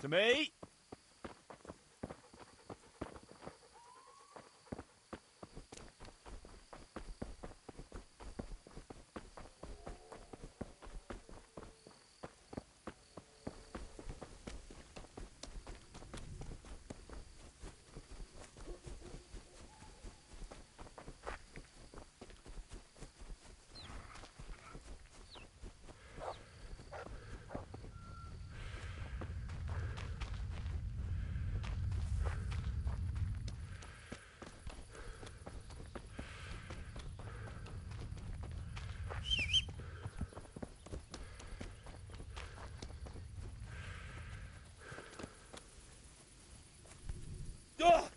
To me? Ugh!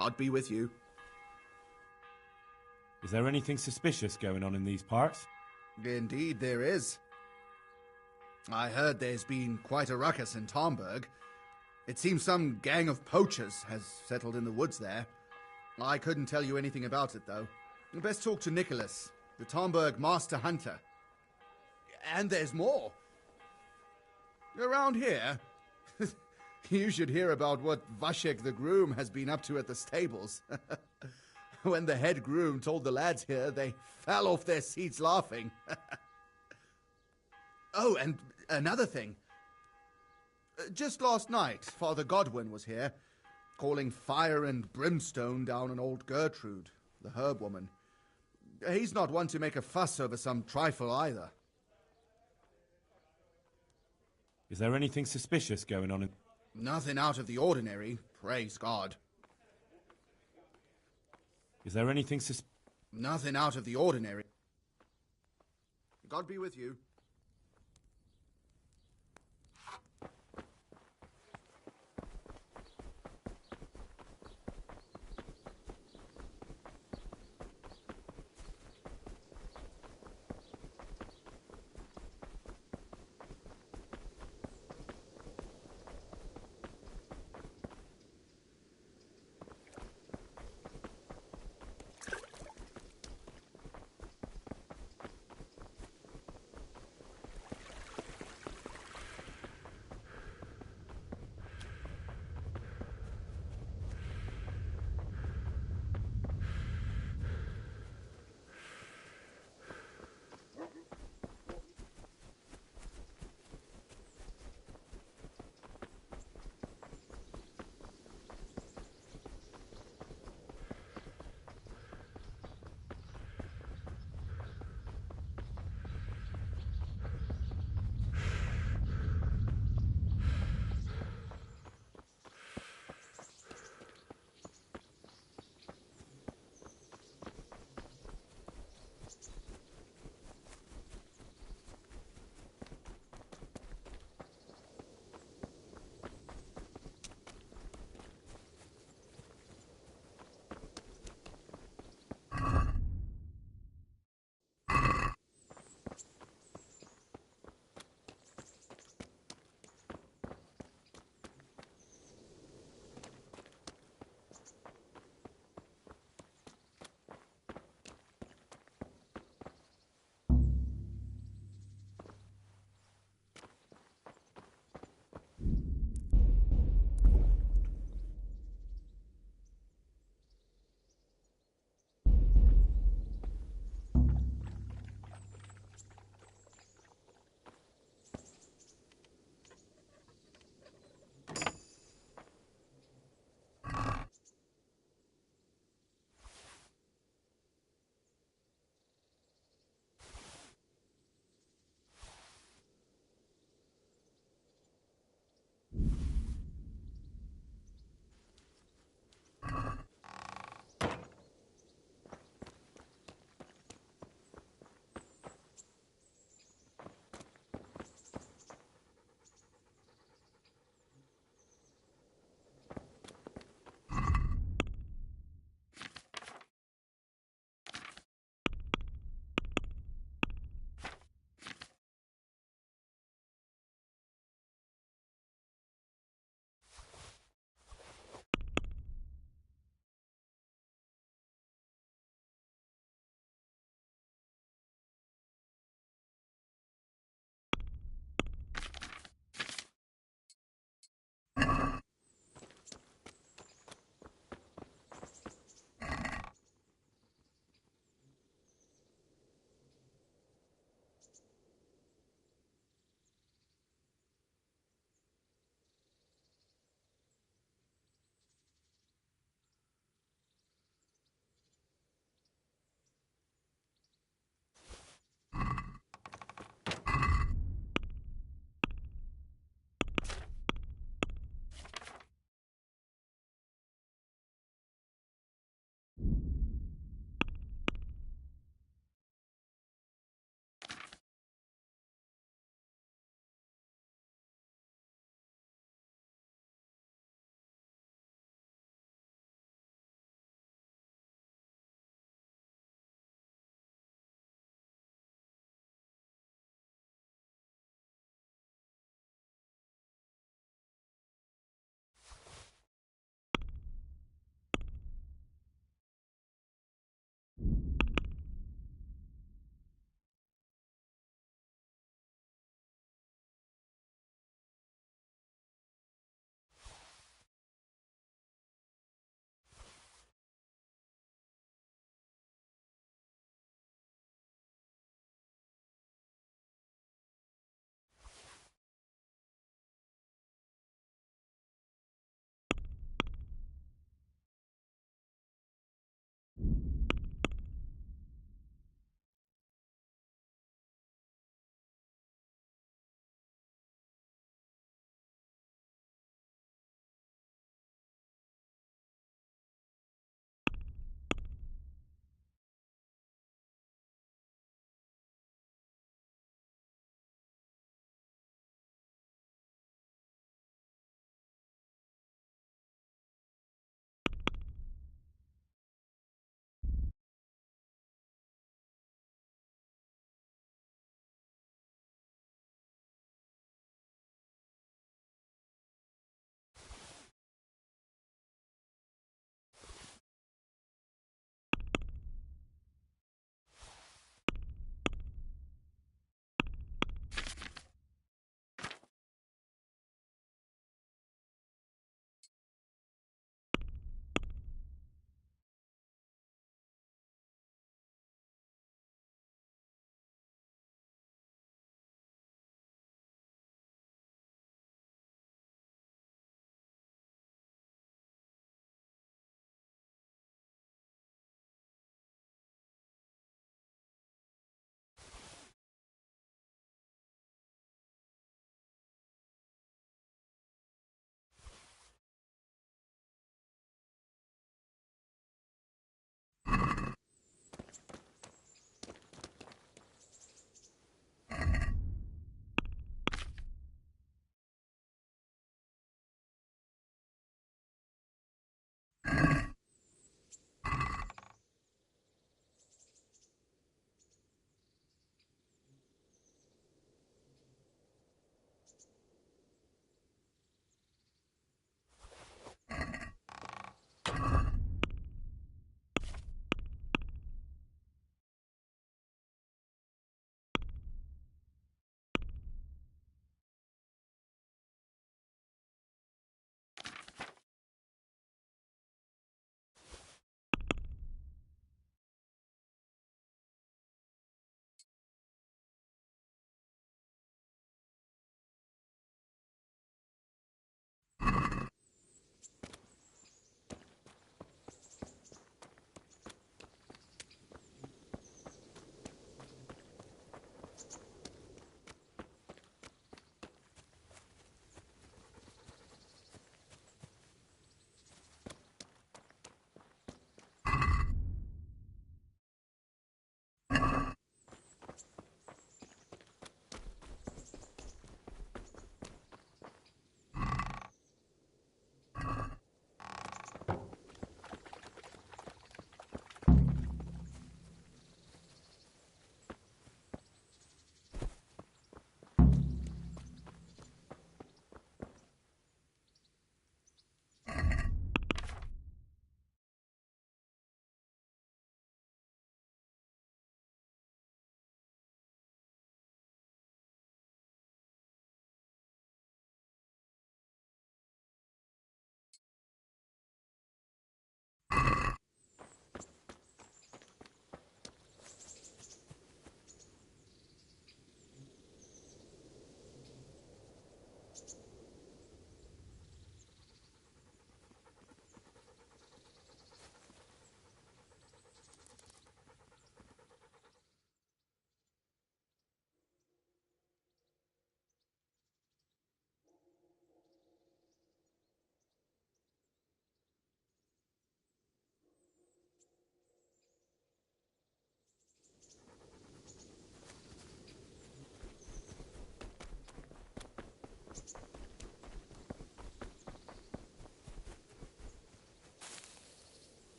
God be with you. Is there anything suspicious going on in these parts? Indeed there is. I heard there's been quite a ruckus in Tomberg. It seems some gang of poachers has settled in the woods there. I couldn't tell you anything about it, though. Best talk to Nicholas, the Tomberg Master Hunter. And there's more. Around here, you should hear about what Vashek the groom has been up to at the stables. When the head groom told the lads here, they fell off their seats laughing. Oh, and another thing. Just last night, Father Godwin was here, calling fire and brimstone down on old Gertrude, the herb woman. He's not one to make a fuss over some trifle either. Is there anything suspicious going on in... Nothing out of the ordinary, praise God. Is there anything Nothing out of the ordinary. God be with you.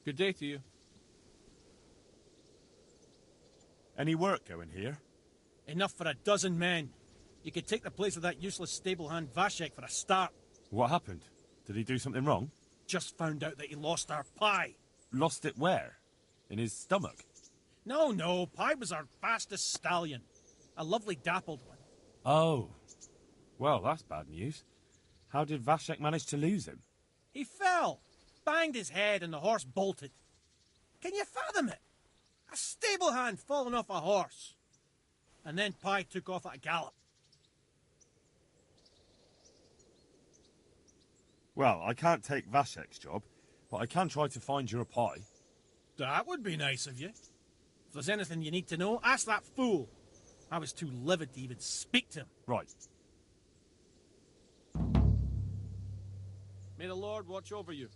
Good day to you. Any work going here? Enough for a dozen men. You could take the place of that useless stable hand Vashek for a start. What happened? Did he do something wrong? Just found out that he lost our pie. Lost it where? In his stomach? No, Pie was our fastest stallion. A lovely dappled one. Oh. Well, that's bad news. How did Vashek manage to lose him? He fell, banged his head, and the horse bolted. Can you fathom it? A stable hand falling off a horse. And then Pie took off at a gallop. Well, I can't take Vashek's job, but I can try to find you a pie. That would be nice of you. If there's anything you need to know, ask that fool. I was too livid to even speak to him. Right. May the Lord watch over you.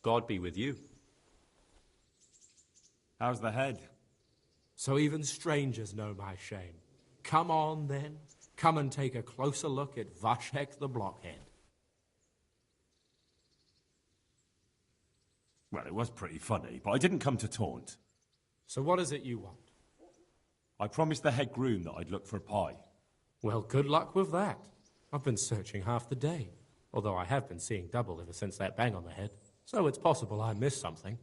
God be with you. How's the head? So even strangers know my shame. Come on, then. Come and take a closer look at Vashek the Blockhead. Well, it was pretty funny, but I didn't come to taunt. So what is it you want? I promised the head groom that I'd look for a pie. Well, good luck with that. I've been searching half the day, although I have been seeing double ever since that bang on the head, so it's possible I missed something.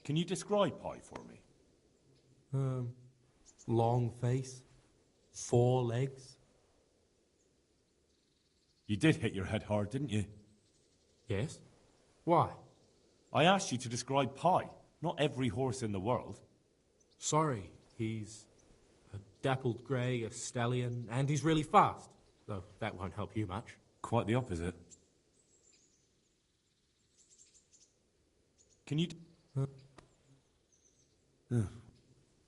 Can you describe pie for me? Long face, 4 legs. You did hit your head hard, didn't you? Yes? Why? I asked you to describe Pie, not every horse in the world. Sorry, he's a dappled grey, a stallion, and he's really fast, though that won't help you much. Quite the opposite. Can you...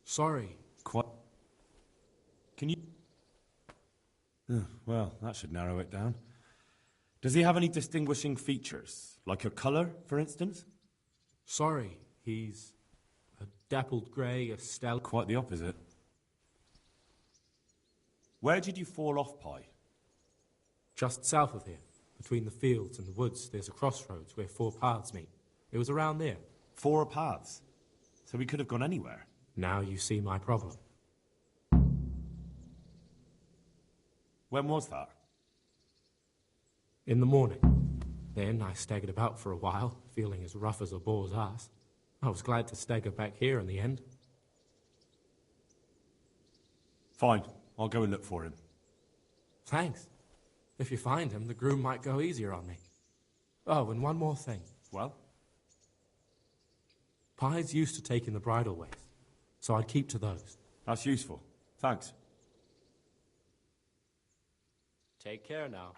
Sorry. Quite... Can you... Well, that should narrow it down. Does he have any distinguishing features? Like a colour, for instance? Sorry, he's a dappled grey, a stallion. Quite the opposite. Where did you fall off, Pie? Just south of here, between the fields and the woods, there's a crossroads where 4 paths meet. It was around there. 4 paths. So we could have gone anywhere. Now you see my problem. When was that? In the morning. Then I staggered about for a while, feeling as rough as a boar's ass. I was glad to stagger back here in the end. Fine. I'll go and look for him. Thanks. If you find him, the groom might go easier on me. Oh, and one more thing. Well? Pie's used to taking the bridle ways, so I'd keep to those. That's useful. Thanks. Take care now.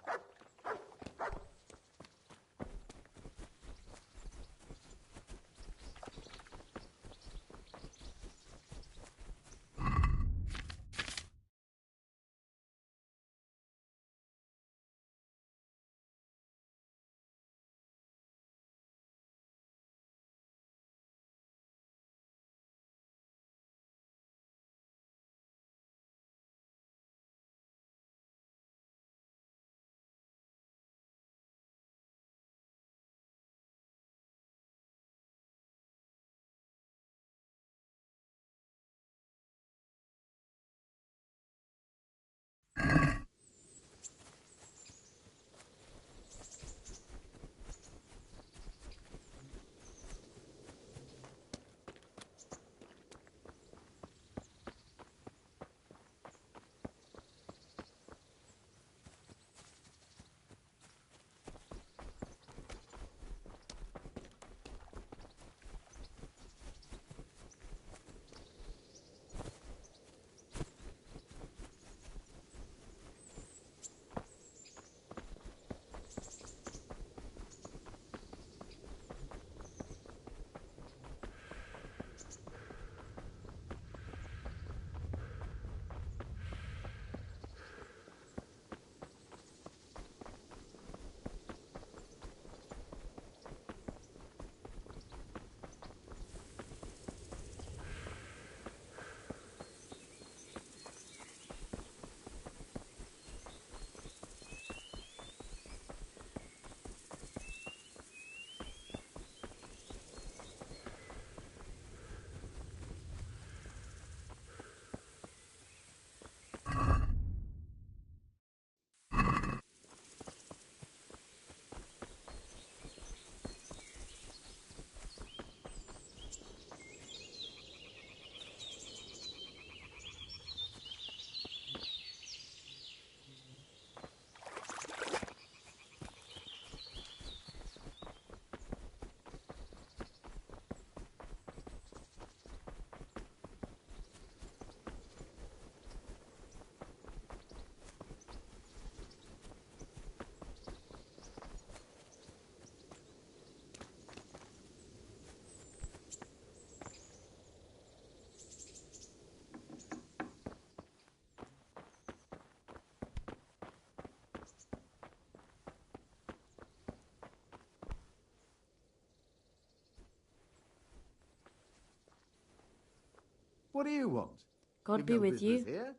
What do you want? God You've be no with you. business here.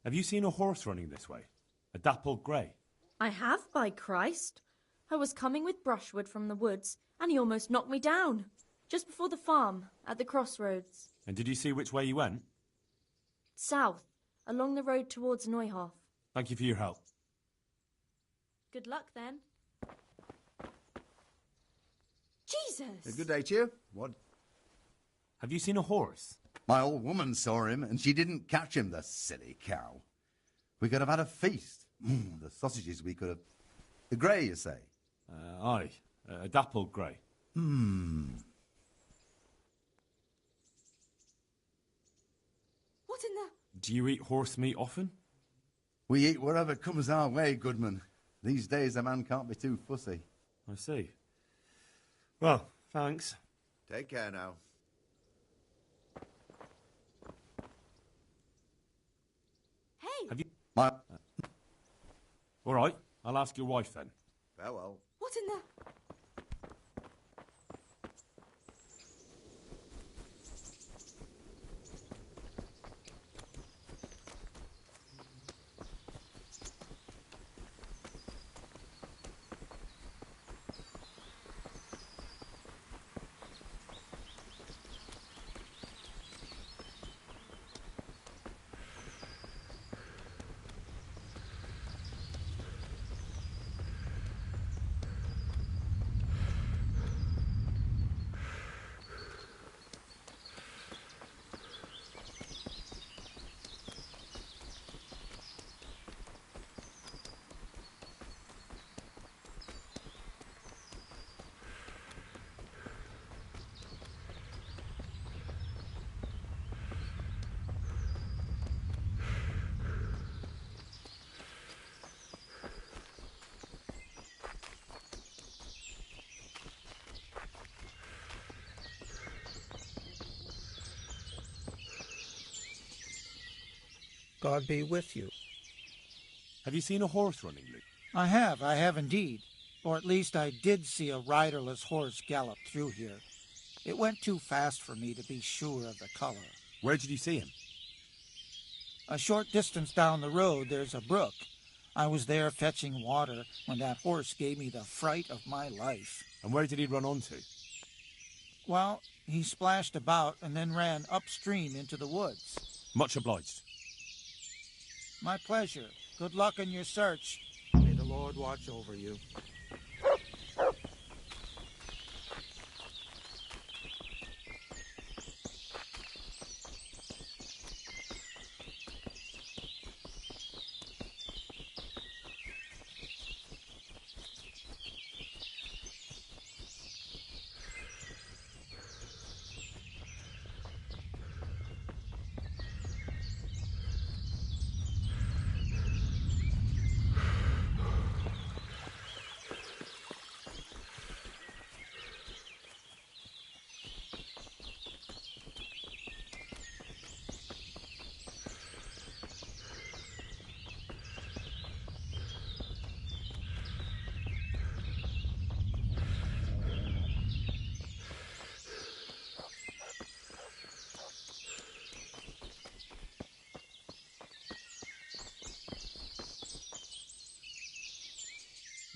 Have you seen a horse running this way? A dappled grey? I have, by Christ. I was coming with brushwood from the woods, and he almost knocked me down. Just before the farm, at the crossroads. And did you see which way you went? South, along the road towards Neuhof. Thank you for your help. Good luck, then. Jesus! A good day to you. What? Have you seen a horse? My old woman saw him, and she didn't catch him, the silly cow. We could have had a feast. The sausages we could have... The grey, you say? Aye, a dappled grey. What in the... Do you eat horse meat often? We eat whatever comes our way, Goodman. These days a man can't be too fussy. I see. Well, thanks. Take care now. Hey! Have you... My... All right, I'll ask your wife then. Farewell. What in the... God be with you. Have you seen a horse running, Luke? I have indeed. Or at least I did see a riderless horse gallop through here. It went too fast for me to be sure of the color. Where did you see him? A short distance down the road there's a brook. I was there fetching water when that horse gave me the fright of my life. And where did he run on to? Well, he splashed about and then ran upstream into the woods. Much obliged. My pleasure. Good luck in your search. May the Lord watch over you.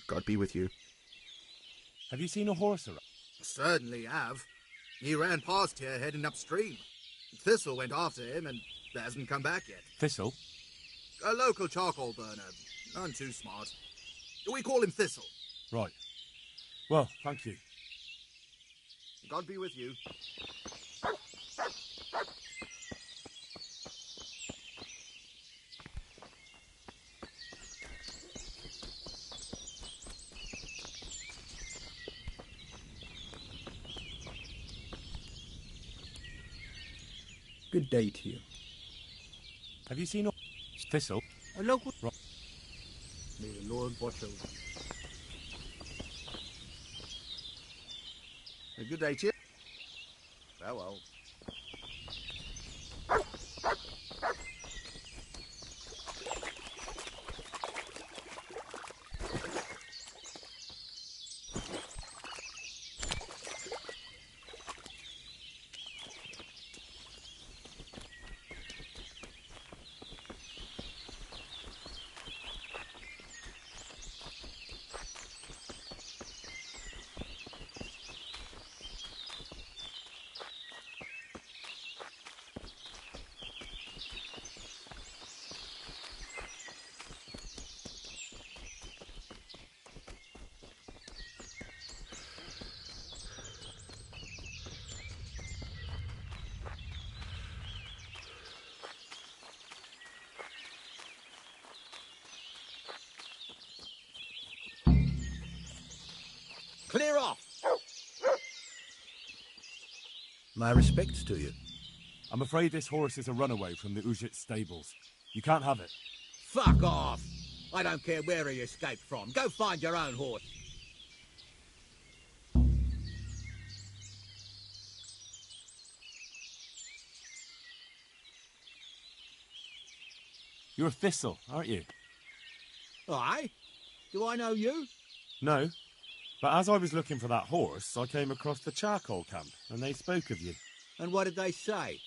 God be with you. Have you seen a horse around? Certainly have. He ran past here heading upstream. Thistle went after him and hasn't come back yet. Thistle? A local charcoal burner. None too smart. We call him Thistle. Right. Well, thank you. God be with you. Good day to you. Have you seen a Thistle? A local... Right. May the Lord watch over you. A good day to you. Farewell. Clear off! My respects to you. I'm afraid this horse is a runaway from the Ujit stables. You can't have it. Fuck off! I don't care where he escaped from. Go find your own horse. You're Thistle, aren't you? Aye? Do I know you? No. But as I was looking for that horse, I came across the charcoal camp, and they spoke of you. And what did they say?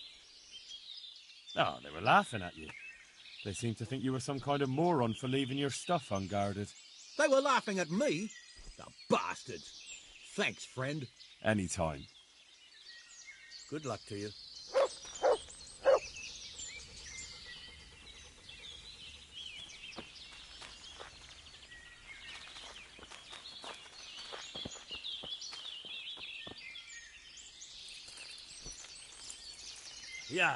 Oh, they were laughing at you. They seemed to think you were some kind of moron for leaving your stuff unguarded. They were laughing at me? The bastards! Thanks, friend. Anytime. Good luck to you. Yeah.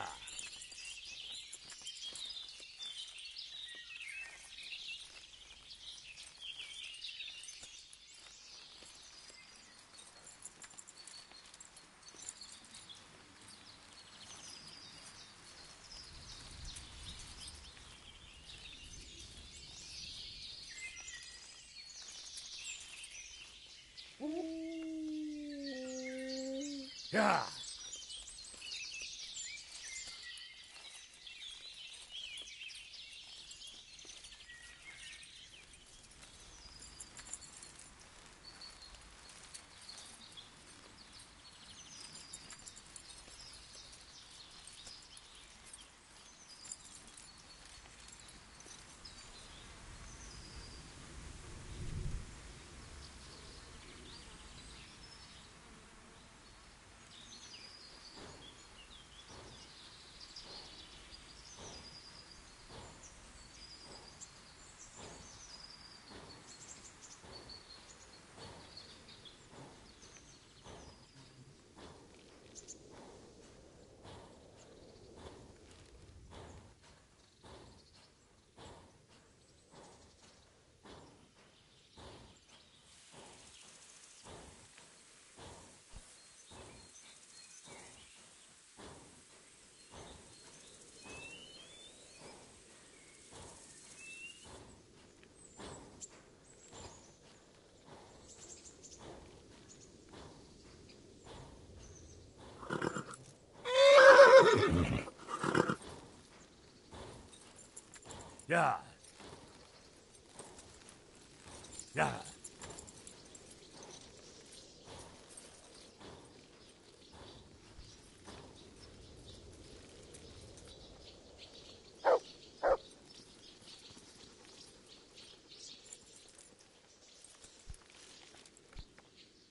Yeah. Yeah. Yeah.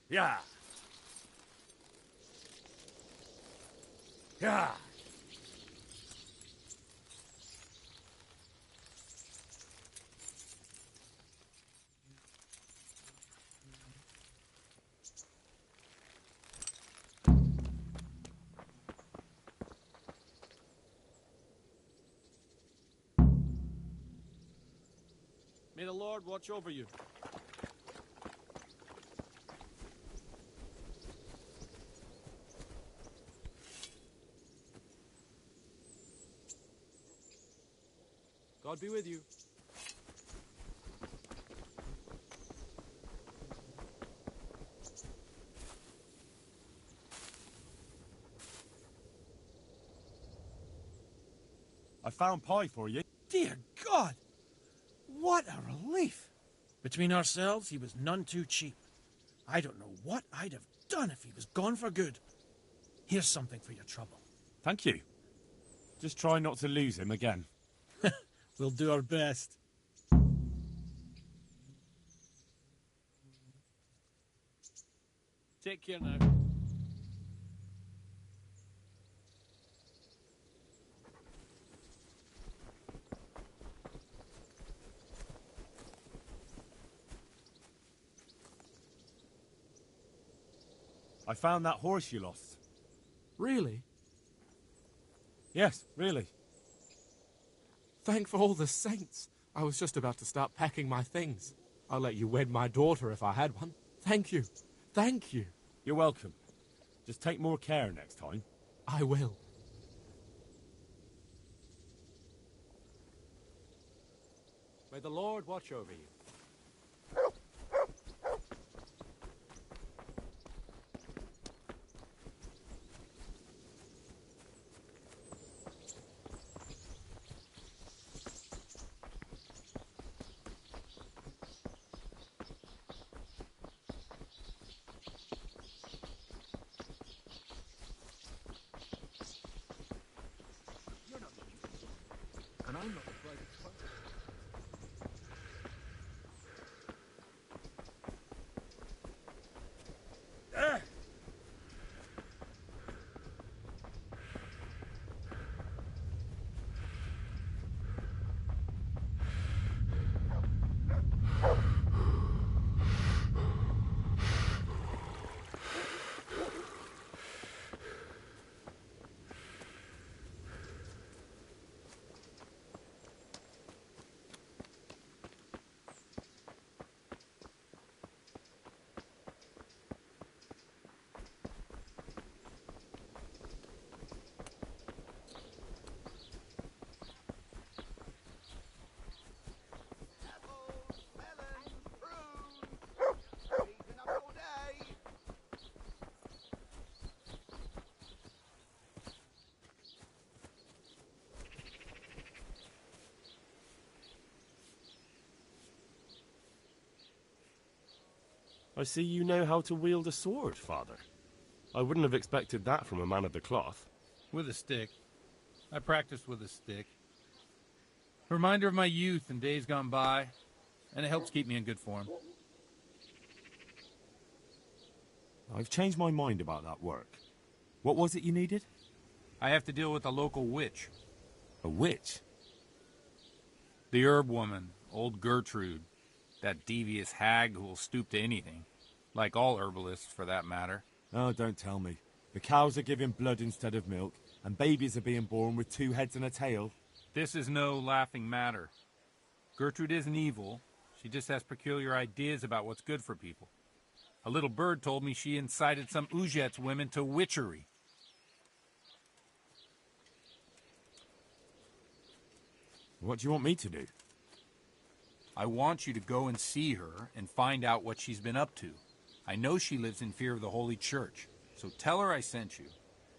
Yeah. Yeah. May the Lord watch over you. God be with you. I found pie for you. Dear God! What a relief! Between ourselves, he was none too cheap. I don't know what I'd have done if he was gone for good. Here's something for your trouble. Thank you. Just try not to lose him again. We'll do our best. Take care now. I found that horse you lost. Really? Yes, really. Thank for all the saints. I was just about to start packing my things. I'll let you wed my daughter if I had one. Thank you. Thank you. You're welcome. Just take more care next time. I will. May the Lord watch over you. And I'm not afraid of fire. I see you know how to wield a sword, Father. I wouldn't have expected that from a man of the cloth. With a stick. I practiced with a stick. Reminder of my youth and days gone by, and it helps keep me in good form. I've changed my mind about that work. What was it you needed? I have to deal with a local witch. A witch? The herb woman, old Gertrude. That devious hag who will stoop to anything. Like all herbalists, for that matter. Oh, don't tell me. The cows are giving blood instead of milk, and babies are being born with 2 heads and a tail. This is no laughing matter. Gertrude isn't evil. She just has peculiar ideas about what's good for people. A little bird told me she incited some Ujet's women to witchery. What do you want me to do? I want you to go and see her and find out what she's been up to. I know she lives in fear of the Holy Church, so tell her I sent you.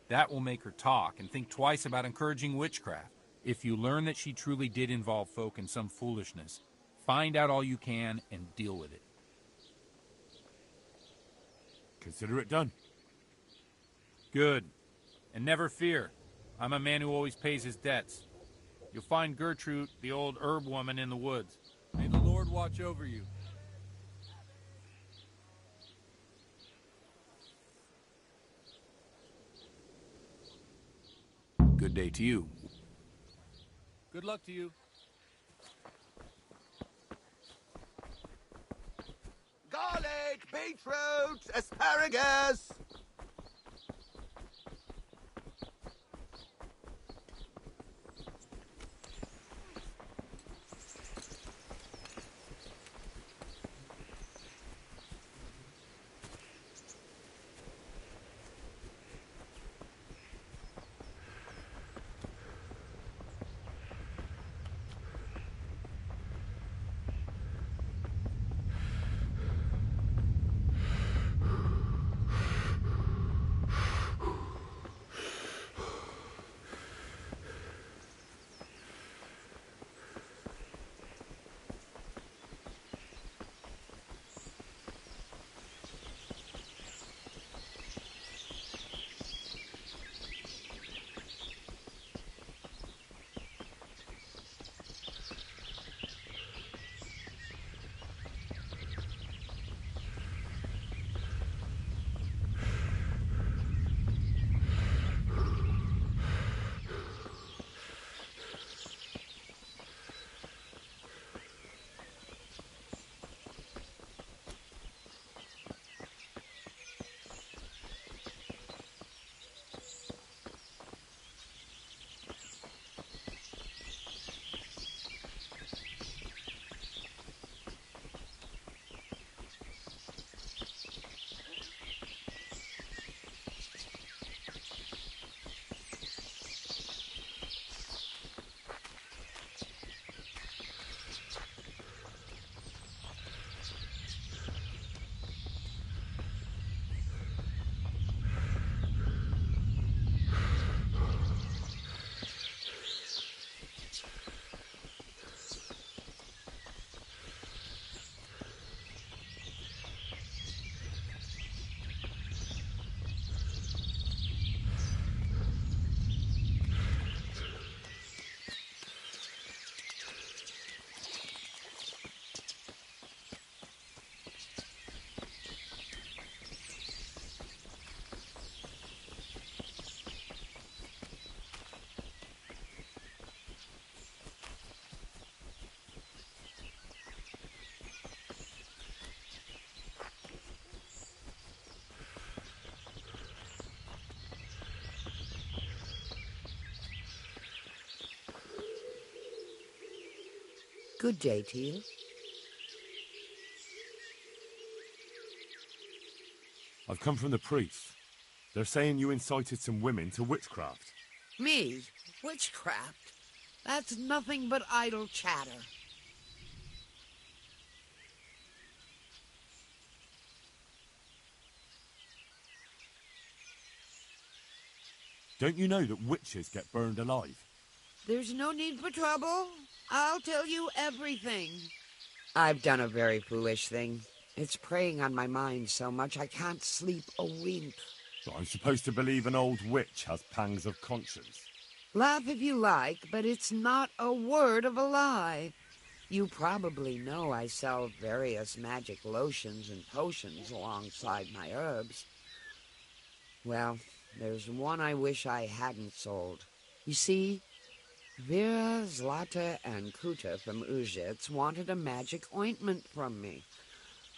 That will make her talk and think twice about encouraging witchcraft. If you learn that she truly did involve folk in some foolishness, find out all you can and deal with it. Consider it done. Good. And never fear. I'm a man who always pays his debts. You'll find Gertrude, the old herb woman, in the woods. May the Lord watch over you. Good day to you. Good luck to you. Garlic, beetroot, asparagus. Good day to you. I've come from the priest. They're saying you incited some women to witchcraft. Me? Witchcraft? That's nothing but idle chatter. Don't you know that witches get burned alive? There's no need for trouble. I'll tell you everything. I've done a very foolish thing. It's preying on my mind so much I can't sleep a wink. So I'm supposed to believe an old witch has pangs of conscience. Laugh if you like, but it's not a word of a lie. You probably know I sell various magic lotions and potions alongside my herbs. Well, there's one I wish I hadn't sold. You see, Vera, Zlata, and Kuta from Uzhitz wanted a magic ointment from me.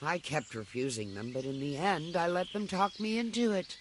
I kept refusing them, but in the end I let them talk me into it.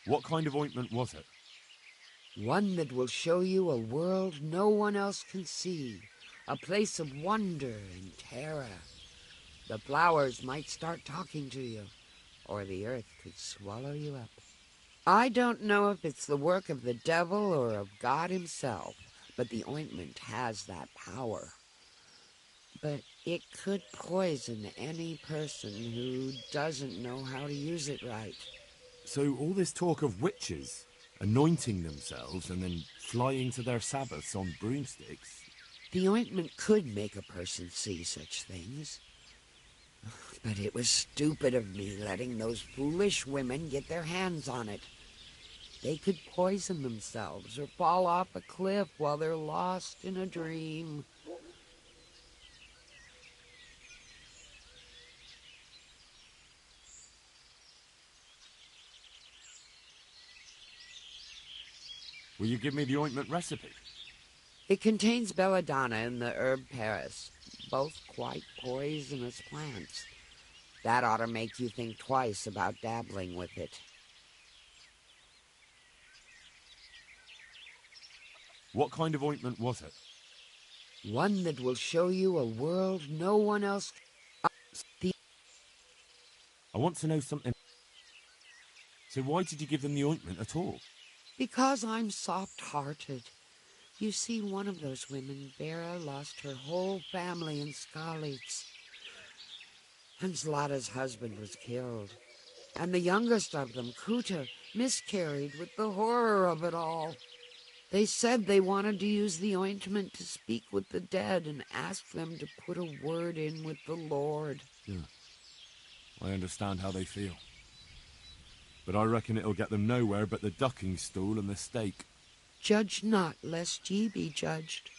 What kind of ointment was it? One that will show you a world no one else can see, a place of wonder and terror. The flowers might start talking to you, or the earth could swallow you up. I don't know if it's the work of the devil or of God himself, but the ointment has that power. But it could poison any person who doesn't know how to use it right. So all this talk of witches anointing themselves and then flying to their sabbaths on broomsticks. The ointment could make a person see such things. But it was stupid of me letting those foolish women get their hands on it. They could poison themselves or fall off a cliff while they're lost in a dream. Will you give me the ointment recipe? It contains belladonna and the herb Paris, both quite poisonous plants. That ought to make you think twice about dabbling with it. What kind of ointment was it? One that will show you a world no one else... I want to know something. So why did you give them the ointment at all? Because I'm soft-hearted. You see, one of those women, Bera, lost her whole family in Skalitz. And Zlata's husband was killed. And the youngest of them, Kuta, miscarried with the horror of it all. They said they wanted to use the ointment to speak with the dead and ask them to put a word in with the Lord. Yeah. I understand how they feel. But I reckon it'll get them nowhere but the ducking stool and the stake. Judge not, lest ye be judged.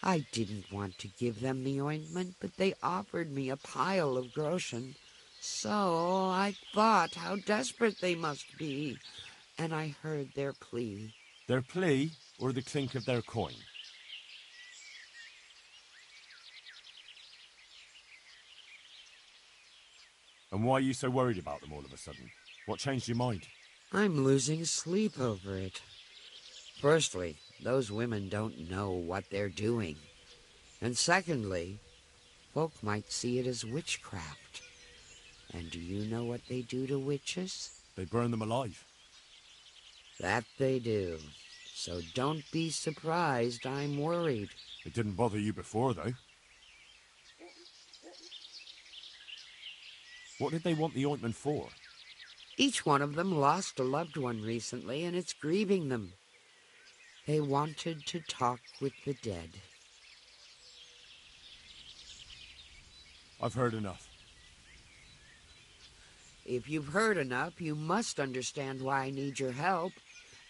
I didn't want to give them the ointment, but they offered me a pile of groschen. So I thought how desperate they must be, and I heard their plea. Their plea, or the clink of their coin? And why are you so worried about them all of a sudden? What changed your mind? I'm losing sleep over it. Firstly, those women don't know what they're doing. And secondly, folk might see it as witchcraft. And do you know what they do to witches? They burn them alive. That they do. So don't be surprised I'm worried. It didn't bother you before, though. What did they want the ointment for? Each one of them lost a loved one recently, and it's grieving them. They wanted to talk with the dead. I've heard enough. If you've heard enough, you must understand why I need your help.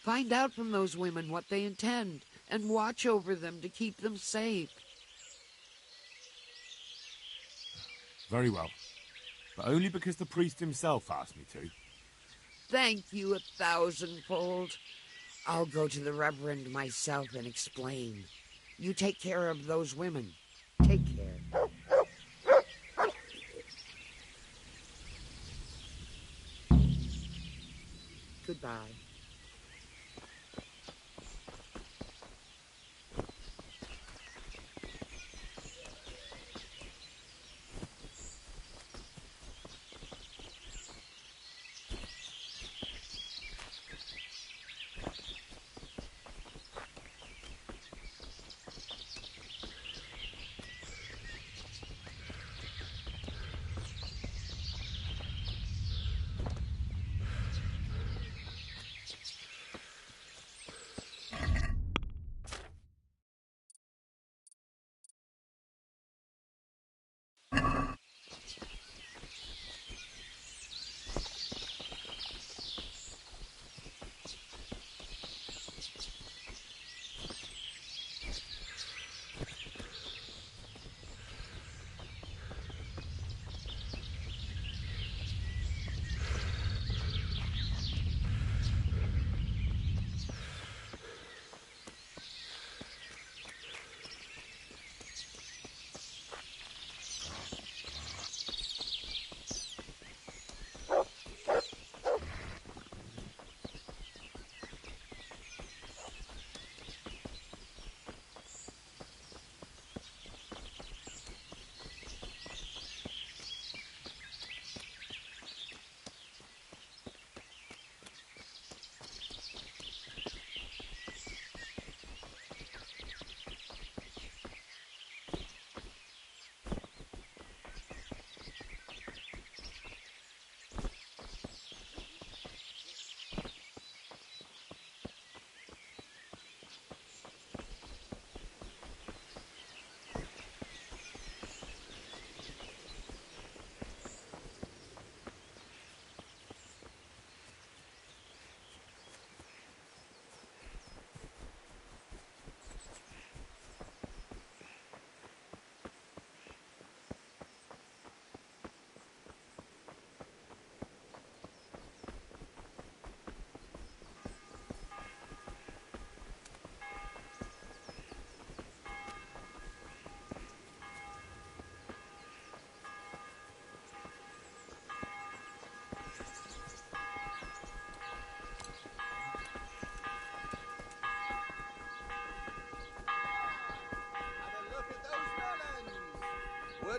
Find out from those women what they intend, and watch over them to keep them safe. Very well. But only because the priest himself asked me to. Thank you 1,000-fold. I'll go to the Reverend myself and explain. You take care of those women. Take care. Goodbye.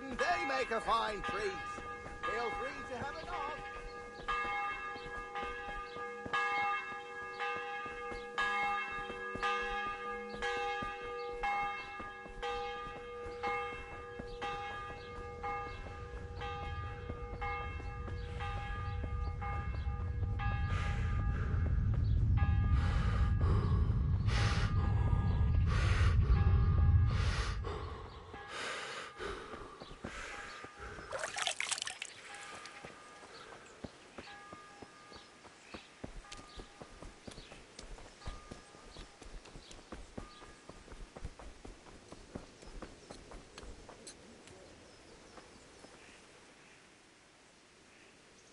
Wouldn't they make a fine treat? Feel free to have a knock.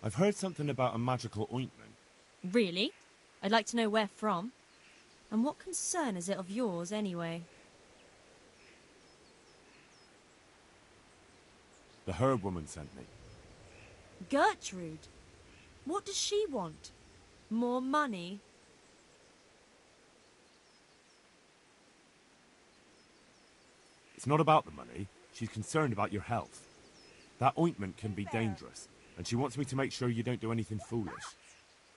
I've heard something about a magical ointment. Really? I'd like to know where from. And what concern is it of yours, anyway? The herb woman sent me. Gertrude? What does she want? More money? It's not about the money. She's concerned about your health. That ointment can be dangerous, and she wants me to make sure you don't do anything foolish.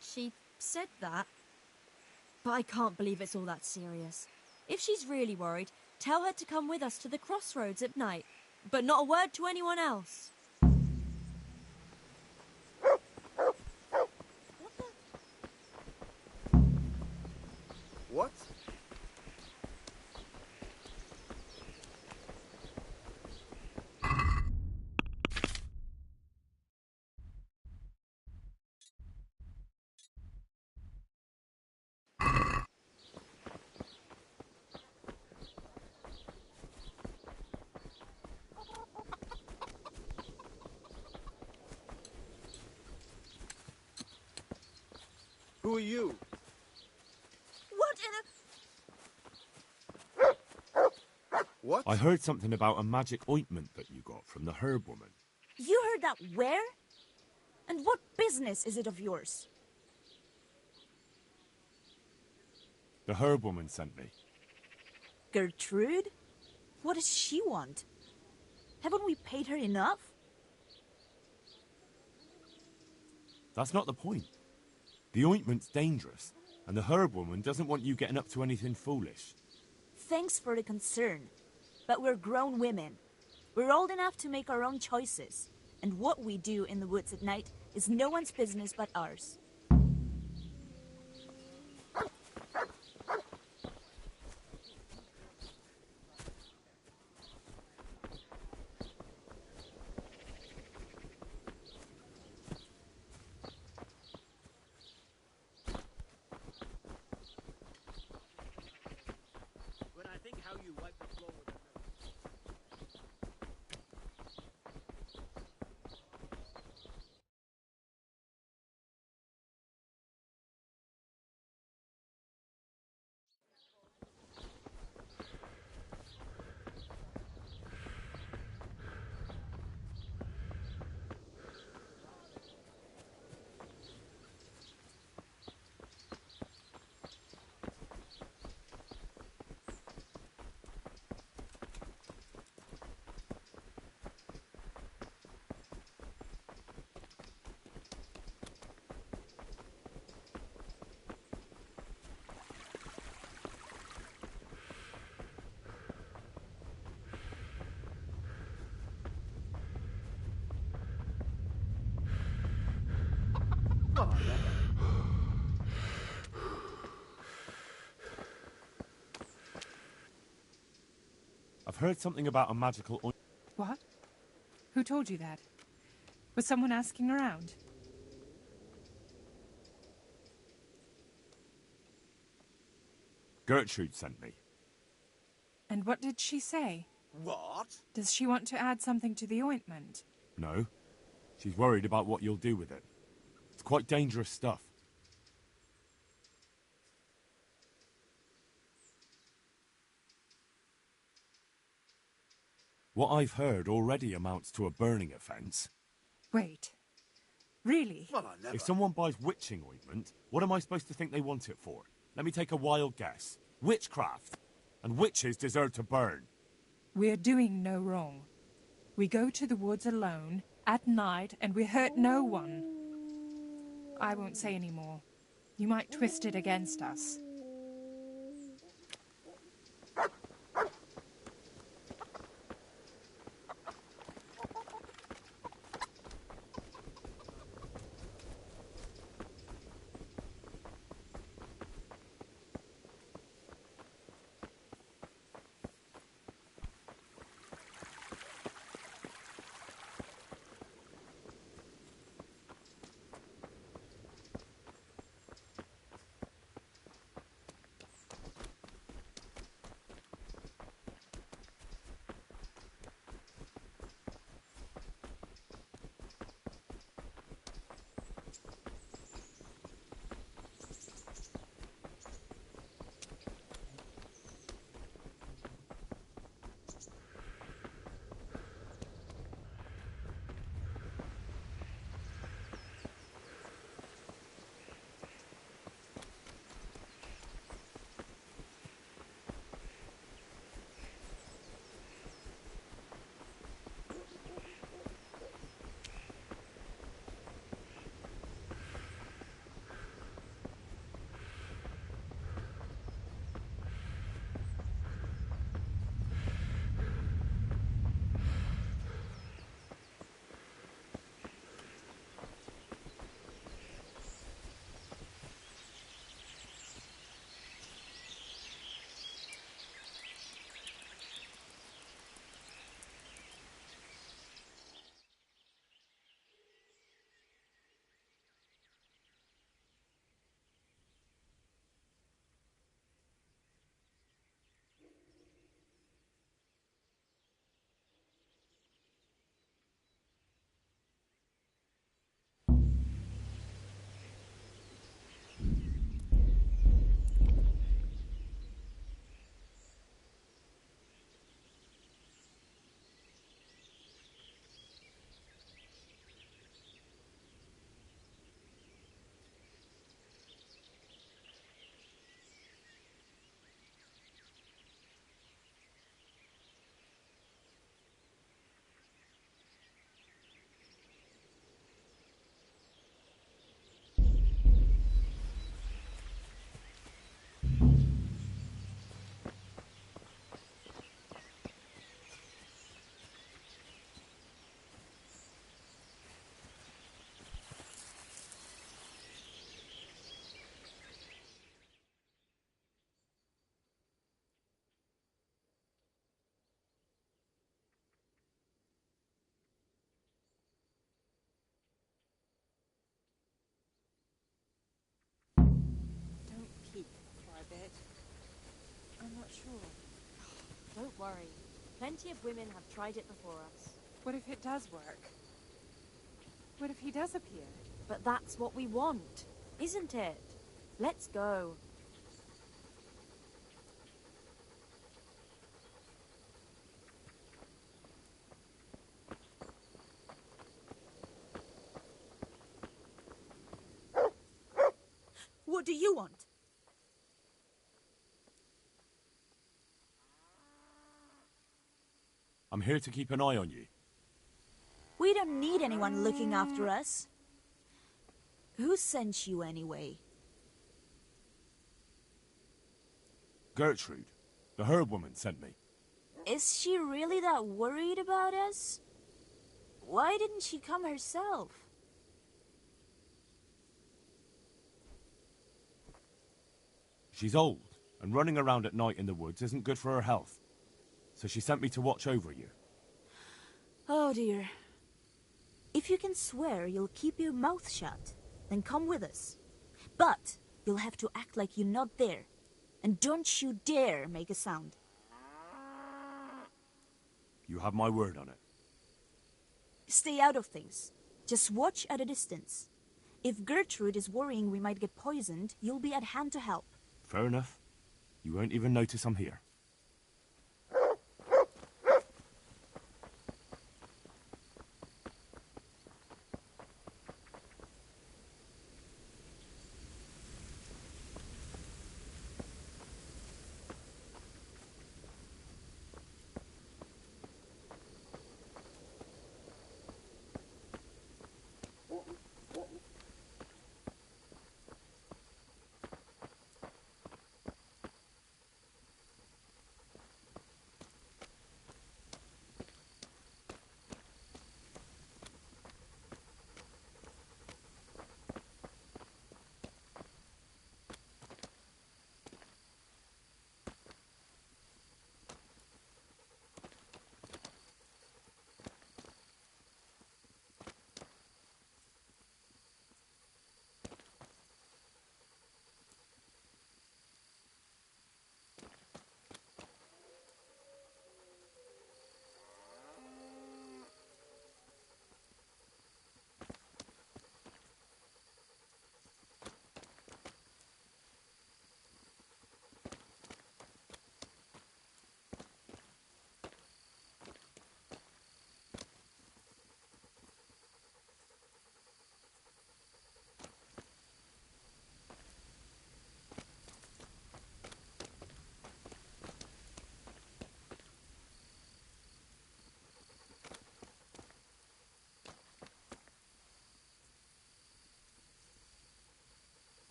She said that. But I can't believe it's all that serious. If she's really worried, tell her to come with us to the crossroads at night. But not a word to anyone else. What? Who are you? What in a... What? I heard something about a magic ointment that you got from the herb woman. You heard that where? And what business is it of yours? The herb woman sent me. Gertrude? What does she want? Haven't we paid her enough? That's not the point. The ointment's dangerous, and the herb woman doesn't want you getting up to anything foolish. Thanks for the concern. But we're grown women. We're old enough to make our own choices. And what we do in the woods at night is no one's business but ours. When I think how you wipe the floor with that. I've heard something about a magical ointment. What? Who told you that? Was someone asking around? Gertrude sent me. And what did she say? What? Does she want to add something to the ointment? No. She's worried about what you'll do with it. It's quite dangerous stuff. What I've heard already amounts to a burning offence. Wait. Really? Well, I never... If someone buys witching ointment, what am I supposed to think they want it for? Let me take a wild guess. Witchcraft. And witches deserve to burn. We're doing no wrong. We go to the woods alone, at night, and we hurt no one. I won't say any more. You might twist it against us. I'm not sure. Don't worry. Plenty of women have tried it before us. What if it does work? What if he does appear? But that's what we want, isn't it? Let's go. What do you want? I'm here to keep an eye on you. We don't need anyone looking after us. Who sent you anyway? Gertrude, the herb woman, sent me. Is she really that worried about us? Why didn't she come herself? She's old, and running around at night in the woods isn't good for her health. So she sent me to watch over you. Oh dear. If you can swear you'll keep your mouth shut, then come with us. But you'll have to act like you're not there. And don't you dare make a sound. You have my word on it. Stay out of things. Just watch at a distance. If Gertrude is worrying we might get poisoned, you'll be at hand to help. Fair enough. You won't even notice I'm here.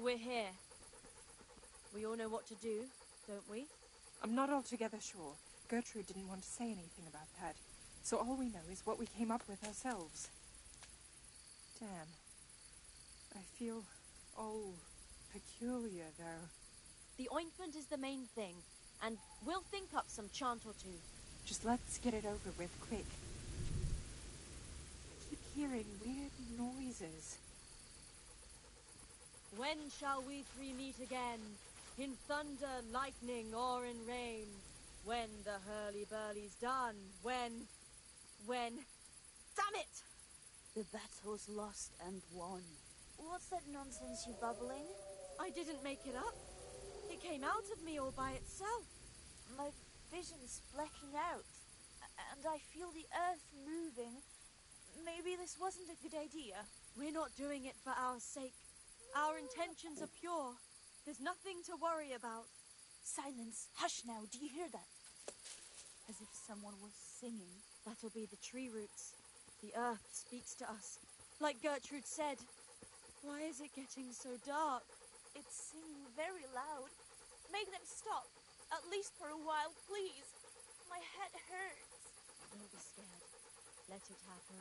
we're here. We all know what to do, don't we? I'm not altogether sure. Gertrude didn't want to say anything about that. So all we know is what we came up with ourselves. Damn. I feel all peculiar, though. The ointment is the main thing, and we'll think up some chant or two. Just let's get it over with quick. I keep hearing weird noises. When shall we three meet again? In thunder, lightning, or in rain? When the hurly-burly's done? When? Damn it! The battle's lost and won. What's that nonsense you're bubbling? I didn't make it up. It came out of me all by itself. My vision's blacking out, and I feel the earth moving. Maybe this wasn't a good idea. We're not doing it for our sake. Our intentions are pure. There's nothing to worry about. Silence. Hush now. Do you hear that? As if someone was singing. That'll be the tree roots. The earth speaks to us. Like Gertrude said. Why is it getting so dark? It's singing very loud. Make them stop. At least for a while, please. My head hurts. Don't be scared. Let it happen.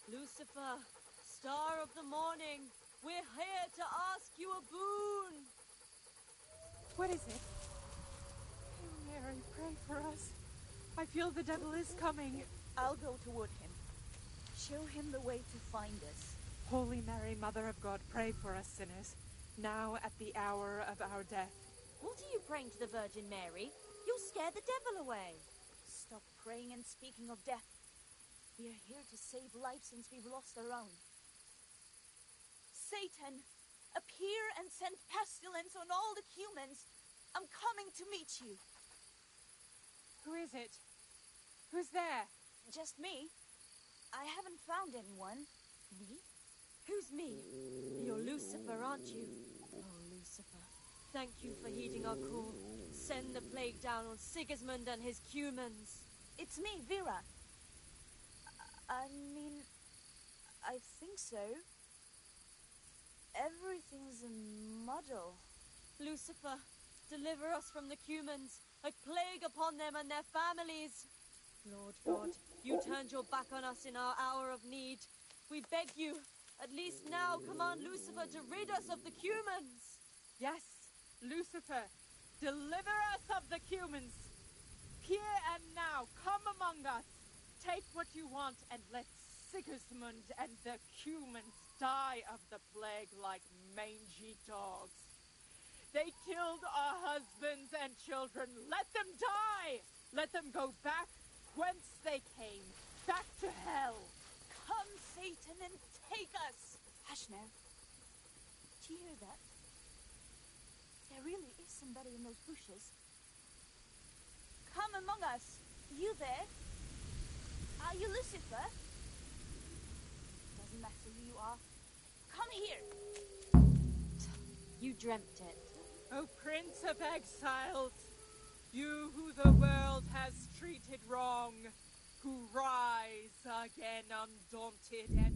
Lucifer, star of the morning, we're here to ask you a boon. What is it? Hail Mary, pray for us. I feel the devil is coming. I'll go toward him. Show him the way to find us. Holy Mary, Mother of God, pray for us sinners, now at the hour of our death. What are you praying to the Virgin Mary? You'll scare the devil away. Stop praying and speaking of death. We are here to save life since we've lost our own. Satan, appear and send pestilence on all the humans. I'm coming to meet you. Who is it? Who's there? Just me. I haven't found anyone. Me? Who's me? You're Lucifer, aren't you? Oh, Lucifer. Thank you for heeding our call. Send the plague down on Sigismund and his humans. It's me, Vera. I mean, I think so. Everything's a muddle. Lucifer, deliver us from the humans. A plague upon them and their families. Lord God, you turned your back on us in our hour of need. We beg you, at least now command Lucifer to rid us of the humans. Yes, Lucifer, deliver us of the humans. Here and now, come among us. Take what you want and let Sigismund and the humans die of the plague like mangy dogs. They killed our husbands and children. Let them die! Let them go back whence they came, back to hell. Come, Satan, and take us! Hush now. Do you hear that? There really is somebody in those bushes. Come among us. You there? Are you Lucifer? Doesn't matter who you are. Come here. You dreamt it. O Prince of Exiles, you who the world has treated wrong, who rise again undaunted and...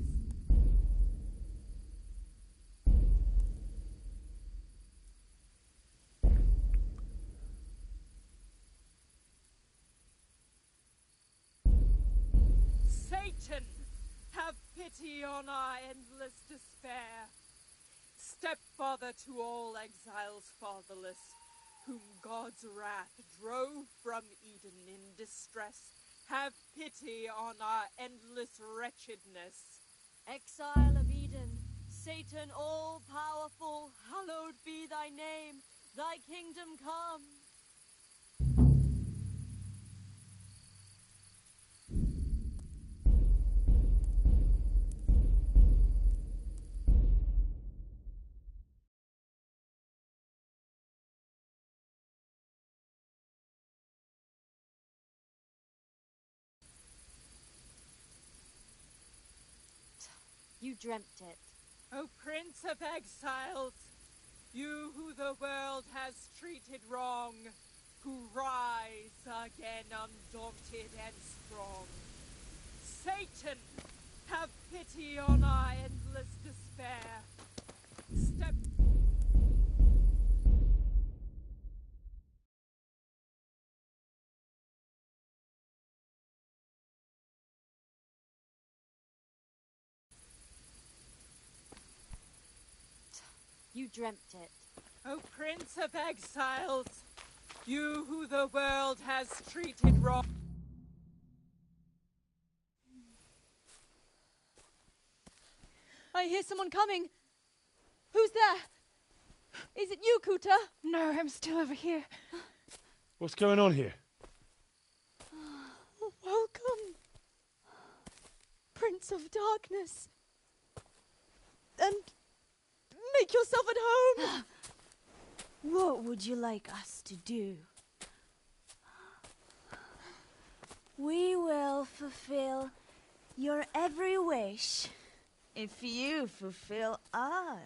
Satan, have pity on our endless despair. Stepfather to all exiles fatherless, whom God's wrath drove from Eden in distress, have pity on our endless wretchedness. Exile of Eden, Satan all-powerful, hallowed be thy name, thy kingdom come. You dreamt it. O Prince of Exiles, you who the world has treated wrong, who rise again undaunted and strong. Satan, have pity on our endless despair. Step... You dreamt it. O Prince of Exiles, you who the world has treated wrong. I hear someone coming. Who's there? Is it you, Kuta? No, I'm still over here. What's going on here? Welcome, Prince of Darkness. And make yourself at home. What would you like us to do? We will fulfill your every wish if you fulfill ours.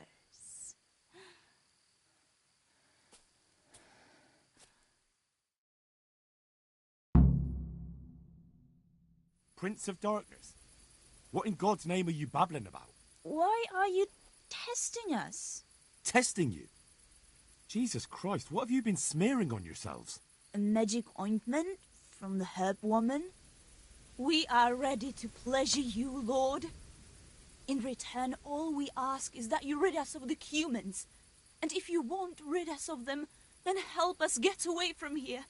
Prince of Darkness? What in God's name are you babbling about? Why are you testing us? Testing you? Jesus Christ, what have you been smearing on yourselves? A magic ointment from the herb woman? We are ready to pleasure you, Lord. In return, all we ask is that you rid us of the humans. And if you won't rid us of them, then help us get away from here.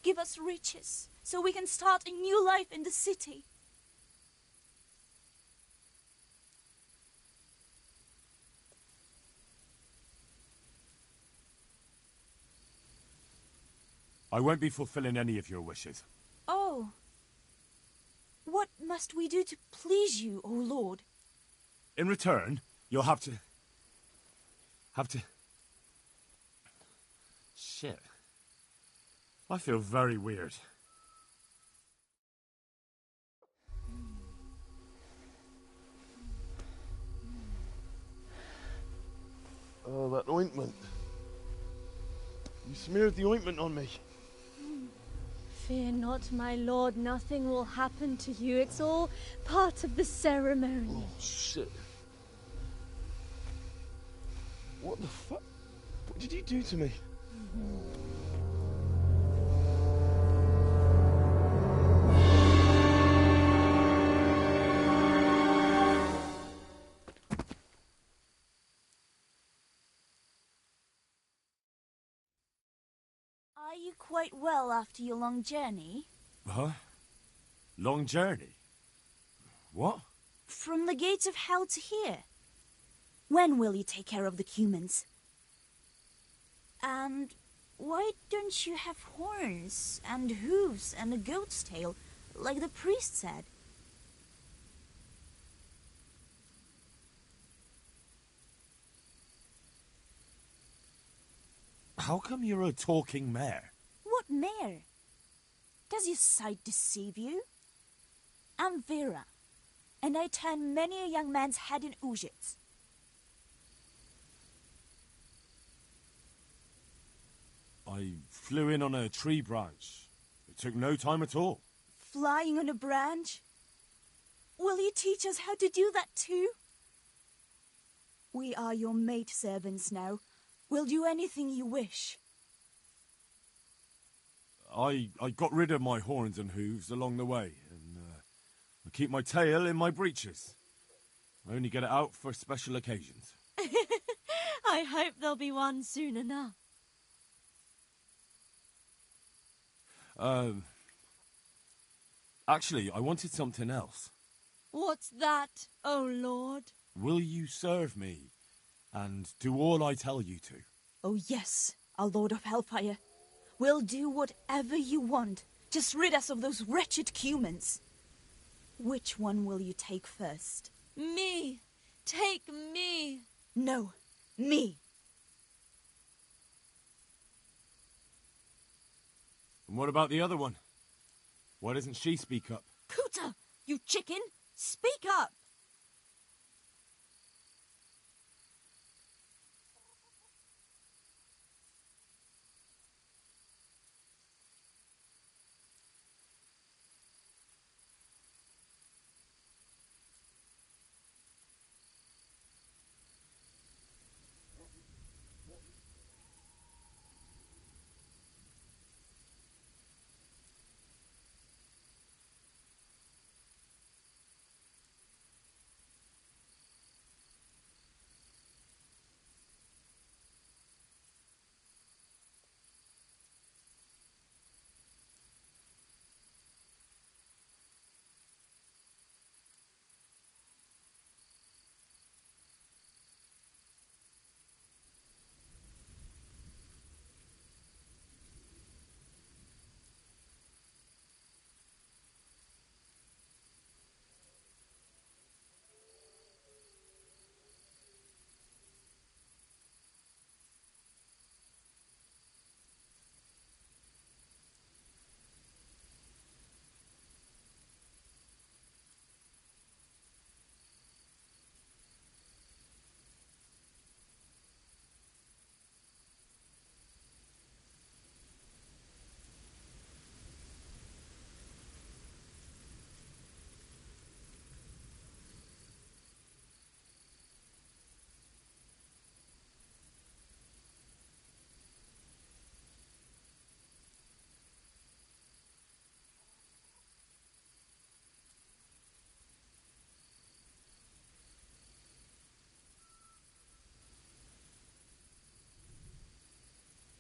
Give us riches, so we can start a new life in the city. I won't be fulfilling any of your wishes. Oh. What must we do to please you, O Lord? In return, you'll have to... Shit. I feel very weird. Oh, that ointment. You smeared the ointment on me. Fear not, my lord. Nothing will happen to you. It's all part of the ceremony. Oh, shit. What the fuck? What did you do to me? Are you quite well after your long journey? Huh? Long journey? What? From the gates of hell to here. When will you take care of the humans? And why don't you have horns and hooves and a goat's tail, like the priest said? How come you're a talking mare? What mare? Does your sight deceive you? I'm Vera, and I turn many a young man's head in Uzhitz. I flew in on a tree branch. It took no time at all. Flying on a branch? Will you teach us how to do that too? We are your maid servants now. We'll do anything you wish. I got rid of my horns and hooves along the way, and I keep my tail in my breeches. I only get it out for special occasions. I hope there'll be one soon enough. Actually, I wanted something else. What's that, O Lord? Will you serve me and do all I tell you to? Oh yes, our Lord of Hellfire. We'll do whatever you want. Just rid us of those wretched humans. Which one will you take first? Me! Take me! No, me! And what about the other one? Why doesn't she speak up? Kuta! You chicken! Speak up!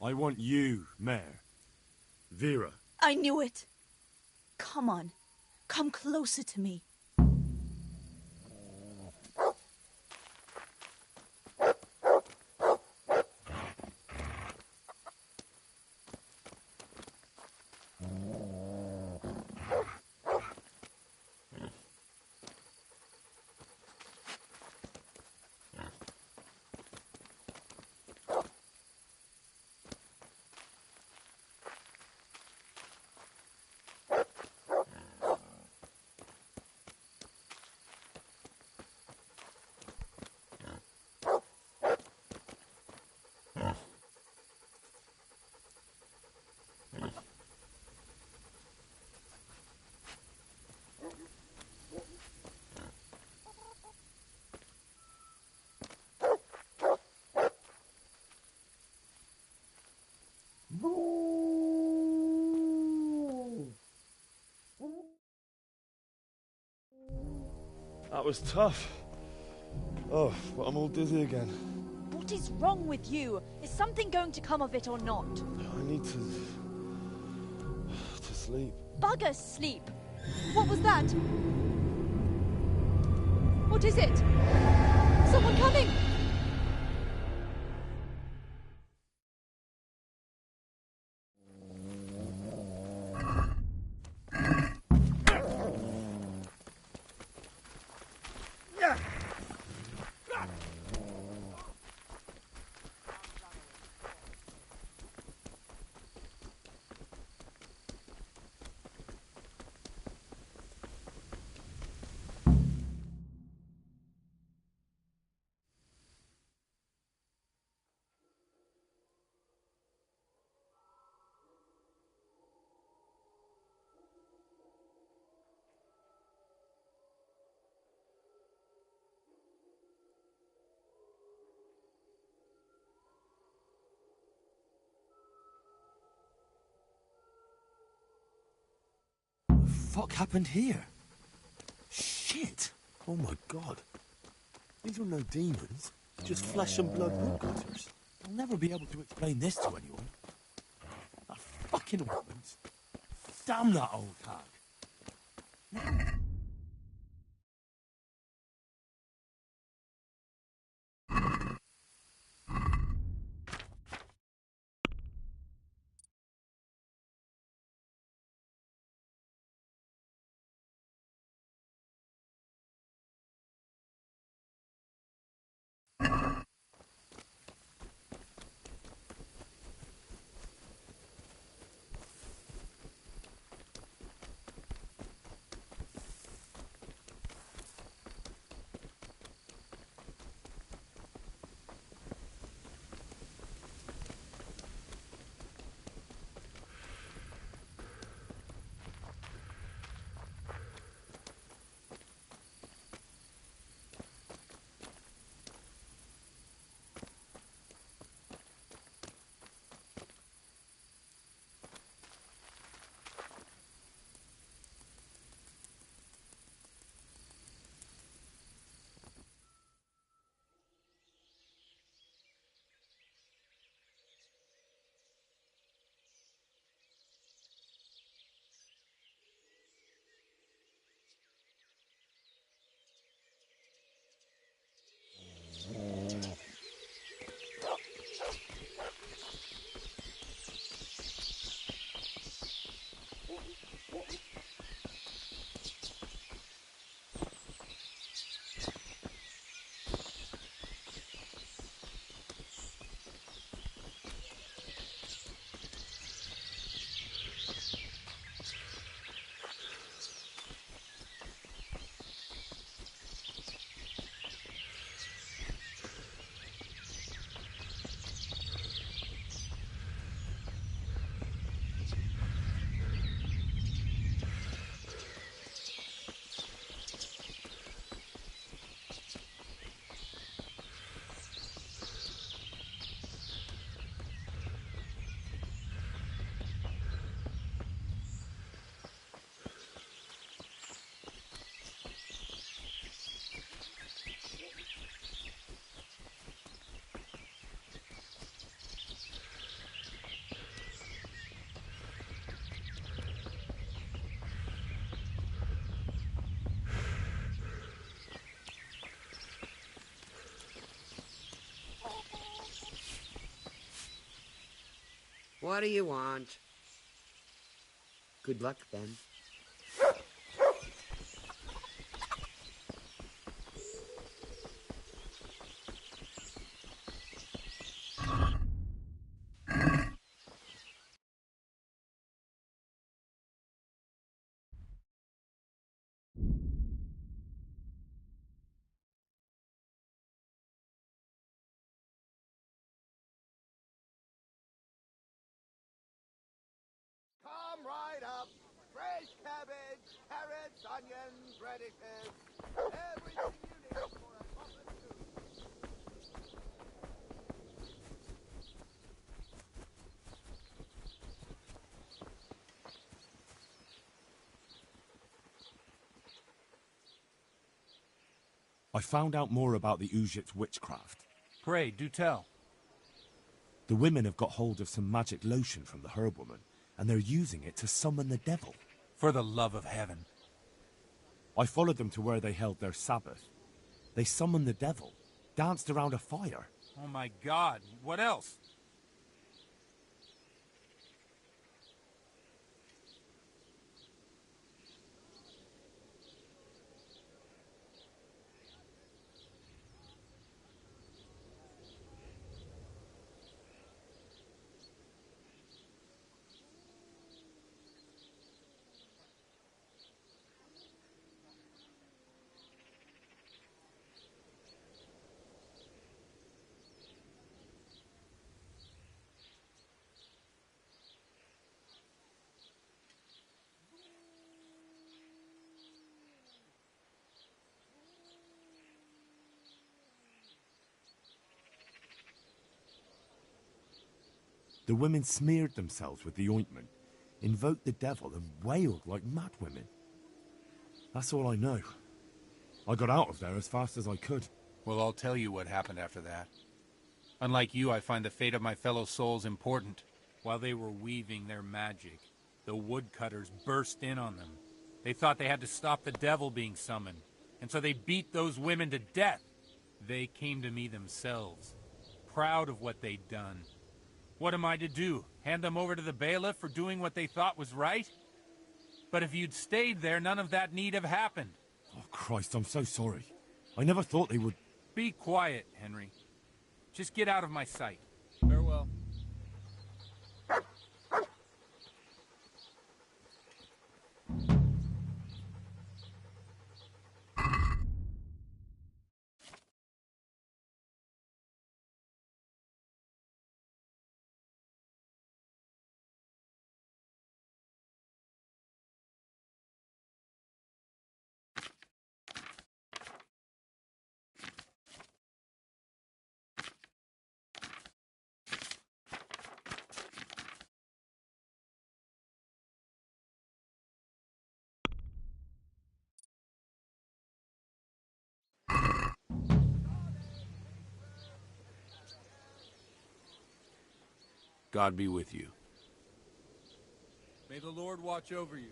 I want you, Mare. Vera. I knew it. Come on. Come closer to me. That was tough. Oh, but I'm all dizzy again. What is wrong with you? Is something going to come of it or not? I need to sleep. Bugger sleep! What was that? What is it? Someone coming! What happened here? Shit! Oh my god. These were no demons, just flesh and blood woodcutters. I'll never be able to explain this to anyone. That fucking weapons. Damn that old hag. What do you want? Good luck, then. Come right up. Fresh cabbage, carrots, onions, radishes. Everything you need for a proper stew. I found out more about the Ujit witchcraft. Pray, do tell. The women have got hold of some magic lotion from the herb woman, and they're using it to summon the devil. For the love of heaven. I followed them to where they held their Sabbath. They summoned the devil, danced around a fire. Oh my God, what else? The women smeared themselves with the ointment, invoked the devil, and wailed like madwomen. That's all I know. I got out of there as fast as I could. Well, I'll tell you what happened after that. Unlike you, I find the fate of my fellow souls important. While they were weaving their magic, the woodcutters burst in on them. They thought they had to stop the devil being summoned, and so they beat those women to death. They came to me themselves, proud of what they'd done. What am I to do? Hand them over to the bailiff for doing what they thought was right? But if you'd stayed there, none of that need have happened. Oh, Christ, I'm so sorry. I never thought they would... Be quiet, Henry. Just get out of my sight. Farewell. God be with you. May the Lord watch over you.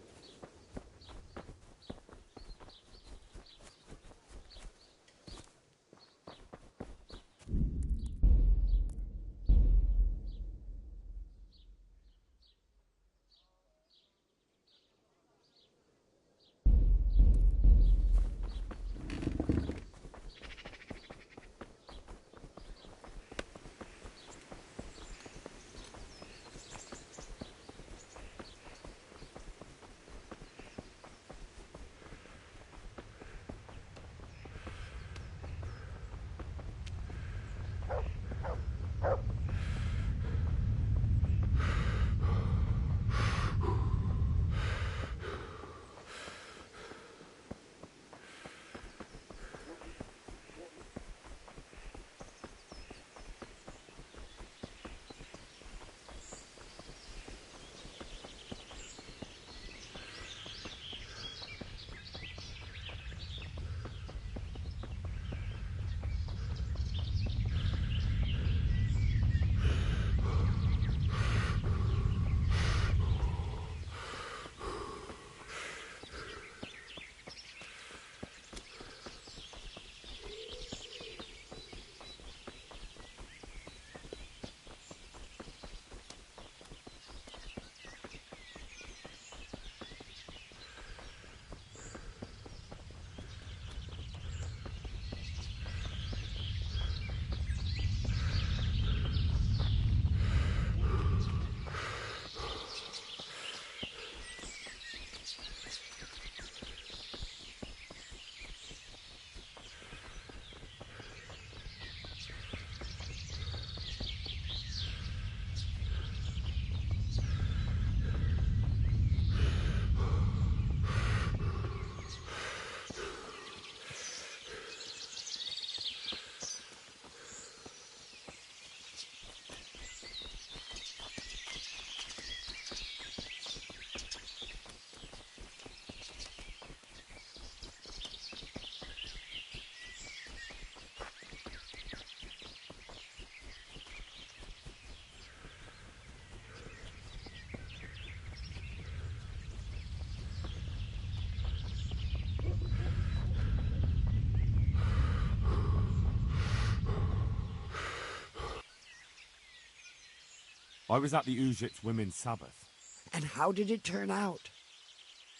I was at the Ujits Women's Sabbath. And how did it turn out?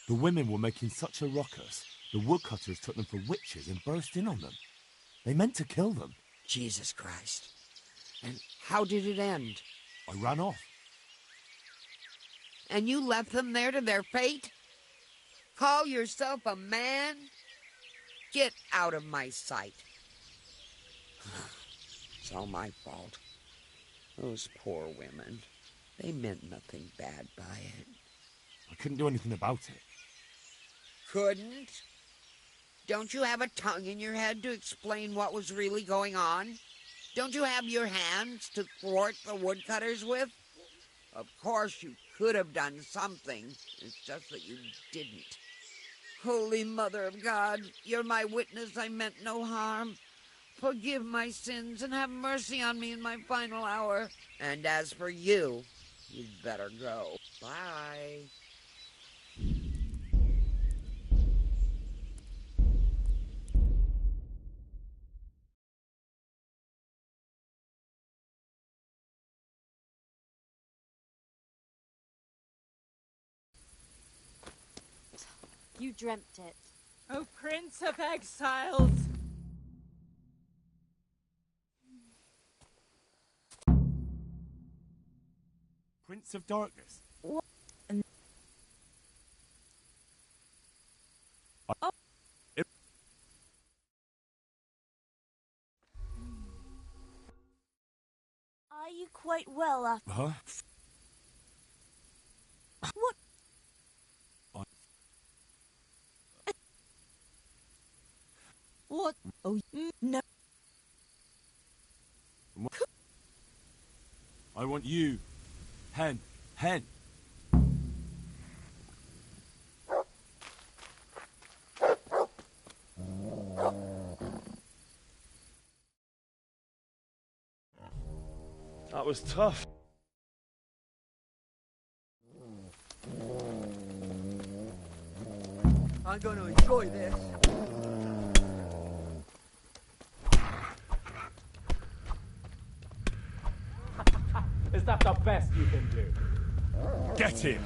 The women were making such a ruckus, the woodcutters took them for witches and burst in on them. They meant to kill them. Jesus Christ. And how did it end? I ran off. And you left them there to their fate? Call yourself a man? Get out of my sight. It's all my fault. Those poor women. They meant nothing bad by it. I couldn't do anything about it. Couldn't? Don't you have a tongue in your head to explain what was really going on? Don't you have your hands to thwart the woodcutters with? Of course you could have done something. It's just that you didn't. Holy Mother of God, you're my witness I meant no harm. Forgive my sins and have mercy on me in my final hour. And as for you, you'd better go. Bye. You dreamt it. O Prince of Exiles! Prince of Darkness? What? Are you quite well after... Huh? What? What? Oh, no. I want you. Hen. That was tough. I'm going to enjoy this. Is that the best you can do? Get him!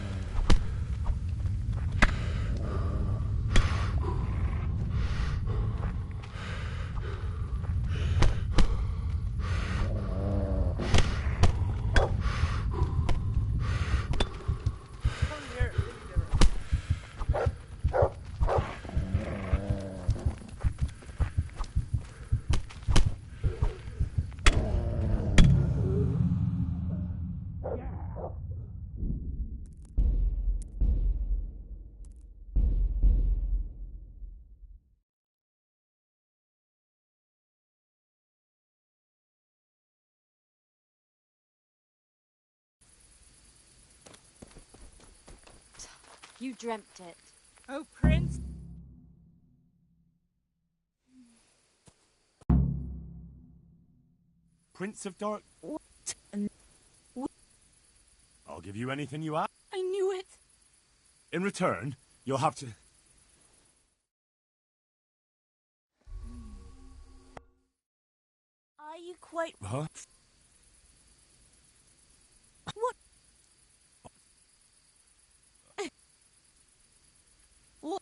You dreamt it. O Prince... Prince of Dark... What? I'll give you anything you ask. I knew it. In return, you'll have to... Are you quite... Huh? What? What?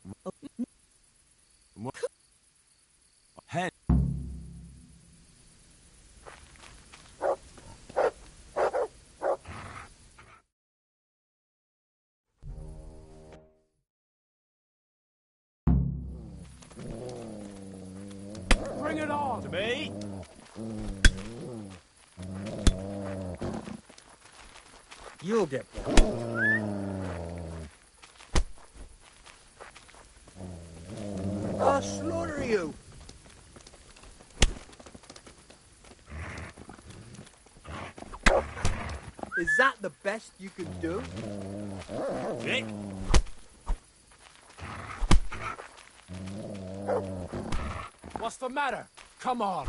What? Hen. Bring it on! To me? You'll get one. I'll slaughter you. Is that the best you can do? Vic? What's the matter? Come on!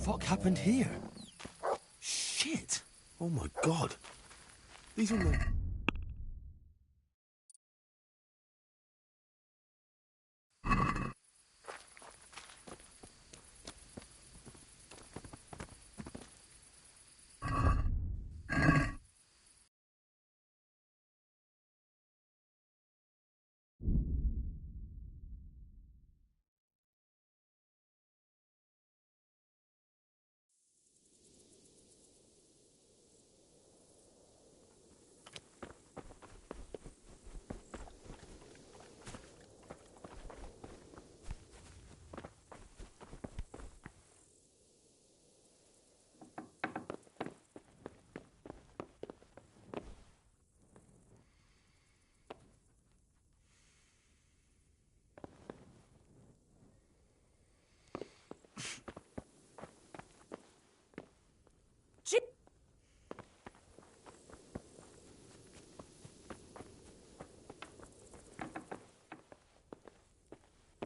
fuck happened here? Shit! Oh my god. These are no...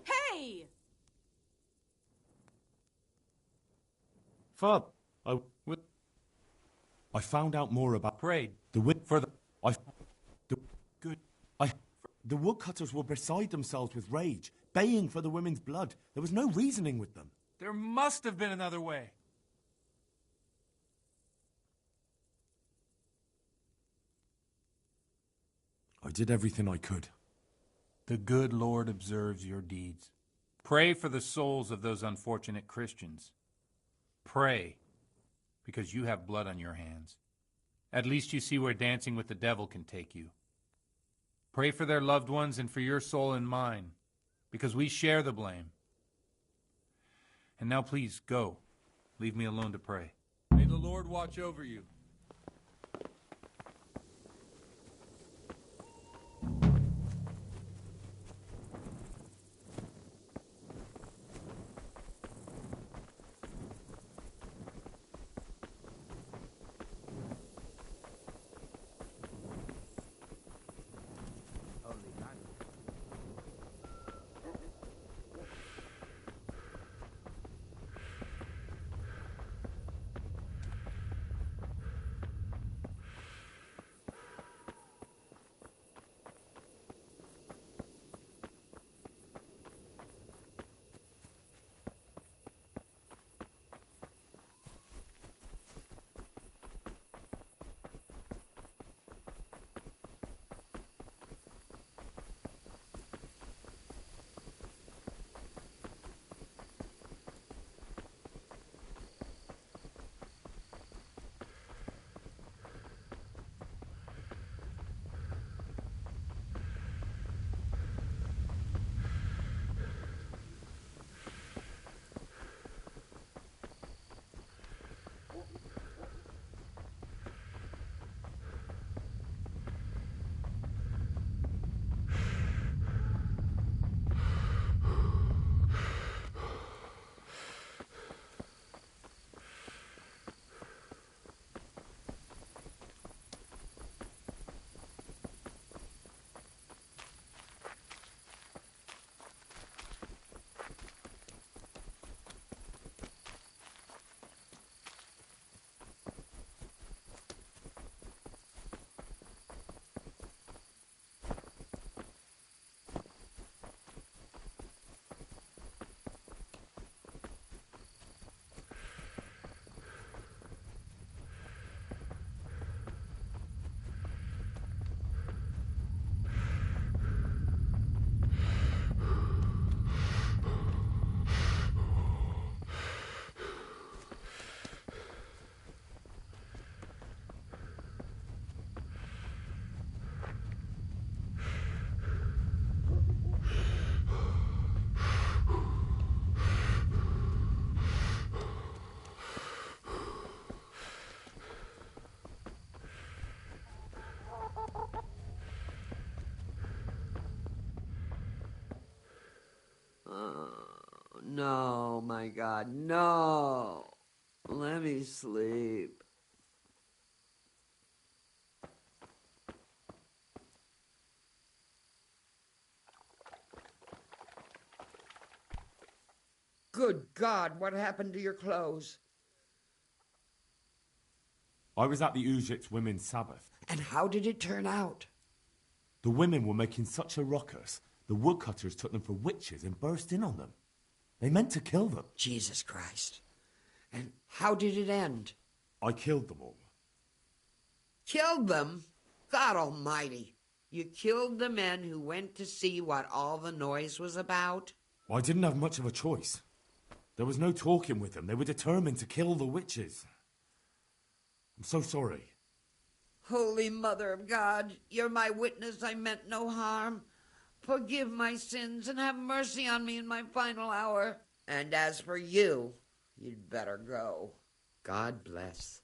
Hey! Father, I found out more about... Prayed. The woodcutters were beside themselves with rage, baying for the women's blood. There was no reasoning with them. There must have been another way. I did everything I could. The good Lord observes your deeds. Pray for the souls of those unfortunate Christians. Pray, because you have blood on your hands. At least you see where dancing with the devil can take you. Pray for their loved ones and for your soul and mine, because we share the blame. And now please, go. Leave me alone to pray. May the Lord watch over you. No, my God, no. Let me sleep. Good God, what happened to your clothes? I was at the Ujits Women's Sabbath. And how did it turn out? The women were making such a ruckus, the woodcutters took them for witches and burst in on them. They meant to kill them. Jesus Christ. And how did it end? I killed them all. Killed them? God Almighty. You killed the men who went to see what all the noise was about? Well, I didn't have much of a choice. There was no talking with them. They were determined to kill the witches. I'm so sorry. Holy Mother of God, you're my witness I meant no harm. Forgive my sins and have mercy on me in my final hour. And as for you, you'd better go. God bless.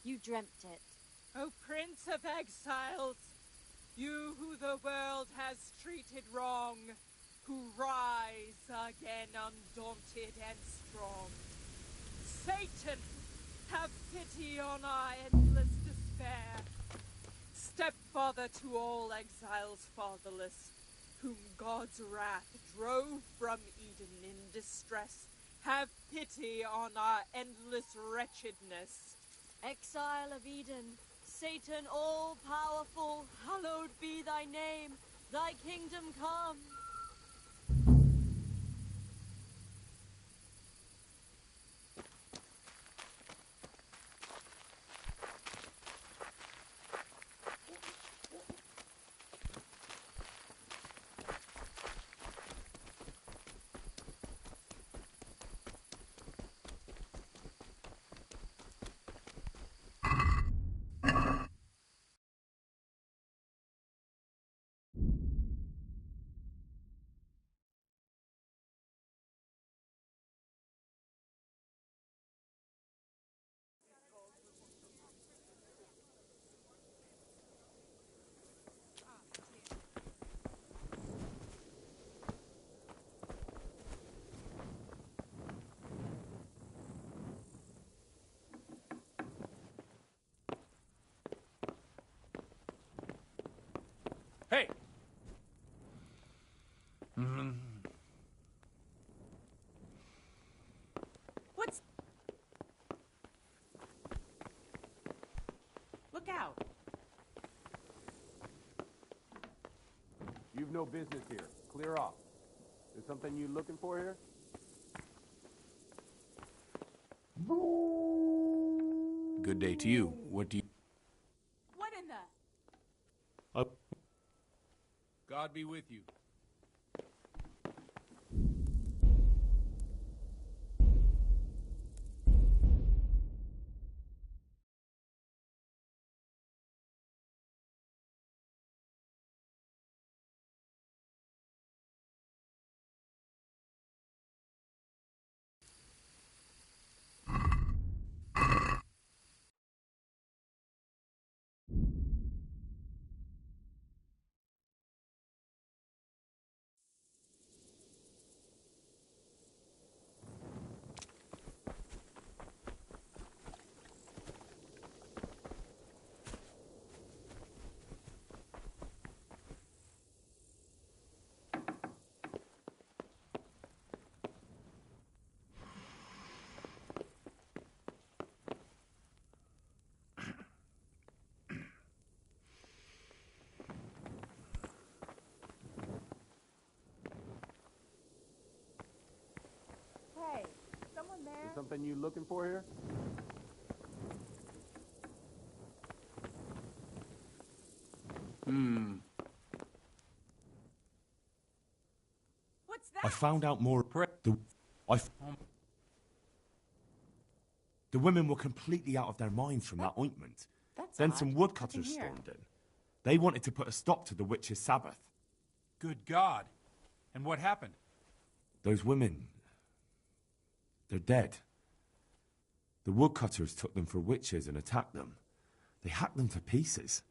You dreamt it. O Prince of Exiles, you who the world has treated wrong, who rise again undaunted and strong. Satan, have pity on our endless despair. Stepfather to all exiles fatherless, whom God's wrath drove from Eden in distress, have pity on our endless wretchedness. Exile of Eden, Satan all-powerful, hallowed be thy name, thy kingdom come. Hey! no business here. Clear off. There's something you looking for here? Good day to you. What do you... What in the... God be with you. Hey, someone there? There's something you looking for here? What's I found out more. The women were completely out of their minds from that ointment. Then odd. some woodcutters Nothing here. stormed in. They wanted to put a stop to the witch's Sabbath. Good God. And what happened? Those women, they're dead. The woodcutters took them for witches and attacked them. They hacked them to pieces.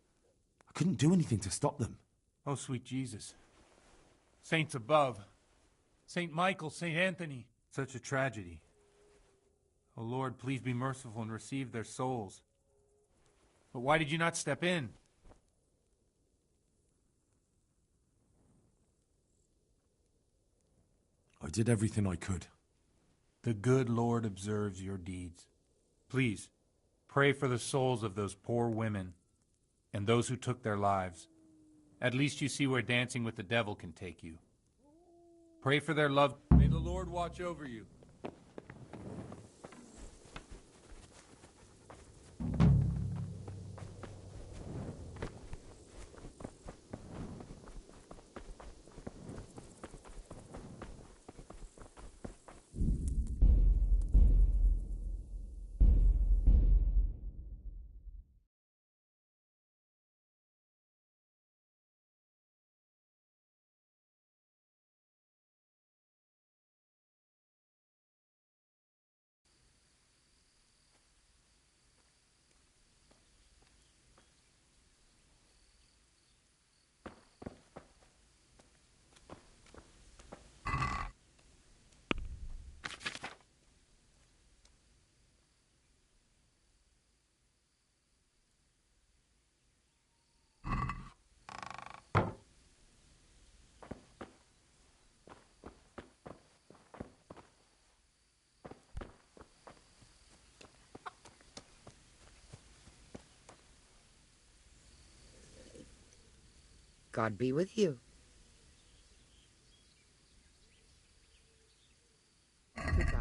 I couldn't do anything to stop them. Oh, sweet Jesus. Saints above. Saint Michael, Saint Anthony. Such a tragedy. Oh, Lord, please be merciful and receive their souls. But why did you not step in? I did everything I could. The good Lord observes your deeds. Please, pray for the souls of those poor women and those who took their lives. At least you see where dancing with the devil can take you. Pray for their love. May the Lord watch over you. God be with you. Goodbye.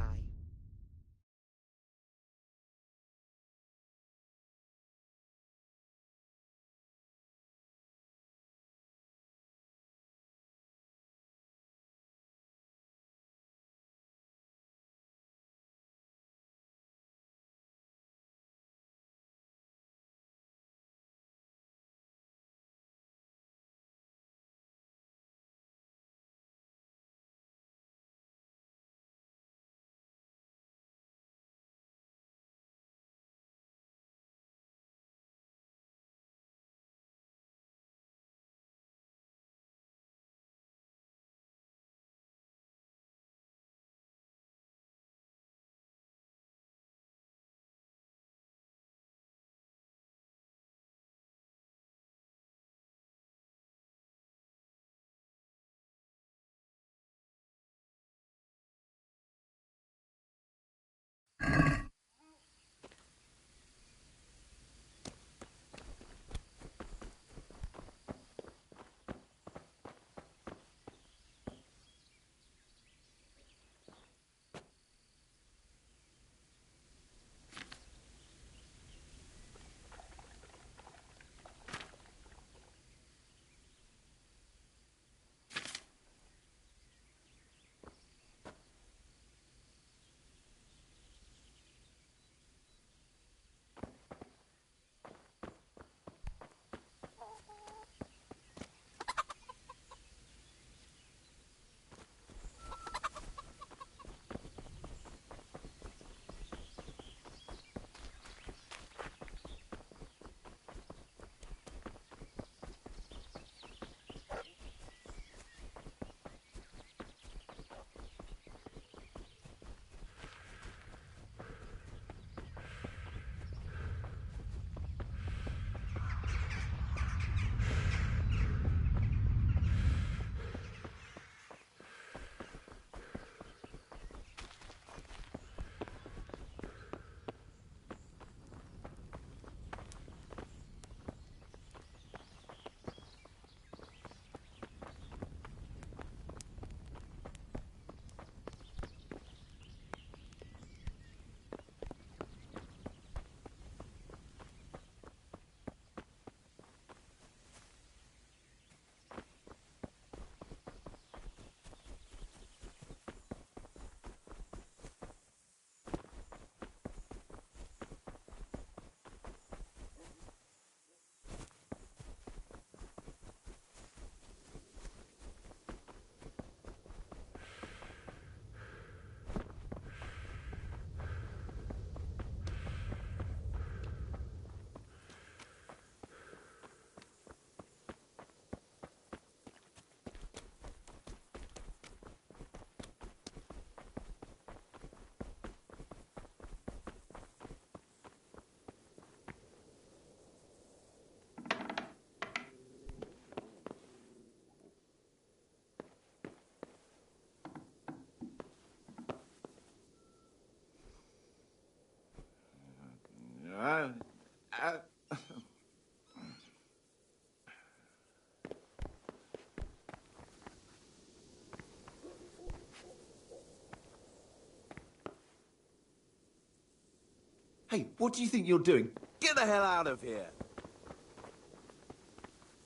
Hey, what do you think you're doing? Get the hell out of here!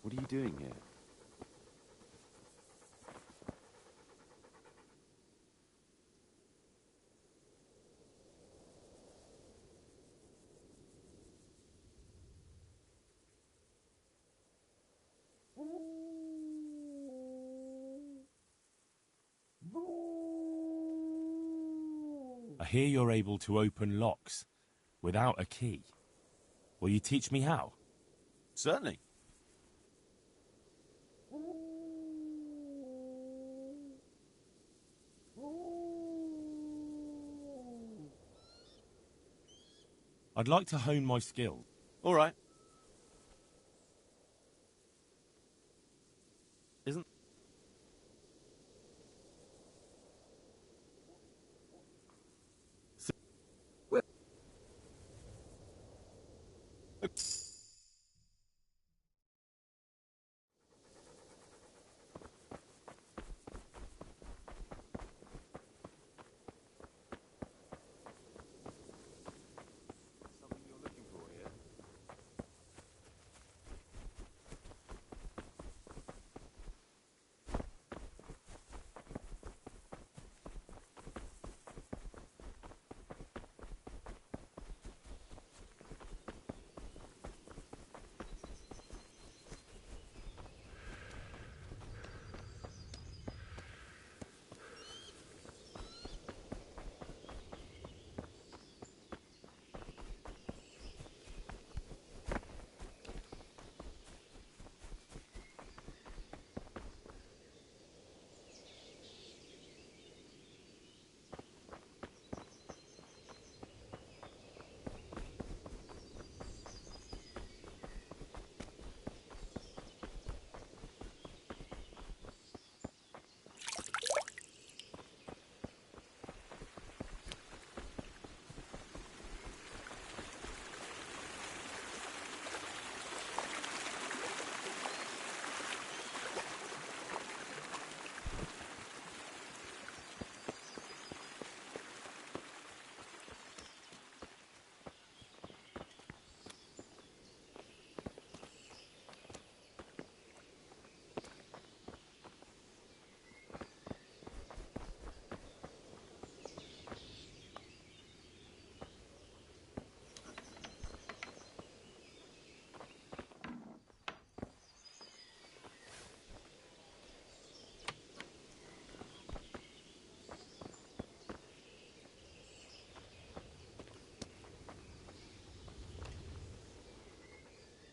What are you doing here? I hear you're able to open locks without a key. Will you teach me how? Certainly. I'd like to hone my skill. All right. Isn't...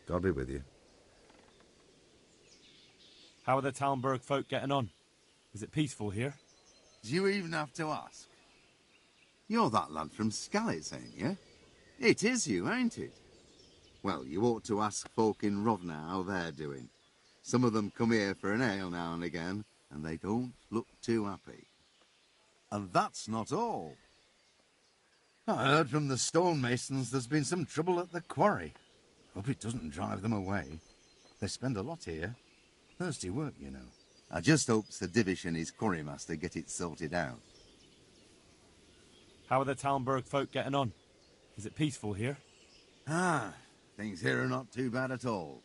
God be with you. How are the Talmberg folk getting on? Is it peaceful here? Do you even have to ask? You're that lad from Skalitz, ain't you? It is you, ain't it? Well, you ought to ask folk in Rovna how they're doing. Some of them come here for an ale now and again, and they don't look too happy. And that's not all. I heard from the stonemasons there's been some trouble at the quarry. Hope it doesn't drive them away. They spend a lot here. Thirsty work, you know. I just hope Sir Divish and his quarrymaster get it sorted out. How are the Talmberg folk getting on? Is it peaceful here? Things here are not too bad at all.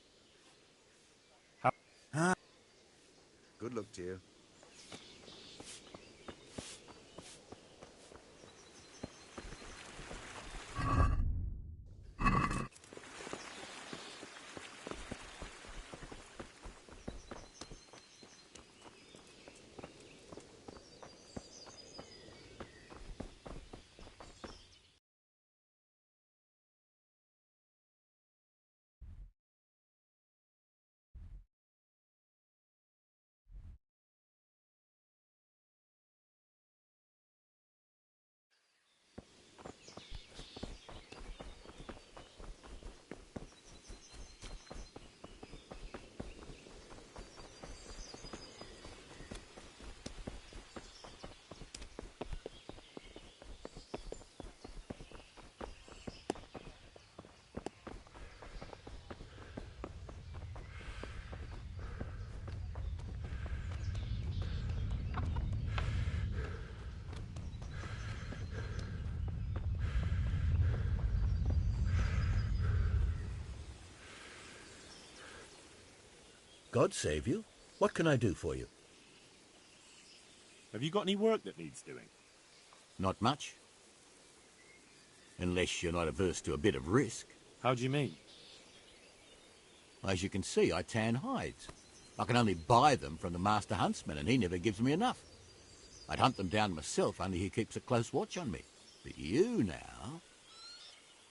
Good luck to you. God save you. What can I do for you? Have you got any work that needs doing? Not much. Unless you're not averse to a bit of risk. How do you mean? As you can see, I tan hides. I can only buy them from the master huntsman, and he never gives me enough. I'd hunt them down myself, only he keeps a close watch on me. But you now...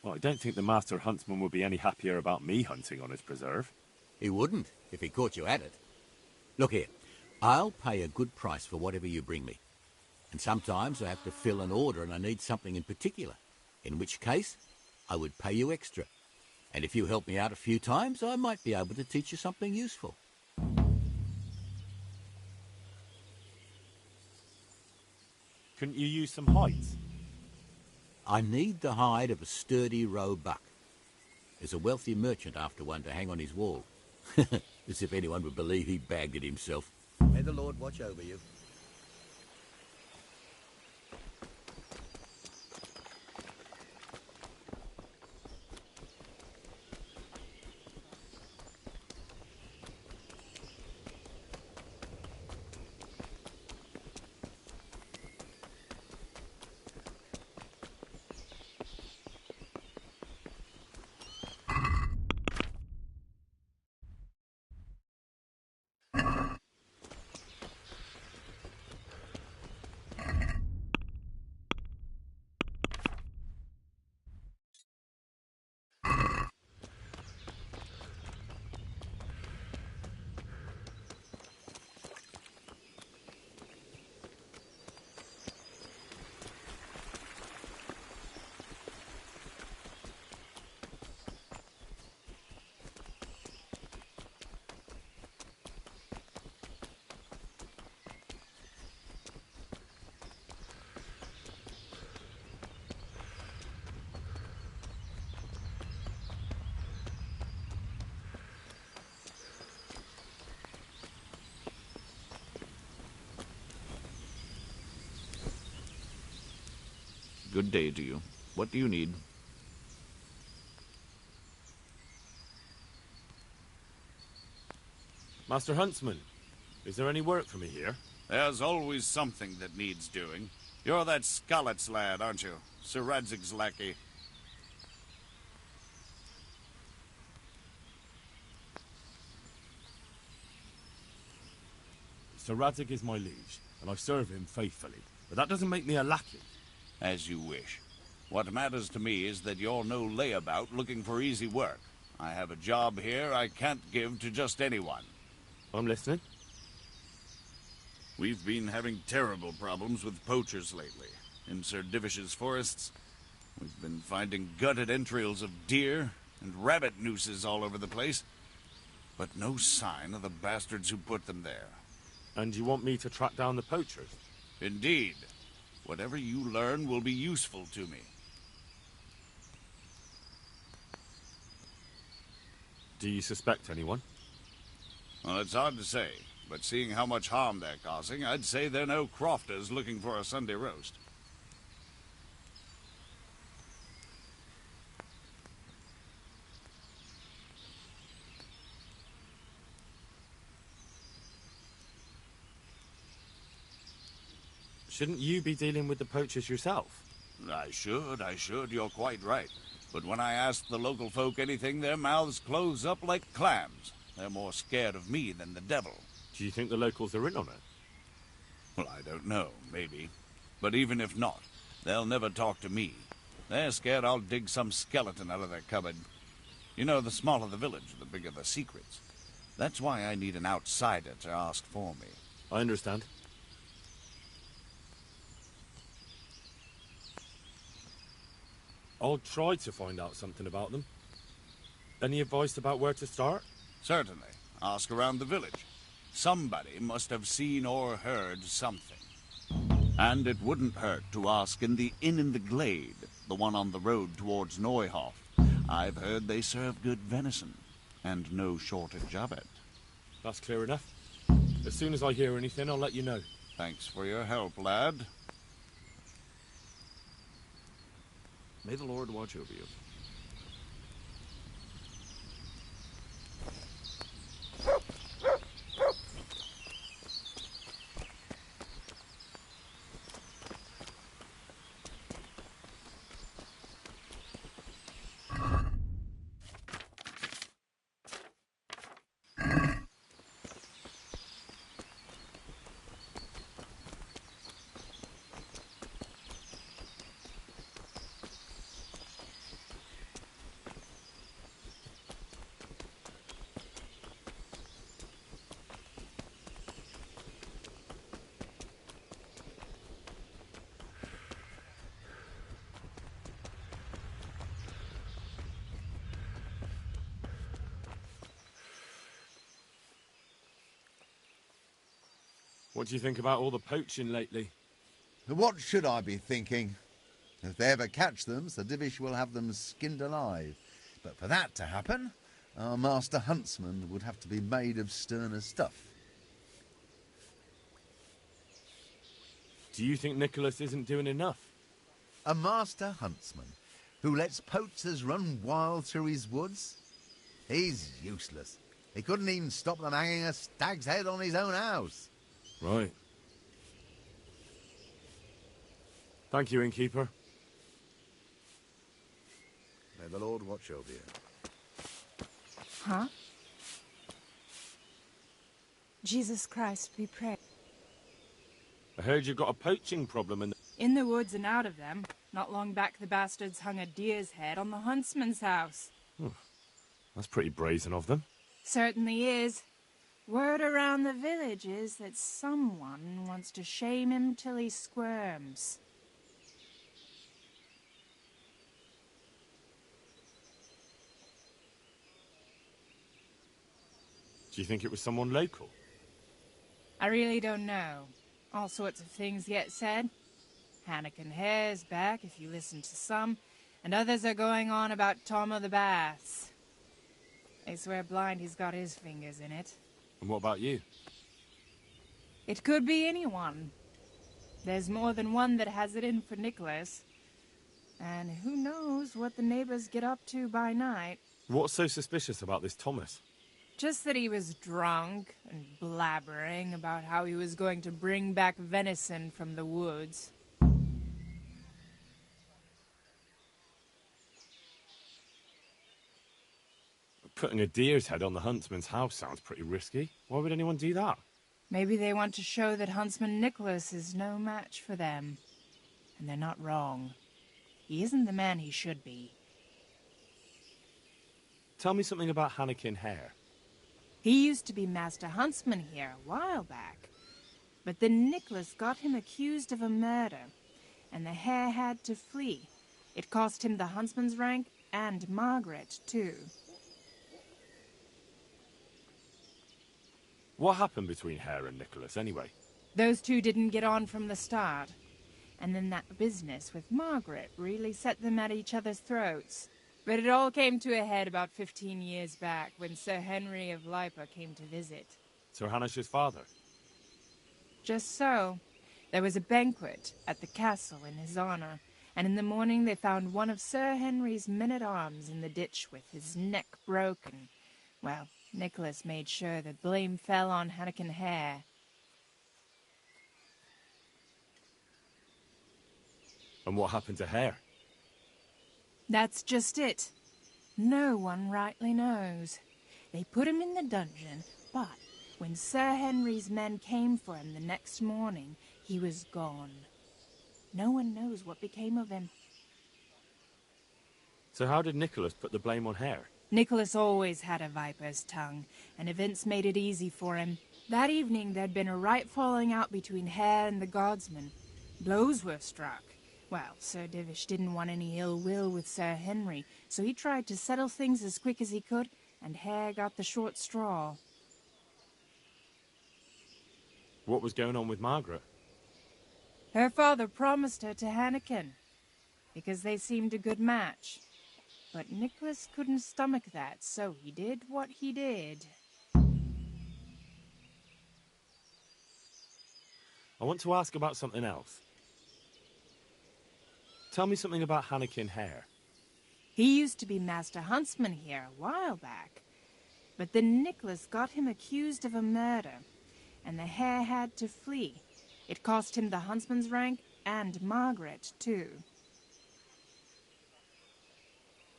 Well, I don't think the master huntsman would be any happier about me hunting on his preserve. He wouldn't, if he caught you at it. Look here, I'll pay a good price for whatever you bring me. And sometimes I have to fill an order and I need something in particular. In which case, I would pay you extra. And if you help me out a few times, I might be able to teach you something useful. Couldn't you use some hides? I need the hide of a sturdy roe buck. There's a wealthy merchant after one to hang on his wall. As if anyone would believe he bagged it himself. May the Lord watch over you. Good day to you. What do you need? Master Huntsman, is there any work for me here? There's always something that needs doing. You're that Skalitz lad, aren't you? Sir Radzig's lackey. Sir Radzig is my liege, and I serve him faithfully. But that doesn't make me a lackey. As you wish. What matters to me is that you're no layabout looking for easy work. I have a job here I can't give to just anyone. I'm listening. We've been having terrible problems with poachers lately. In Sir Divish's forests, we've been finding gutted entrails of deer and rabbit nooses all over the place. But no sign of the bastards who put them there. And you want me to track down the poachers? Indeed. Whatever you learn will be useful to me. Do you suspect anyone? Well, it's hard to say, but seeing how much harm they're causing, I'd say they're no crofters looking for a Sunday roast. Shouldn't you be dealing with the poachers yourself? I should. You're quite right. But when I ask the local folk anything, their mouths close up like clams. They're more scared of me than the devil. Do you think the locals are in on it? Well, I don't know. Maybe. But even if not, they'll never talk to me. They're scared I'll dig some skeleton out of their cupboard. You know, the smaller the village, the bigger the secrets. That's why I need an outsider to ask for me. I understand. I'll try to find out something about them. Any advice about where to start? Certainly. Ask around the village. Somebody must have seen or heard something. And it wouldn't hurt to ask in the inn in the glade, the one on the road towards Neuhof. I've heard they serve good venison, and no shortage of it. That's clear enough. As soon as I hear anything, I'll let you know. Thanks for your help, lad. May the Lord watch over you. What do you think about all the poaching lately? What should I be thinking? If they ever catch them, Sir Divish will have them skinned alive. But for that to happen, our master huntsman would have to be made of sterner stuff. Do you think Nicholas isn't doing enough? A master huntsman who lets poachers run wild through his woods? He's useless. He couldn't even stop them hanging a stag's head on his own house. Right. Thank you, innkeeper. May the Lord watch over you. Huh? Jesus Christ be praised. I heard you've got a poaching problem and... In the woods and out of them. Not long back the bastards hung a deer's head on the huntsman's house. That's pretty brazen of them. Certainly is. Word around the village is that someone wants to shame him till he squirms. Do you think it was someone local? I really don't know. All sorts of things get said. Hannikin Hare's back, if you listen to some, and others are going on about Tom of the Baths. They swear blind he's got his fingers in it. And what about you? It could be anyone. There's more than one that has it in for Nicholas. And who knows what the neighbors get up to by night. What's so suspicious about this Thomas? Just that he was drunk and blabbering about how he was going to bring back venison from the woods. Putting a deer's head on the huntsman's house sounds pretty risky. Why would anyone do that? Maybe they want to show that Huntsman Nicholas is no match for them. And they're not wrong. He isn't the man he should be. Tell me something about Hannikin Hare. He used to be Master Huntsman here a while back. But then Nicholas got him accused of a murder, and the hare had to flee. It cost him the huntsman's rank and Margaret, too. What happened between Hare and Nicholas, anyway? Those two didn't get on from the start. And then that business with Margaret really set them at each other's throats. But it all came to a head about 15 years back, when Sir Henry of Lipa came to visit. Sir Hanish's father? Just so. There was a banquet at the castle in his honor, and in the morning they found one of Sir Henry's men-at-arms in the ditch with his neck broken. Well, Nicholas made sure the blame fell on Hannikin Hare. And what happened to Hare? That's just it. No one rightly knows. They put him in the dungeon, but when Sir Henry's men came for him the next morning, he was gone. No one knows what became of him. So how did Nicholas put the blame on Hare? Nicholas always had a viper's tongue, and events made it easy for him. That evening there'd been a right falling out between Hare and the guardsmen. Blows were struck. Well, Sir Divish didn't want any ill will with Sir Henry, so he tried to settle things as quick as he could, and Hare got the short straw. What was going on with Margaret? Her father promised her to Hannikin, because they seemed a good match. But Nicholas couldn't stomach that, so he did what he did. I want to ask about something else. Tell me something about Hannikin Hare. He used to be Master Huntsman here a while back. But then Nicholas got him accused of a murder, and the Hare had to flee. It cost him the huntsman's rank and Margaret, too.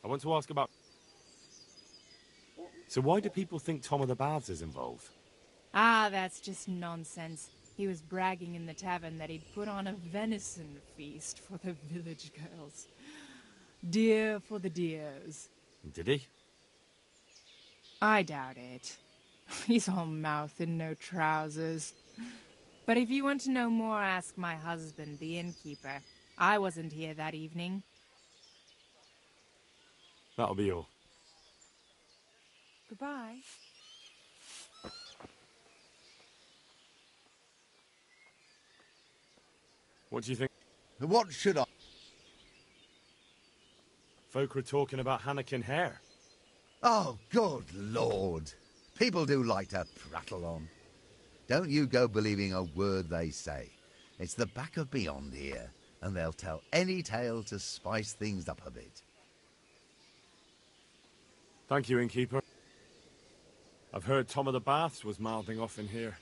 I want to ask about... So why do people think Tom of the Baths is involved? Ah, that's just nonsense. He was bragging in the tavern that he'd put on a venison feast for the village girls. Deer for the deers. Did he? I doubt it. He's all mouth and no trousers. But if you want to know more, ask my husband, the innkeeper. I wasn't here that evening. That'll be all. Goodbye. What do you think? What should I... Folk were talking about Hannikin Hare. Oh, good Lord. People do like to prattle on. Don't you go believing a word they say. It's the back of beyond here, and they'll tell any tale to spice things up a bit. Thank you, innkeeper. I've heard Tom of the Baths was mouthing off in here.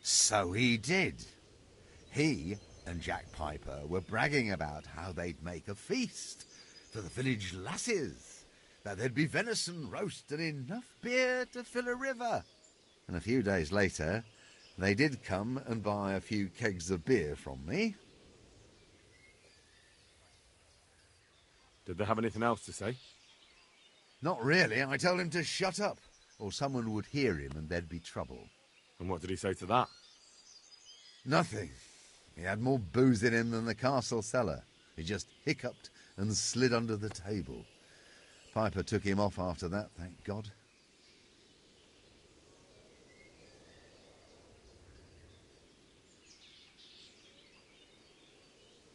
So he did. He and Jack Piper were bragging about how they'd make a feast for the village lasses, that there'd be venison roast and enough beer to fill a river. And a few days later, they did come and buy a few kegs of beer from me. Did they have anything else to say? Not really. I told him to shut up, or someone would hear him and there'd be trouble. And what did he say to that? Nothing. He had more booze in him than the castle cellar. He just hiccuped and slid under the table. Piper took him off after that, thank God.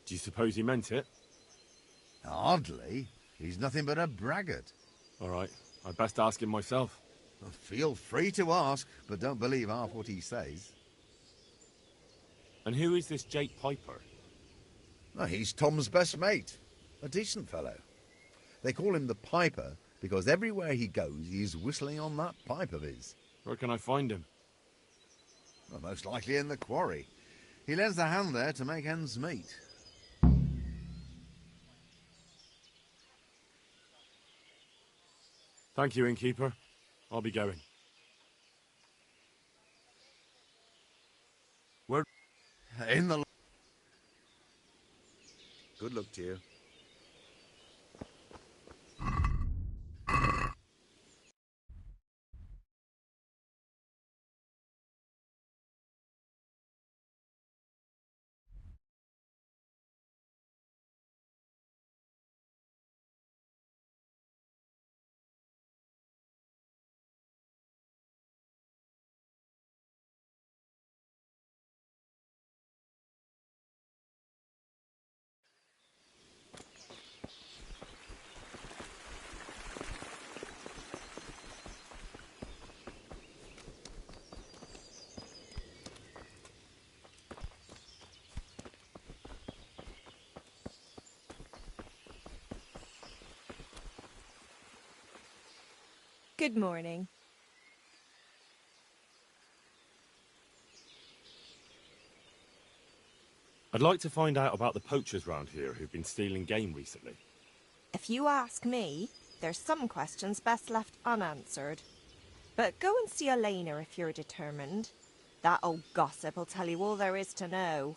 Do you suppose he meant it? Hardly. He's nothing but a braggart. All right, I'd best ask him myself. Well, feel free to ask, but don't believe half what he says. And who is this Jake Piper? Well, he's Tom's best mate. A decent fellow. They call him the Piper because everywhere he goes, he's whistling on that pipe of his. Where can I find him? Well, most likely in the quarry. He lends a hand there to make ends meet. Thank you, innkeeper. I'll be going. We're in the... Good luck to you. Good morning. I'd like to find out about the poachers round here who've been stealing game recently. If you ask me, there's some questions best left unanswered. But go and see Elena if you're determined. That old gossip will tell you all there is to know.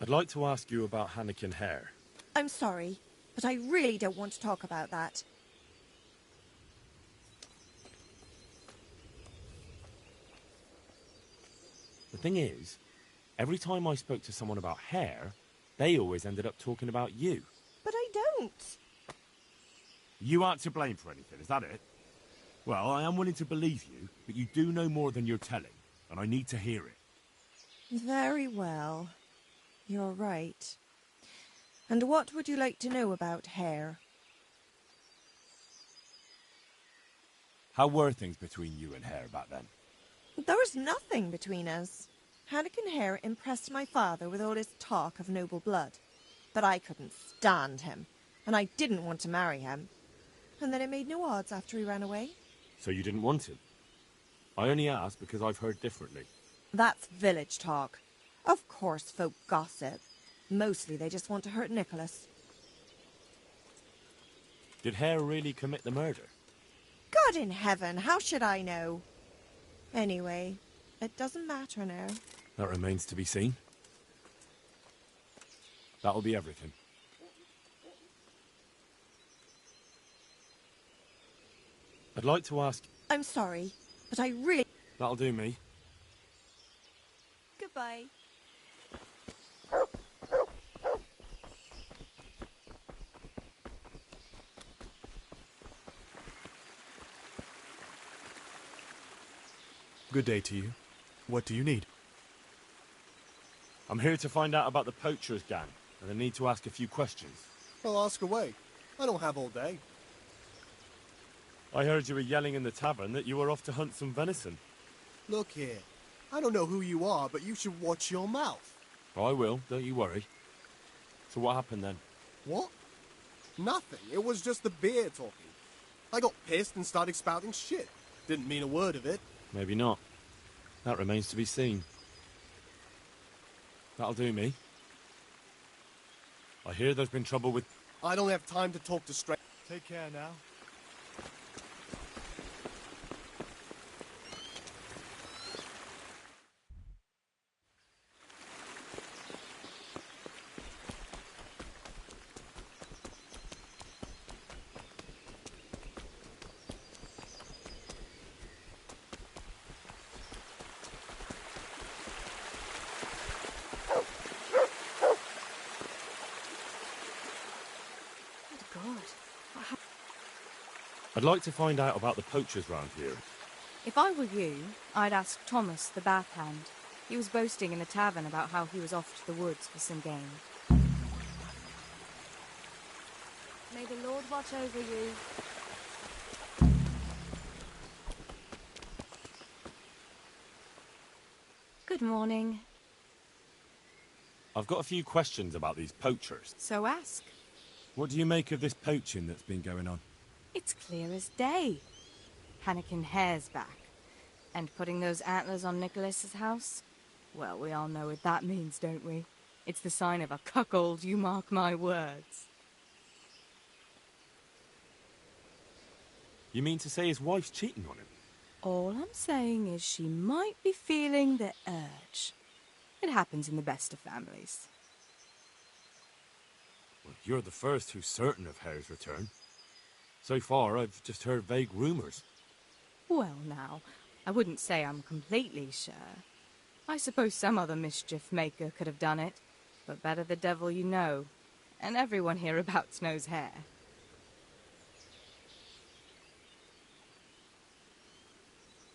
I'd like to ask you about Hannikin Hare. I'm sorry, but I really don't want to talk about that. The thing is, every time I spoke to someone about Hare, they always ended up talking about you. But I don't. You aren't to blame for anything, is that it? Well, I am willing to believe you, but you do know more than you're telling, and I need to hear it. Very well. You're right. And what would you like to know about Hare? How were things between you and Hare back then? There was nothing between us. Hannikin Hare impressed my father with all his talk of noble blood. But I couldn't stand him, and I didn't want to marry him. And then it made no odds after he ran away. So you didn't want him? I only asked because I've heard differently. That's village talk. Of course folk gossip. Mostly they just want to hurt Nicholas. Did Hare really commit the murder? God in heaven, how should I know? Anyway, it doesn't matter now. That remains to be seen. That'll be everything. I'd like to ask... I'm sorry, but I really... That'll do me. Goodbye. Good day to you. What do you need? I'm here to find out about the poachers gang, and I need to ask a few questions. Well, ask away. I don't have all day. I heard you were yelling in the tavern that you were off to hunt some venison. Look here. I don't know who you are, but you should watch your mouth. I will, don't you worry. So what happened then? What? Nothing. It was just the beer talking. I got pissed and started spouting shit. Didn't mean a word of it. Maybe not. That remains to be seen. That'll do me. I hear there's been trouble with... I don't have time to talk to strangers. Take care now. I'd like to find out about the poachers round here. If I were you, I'd ask Thomas, the backhand. He was boasting in the tavern about how he was off to the woods for some game. May the Lord watch over you. Good morning. I've got a few questions about these poachers. So ask. What do you make of this poaching that's been going on? It's clear as day. Hannikin Hare's back. And putting those antlers on Nicholas's house? Well, we all know what that means, don't we? It's the sign of a cuckold, you mark my words. You mean to say his wife's cheating on him? All I'm saying is she might be feeling the urge. It happens in the best of families. Well, you're the first who's certain of Hare's return. So far, I've just heard vague rumours. Well, now, I wouldn't say I'm completely sure. I suppose some other mischief maker could have done it, but better the devil you know, and everyone hereabouts knows Hare.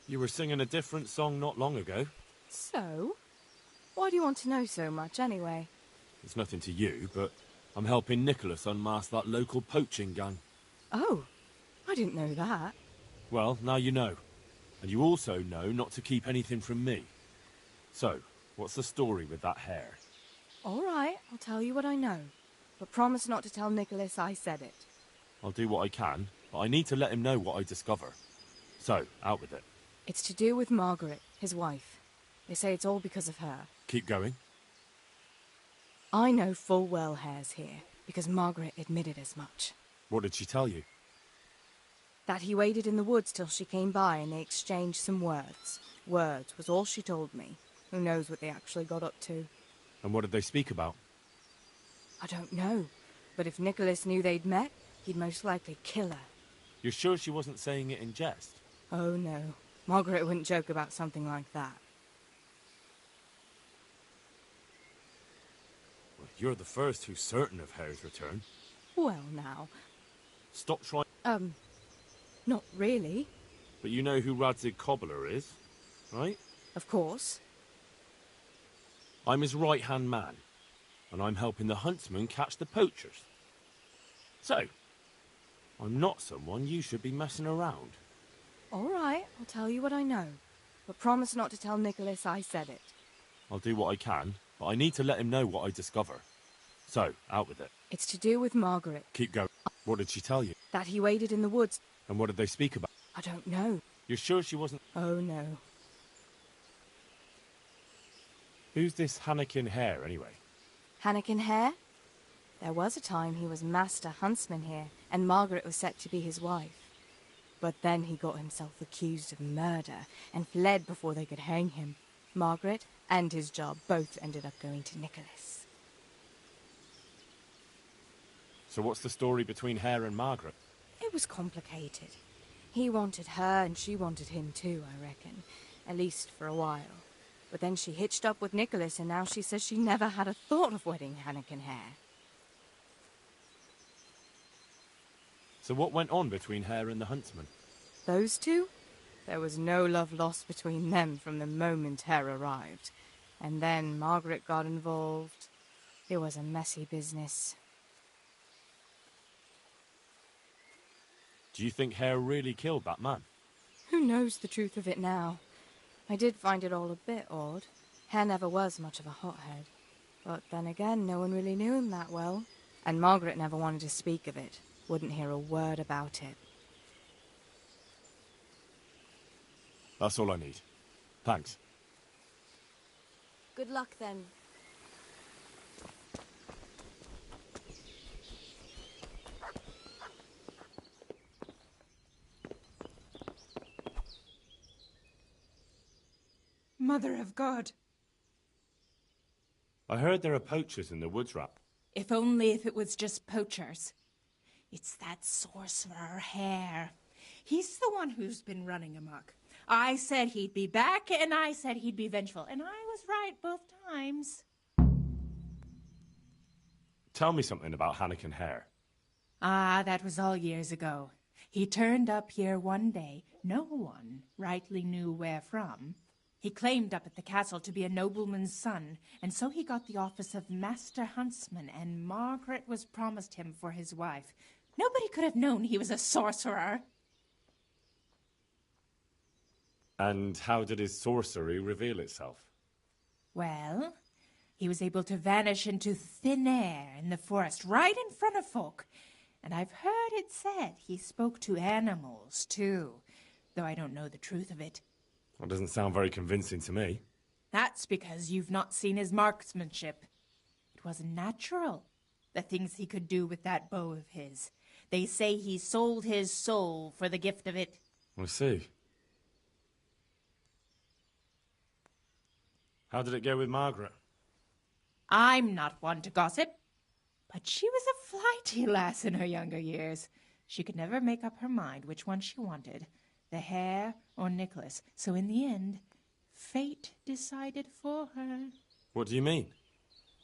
You were singing a different song not long ago. So? Why do you want to know so much, anyway? It's nothing to you, but I'm helping Nicholas unmask that local poaching gang. Oh, I didn't know that. Well, now you know. And you also know not to keep anything from me. So, what's the story with that Hare? All right, I'll tell you what I know. But promise not to tell Nicholas I said it. I'll do what I can, but I need to let him know what I discover. So, out with it. It's to do with Margaret, his wife. They say it's all because of her. Keep going. I know full well Hare's here, because Margaret admitted as much. What did she tell you? That he waited in the woods till she came by and they exchanged some words. Words was all she told me. Who knows what they actually got up to. And what did they speak about? I don't know. But if Nicholas knew they'd met, he'd most likely kill her. You're sure she wasn't saying it in jest? Oh, no. Margaret wouldn't joke about something like that. Well, you're the first who's certain of Hare's return. Well, now. Stop trying... Not really. But you know who Radzig Cobbler is, right? Of course. I'm his right-hand man, and I'm helping the huntsmen catch the poachers. So, I'm not someone you should be messing around. All right, I'll tell you what I know. But promise not to tell Nicholas I said it. I'll do what I can, but I need to let him know what I discover. So, out with it. It's to do with Margaret. Keep going. What did she tell you? That he waited in the woods. And what did they speak about? I don't know. You're sure she wasn't... Oh, no. Who's this Hannikin Hare, anyway? Hannikin Hare? There was a time he was master huntsman here, and Margaret was set to be his wife. But then he got himself accused of murder, and fled before they could hang him. Margaret and his job both ended up going to Nicholas. So what's the story between Hare and Margaret? It was complicated. He wanted her and she wanted him too, I reckon. At least for a while. But then she hitched up with Nicholas and now she says she never had a thought of wedding Hannikin Hare. So what went on between Hare and the huntsman? Those two? There was no love lost between them from the moment Hare arrived. And then Margaret got involved. It was a messy business. Do you think Hare really killed that man? Who knows the truth of it now? I did find it all a bit odd. Hare never was much of a hothead. But then again, no one really knew him that well. And Margaret never wanted to speak of it. Wouldn't hear a word about it. That's all I need. Thanks. Good luck then. Mother of God. I heard there are poachers in the woods, Rap. If only if it was just poachers. It's that sorcerer Hare. He's the one who's been running amok. I said he'd be back, and I said he'd be vengeful, and I was right both times. Tell me something about Hannikin Hare. Ah, that was all years ago. He turned up here one day, no one rightly knew where from. He claimed up at the castle to be a nobleman's son, and so he got the office of Master Huntsman, and Margaret was promised him for his wife. Nobody could have known he was a sorcerer. And how did his sorcery reveal itself? Well, he was able to vanish into thin air in the forest right in front of folk. And I've heard it said he spoke to animals, too, though I don't know the truth of it. That doesn't sound very convincing to me. That's because you've not seen his marksmanship. It wasn't natural, the things he could do with that bow of his. They say he sold his soul for the gift of it. I see. How did it go with Margaret? I'm not one to gossip, but she was a flighty lass in her younger years. She could never make up her mind which one she wanted, the Hare or Nicholas. So in the end, fate decided for her. What do you mean?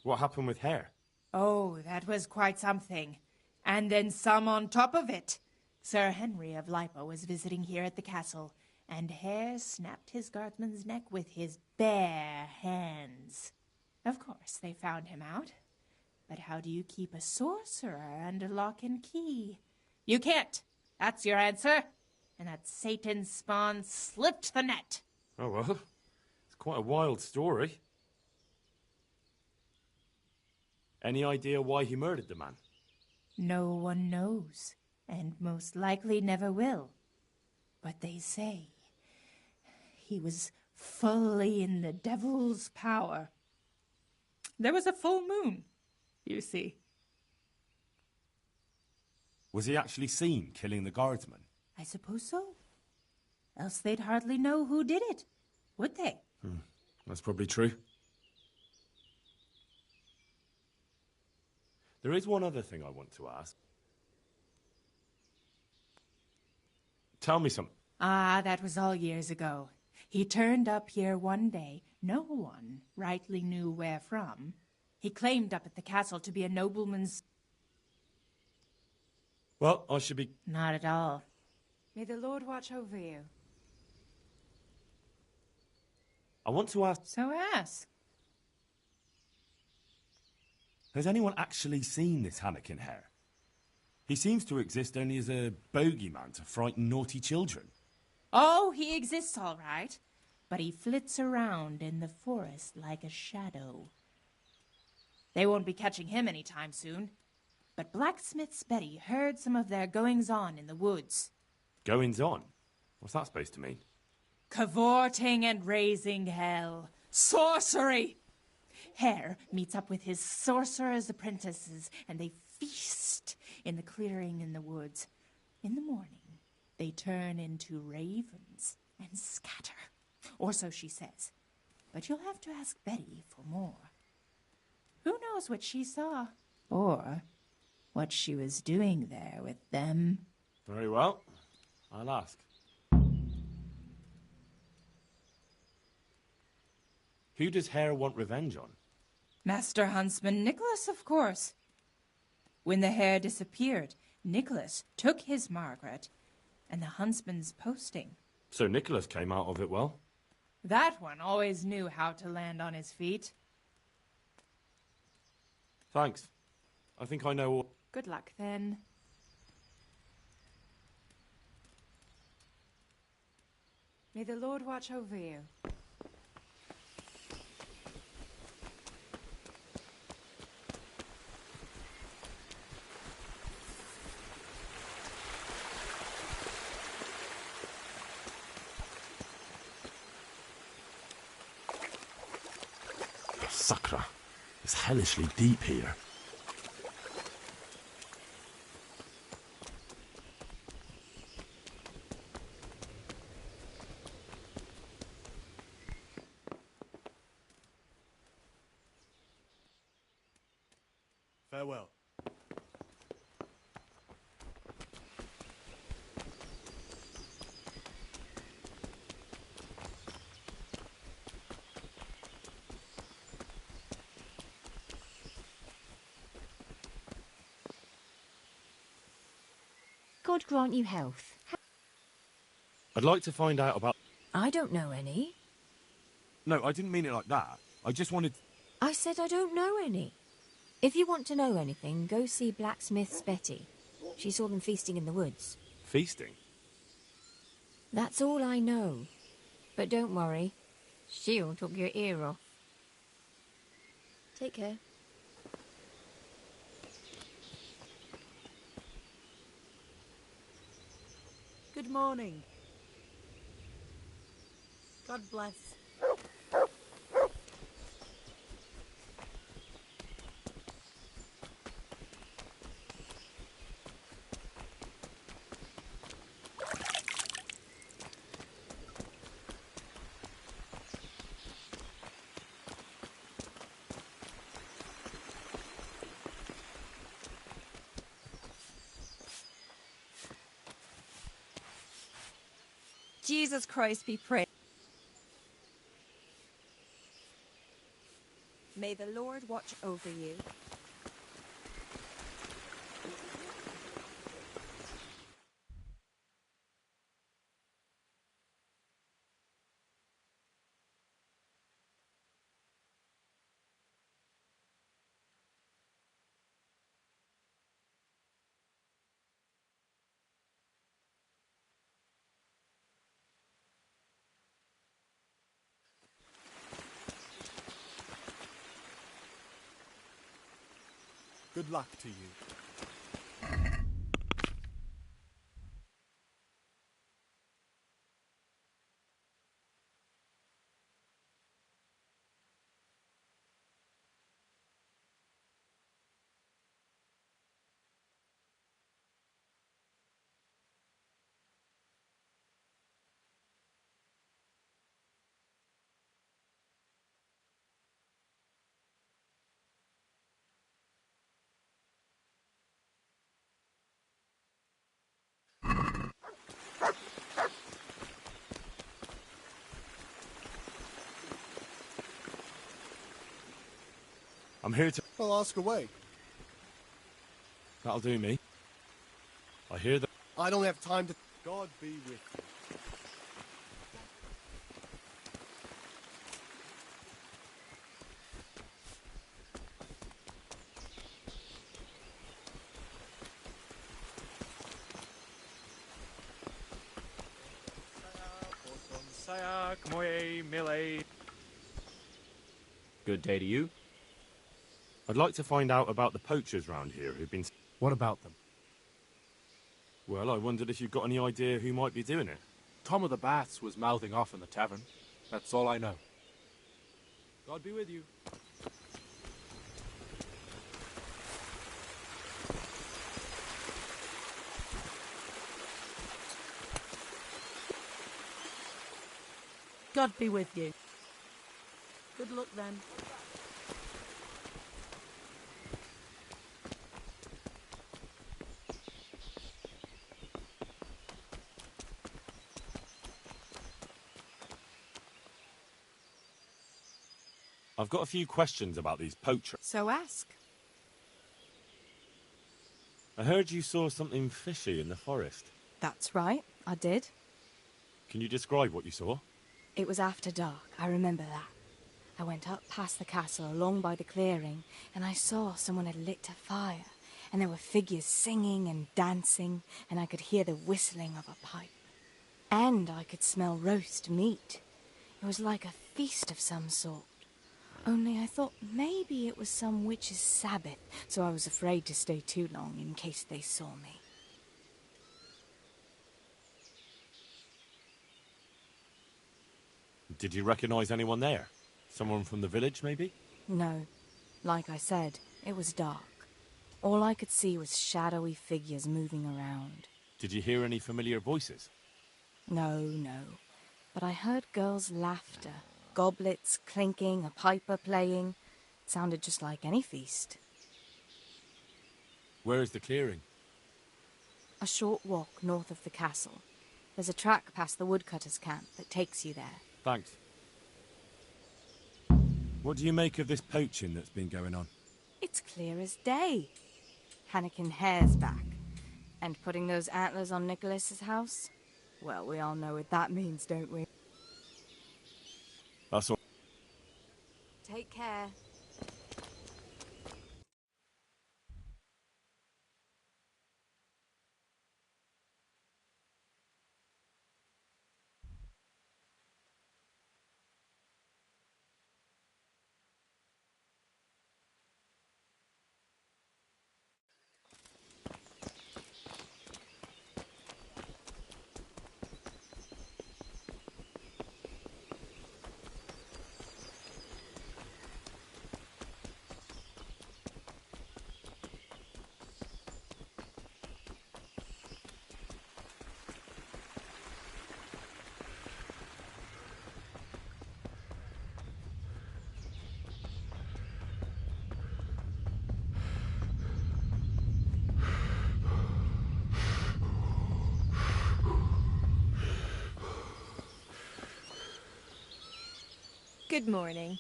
What happened with Hare? Oh, that was quite something. And then some on top of it. Sir Henry of Lipa was visiting here at the castle, and Hare snapped his guardsman's neck with his bare hands. Of course, they found him out. But how do you keep a sorcerer under lock and key? You can't. That's your answer. And that Satan's spawn slipped the net. Oh, well, it's quite a wild story. Any idea why he murdered the man? No one knows, and most likely never will. But they say he was fully in the devil's power. There was a full moon, you see. Was he actually seen killing the guardsman? I suppose so. Else they'd hardly know who did it, would they? That's probably true. There is one other thing I want to ask. Tell me something. Ah, that was all years ago. He turned up here one day, no one rightly knew where from. He claimed up at the castle to be a nobleman's... Well, I should be... Not at all. May the Lord watch over you. I want to ask... So ask. Has anyone actually seen this Hannikin Hare? He seems to exist only as a bogeyman to frighten naughty children. Oh, he exists all right. But he flits around in the forest like a shadow. They won't be catching him any time soon. But Blacksmith's Betty heard some of their goings-on in the woods. Goings-on? What's that supposed to mean? Cavorting and raising hell. Sorcery! Hare meets up with his sorcerer's apprentices, and they feast in the clearing in the woods. In the morning, they turn into ravens and scatter. Or so she says. But you'll have to ask Betty for more. Who knows what she saw? Or what she was doing there with them? Very well. I'll ask. Who does Hare want revenge on? Master Huntsman Nicholas, of course. When the Hare disappeared, Nicholas took his Margaret and the huntsman's posting. So Nicholas came out of it well? That one always knew how to land on his feet. Thanks. I think I know all... Good luck, then. May the Lord watch over you. Sakra. It's hellishly deep here. Farewell. God grant you health. I'd like to find out about... I don't know any. No, I didn't mean it like that. I just wanted... I said I don't know any. If you want to know anything, go see Blacksmith's Betty. She saw them feasting in the woods. Feasting? That's all I know. But don't worry. She'll took your ear off. Take care. Good morning. God bless. Jesus Christ be praised. May the Lord watch over you. Good luck to you. I'm here to... Well, ask away. That'll do me. I hear that... I don't have time to... God be with you. Good day to you. I'd like to find out about the poachers round here who've been... What about them? Well, I wondered if you've got any idea who might be doing it. Tom of the Baths was mouthing off in the tavern. That's all I know. God be with you. God be with you. Good luck then. I've got a few questions about these poachers. So ask. I heard you saw something fishy in the forest. That's right, I did. Can you describe what you saw? It was after dark, I remember that. I went up past the castle along by the clearing, and I saw someone had lit a fire, and there were figures singing and dancing, and I could hear the whistling of a pipe. And I could smell roast meat. It was like a feast of some sort. Only I thought maybe it was some witch's Sabbath, so I was afraid to stay too long in case they saw me. Did you recognize anyone there? Someone from the village, maybe? No. Like I said, it was dark. All I could see was shadowy figures moving around. Did you hear any familiar voices? No. But I heard girls' laughter, goblets clinking, a piper playing. It sounded just like any feast. Where is the clearing? A short walk north of the castle. There's a track past the woodcutter's camp that takes you there. Thanks. What do you make of this poaching that's been going on? It's clear as day. Hannikin Hare's back. And putting those antlers on Nicholas's house? Well, we all know what that means, don't we? That's all. Take care. Good morning.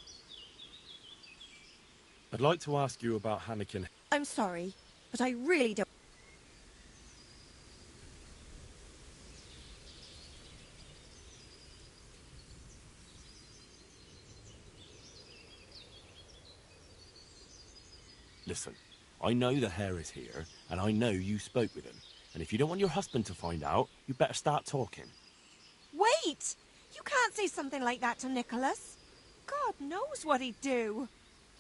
I'd like to ask you about Hannikin. I'm sorry, but I really don't... Listen, I know the hare is here, and I know you spoke with him. And if you don't want your husband to find out, you better start talking. Wait! You can't say something like that to Nicholas. God knows what he'd do.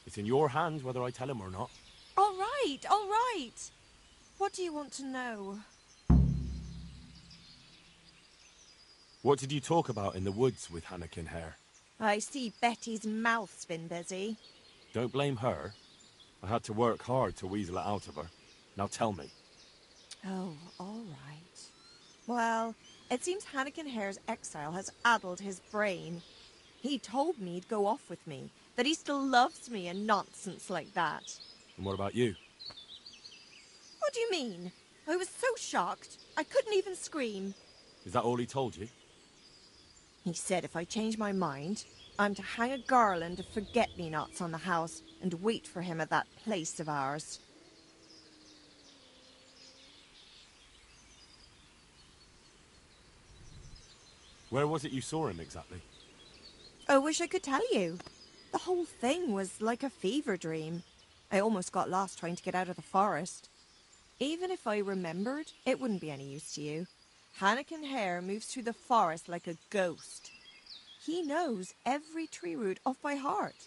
It's in your hands whether I tell him or not. All right. What do you want to know? What did you talk about in the woods with Hannikin Hare? I see Betty's mouth's been busy. Don't blame her. I had to work hard to weasel it out of her. Now tell me. Oh, all right. Well, it seems Hannikin Hare's exile has addled his brain. He told me he'd go off with me, that he still loves me and nonsense like that. And what about you? What do you mean? I was so shocked, I couldn't even scream. Is that all he told you? He said if I change my mind, I'm to hang a garland of forget-me-nots on the house and wait for him at that place of ours. Where was it you saw him exactly? I wish I could tell you. The whole thing was like a fever dream. I almost got lost trying to get out of the forest. Even if I remembered, it wouldn't be any use to you. Hannikin Hare moves through the forest like a ghost. He knows every tree root off by heart.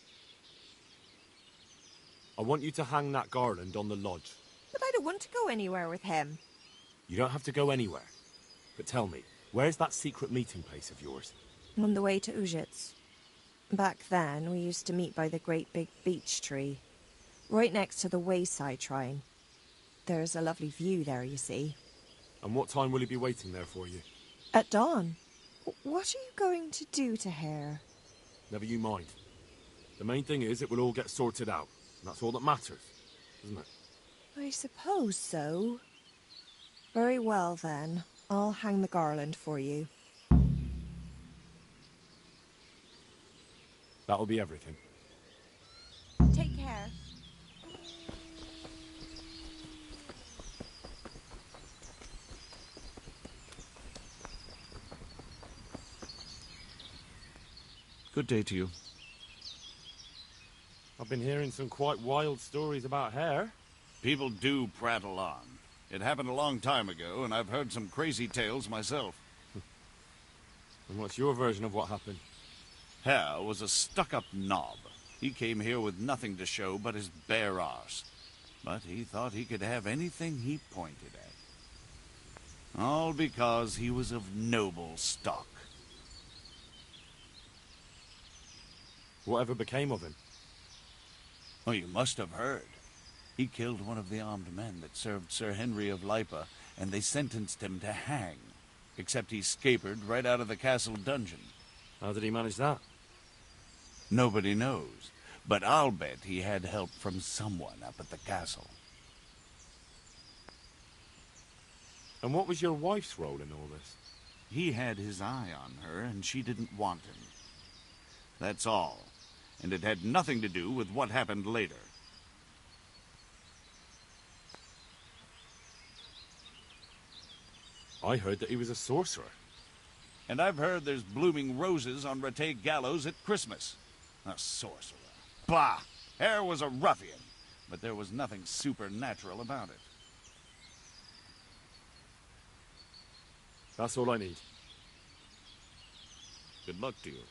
I want you to hang that garland on the lodge. But I don't want to go anywhere with him. You don't have to go anywhere. But tell me, where's that secret meeting place of yours? On the way to Ujits. Back then, we used to meet by the great big beech tree, right next to the wayside shrine. There's a lovely view there, you see. And what time will he be waiting there for you? At dawn. What are you going to do to Hare? Never you mind. The main thing is it will all get sorted out. And that's all that matters, isn't it? I suppose so. Very well, then. I'll hang the garland for you. That'll be everything. Take care. Good day to you. I've been hearing some quite wild stories about Hare. People do prattle on. It happened a long time ago, and I've heard some crazy tales myself. And what's your version of what happened? Hare was a stuck-up knob. He came here with nothing to show but his bare arse. But he thought he could have anything he pointed at. All because he was of noble stock. Whatever became of him? Oh, you must have heard. He killed one of the armed men that served Sir Henry of Lipa, and they sentenced him to hang. Except he scapered right out of the castle dungeon. How did he manage that? Nobody knows, but I'll bet he had help from someone up at the castle. And what was your wife's role in all this? He had his eye on her, and she didn't want him. That's all. And it had nothing to do with what happened later. I heard that he was a sorcerer. And I've heard there's blooming roses on Rattay Gallows at Christmas. A sorcerer. Bah! Hare was a ruffian, but there was nothing supernatural about it. That's all I need. Good luck to you.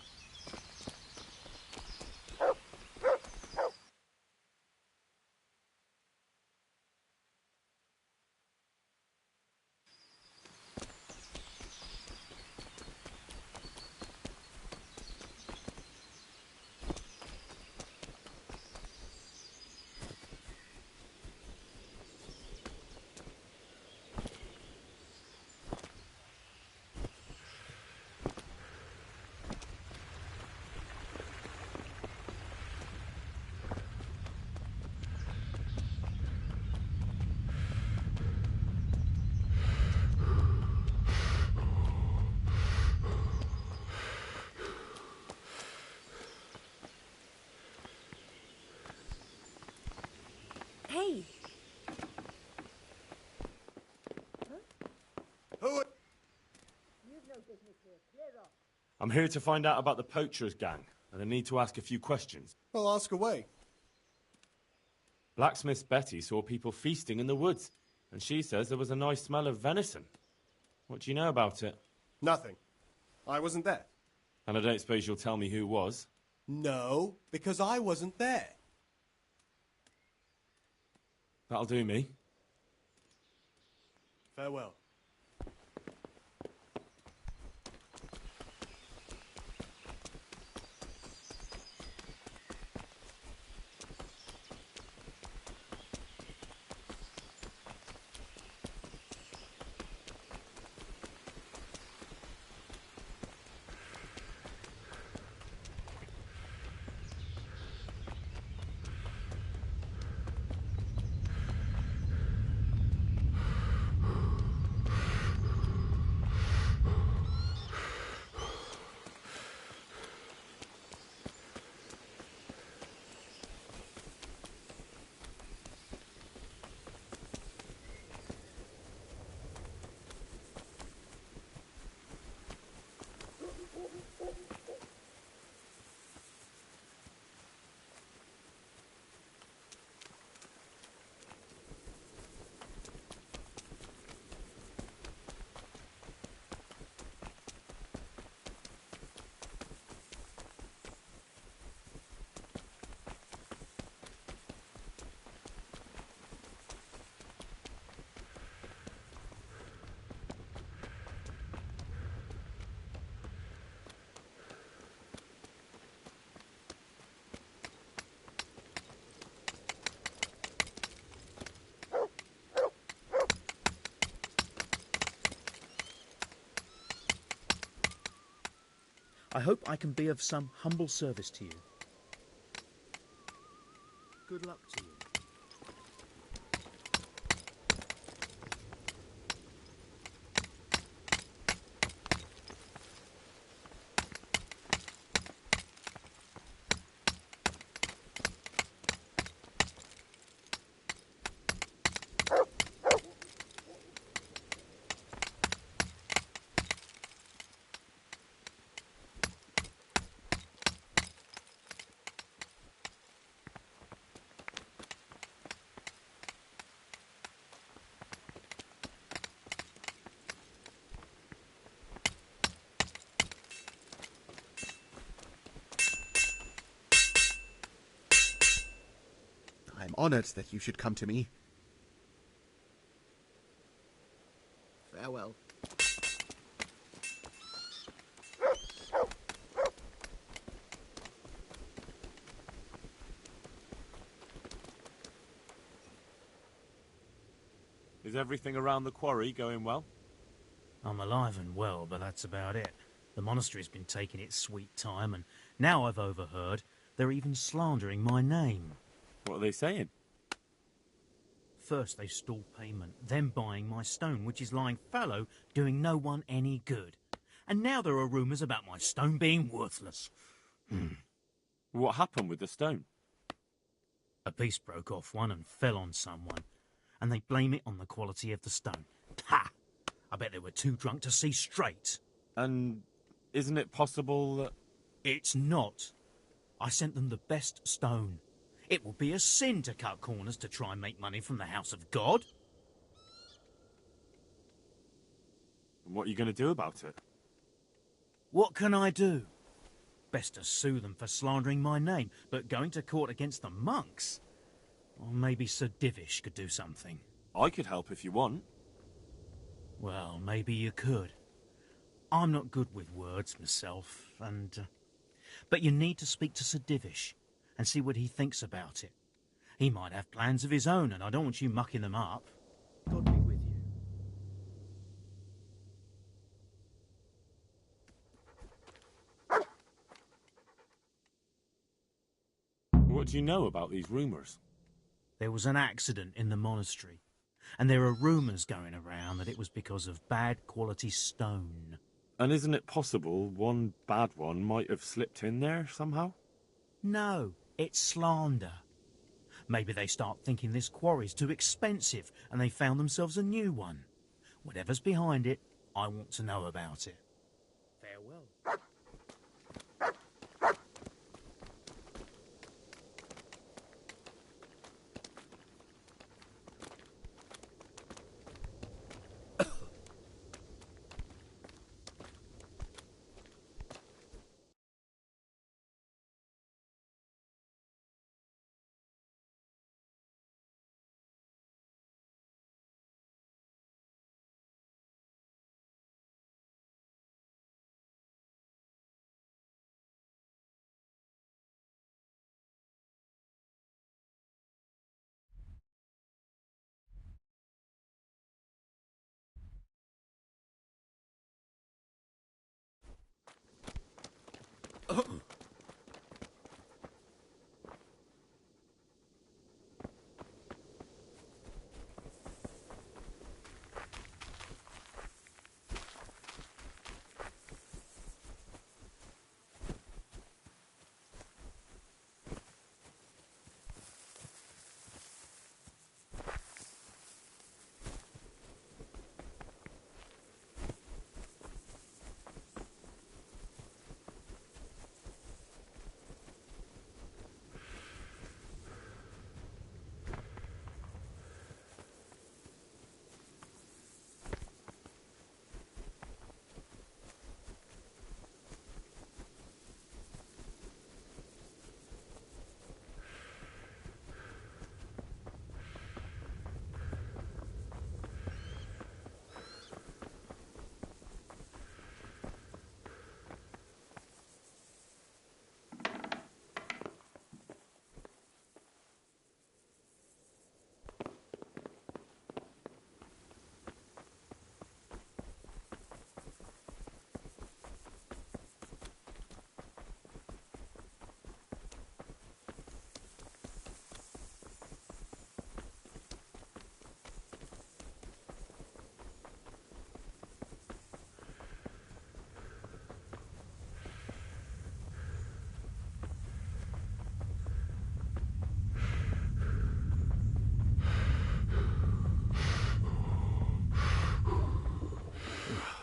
Hey! I'm here to find out about the poachers gang, and I need to ask a few questions. Well, ask away. Blacksmith Betty saw people feasting in the woods, and she says there was a nice smell of venison. What do you know about it? Nothing. I wasn't there. And I don't suppose you'll tell me who was? No, because I wasn't there. That'll do me. Farewell. I hope I can be of some humble service to you. Good luck to you. I'm honored that you should come to me. Farewell. Is everything around the quarry going well? I'm alive and well, but that's about it. The monastery's been taking its sweet time, and now I've overheard they're even slandering my name. What are they saying? First they stole payment, then buying my stone, which is lying fallow, doing no one any good. And now there are rumours about my stone being worthless. What happened with the stone? A piece broke off one and fell on someone, and they blame it on the quality of the stone. Ha! I bet they were too drunk to see straight. And isn't it possible that... It's not. I sent them the best stone. It would be a sin to cut corners to try and make money from the house of God. What are you going to do about it? What can I do? Best to sue them for slandering my name, but going to court against the monks? Or maybe Sir Divish could do something. I could help if you want. Well, maybe you could. I'm not good with words myself, and... but you need to speak to Sir Divish and see what he thinks about it. He might have plans of his own, and I don't want you mucking them up. God be with you. What do you know about these rumours? There was an accident in the monastery, and there are rumours going around that it was because of bad quality stone. And isn't it possible one bad one might have slipped in there somehow? No, it's slander. Maybe they start thinking this quarry's too expensive and they found themselves a new one. Whatever's behind it, I want to know about it. Farewell.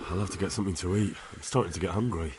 I'll have to get something to eat. I'm starting to get hungry.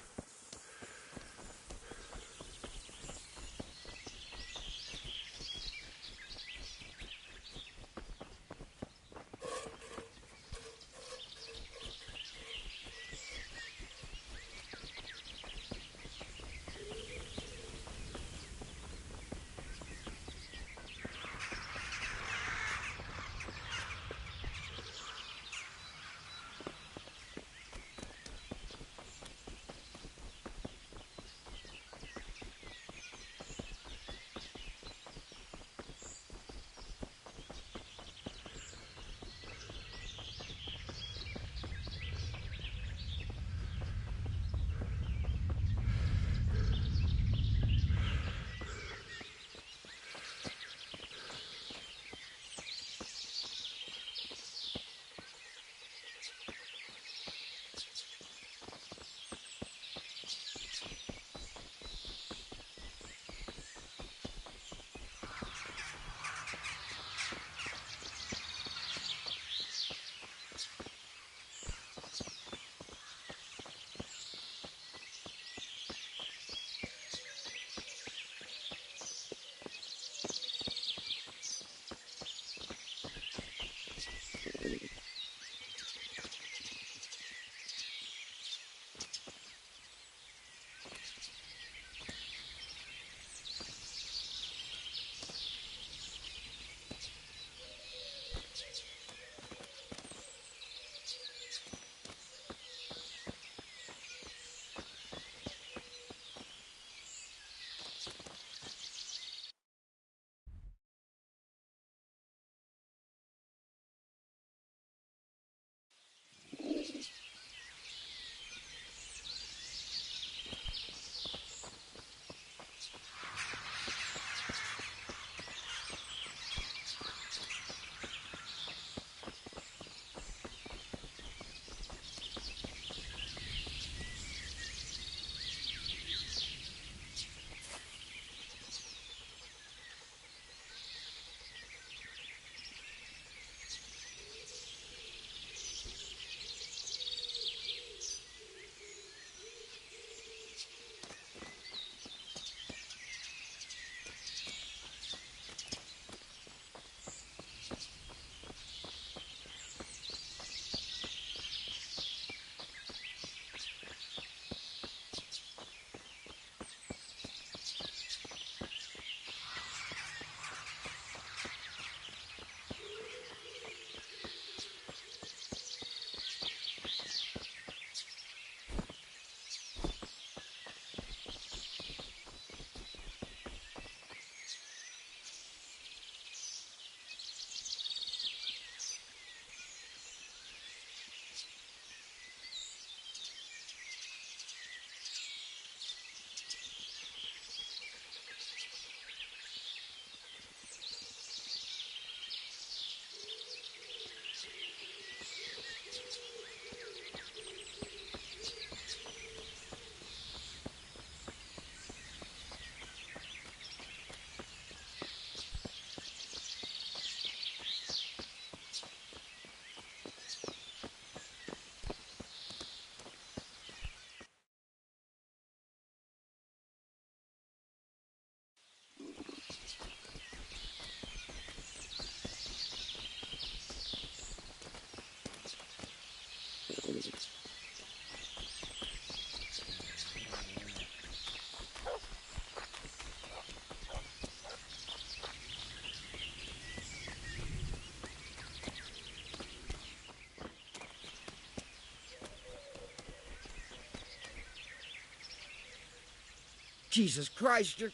Jesus Christ, you're...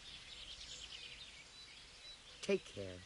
Take care.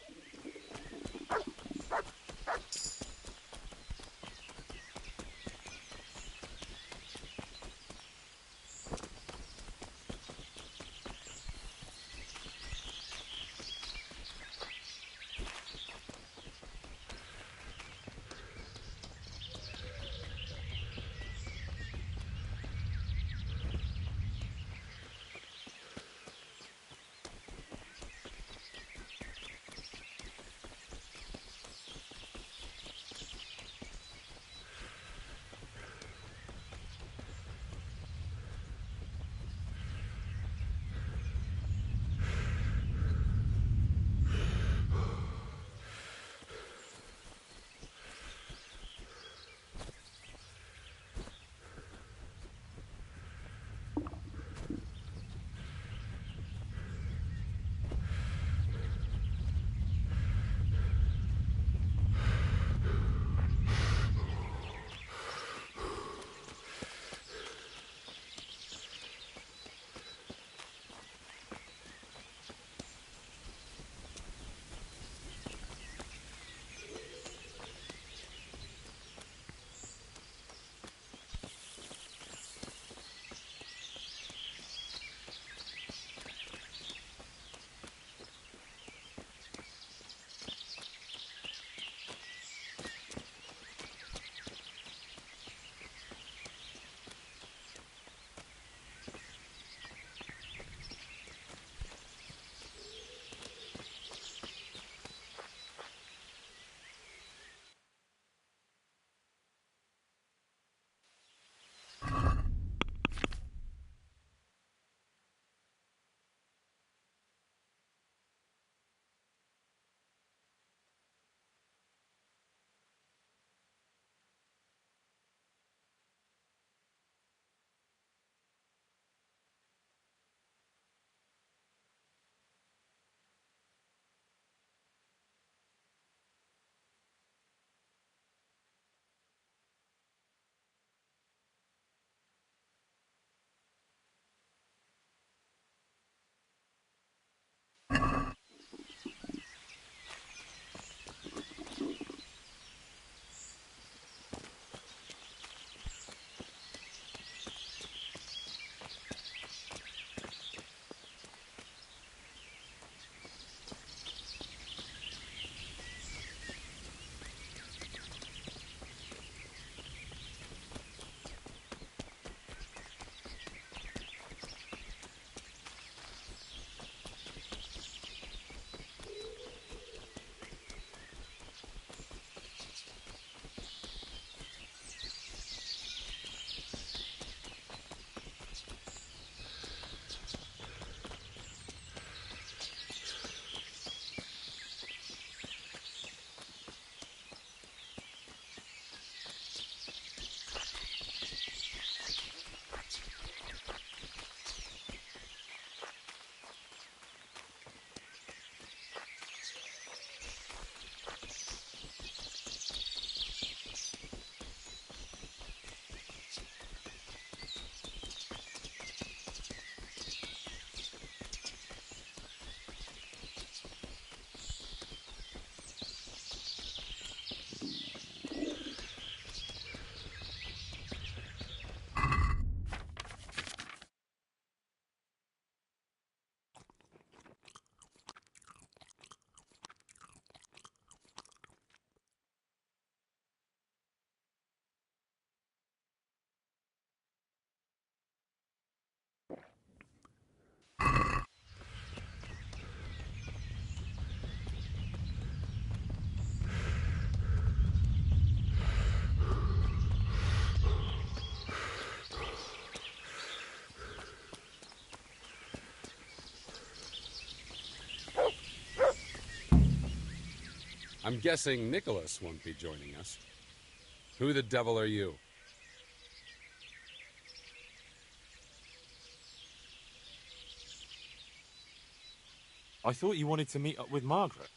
I'm guessing Nicholas won't be joining us. Who the devil are you? I thought you wanted to meet up with Margaret.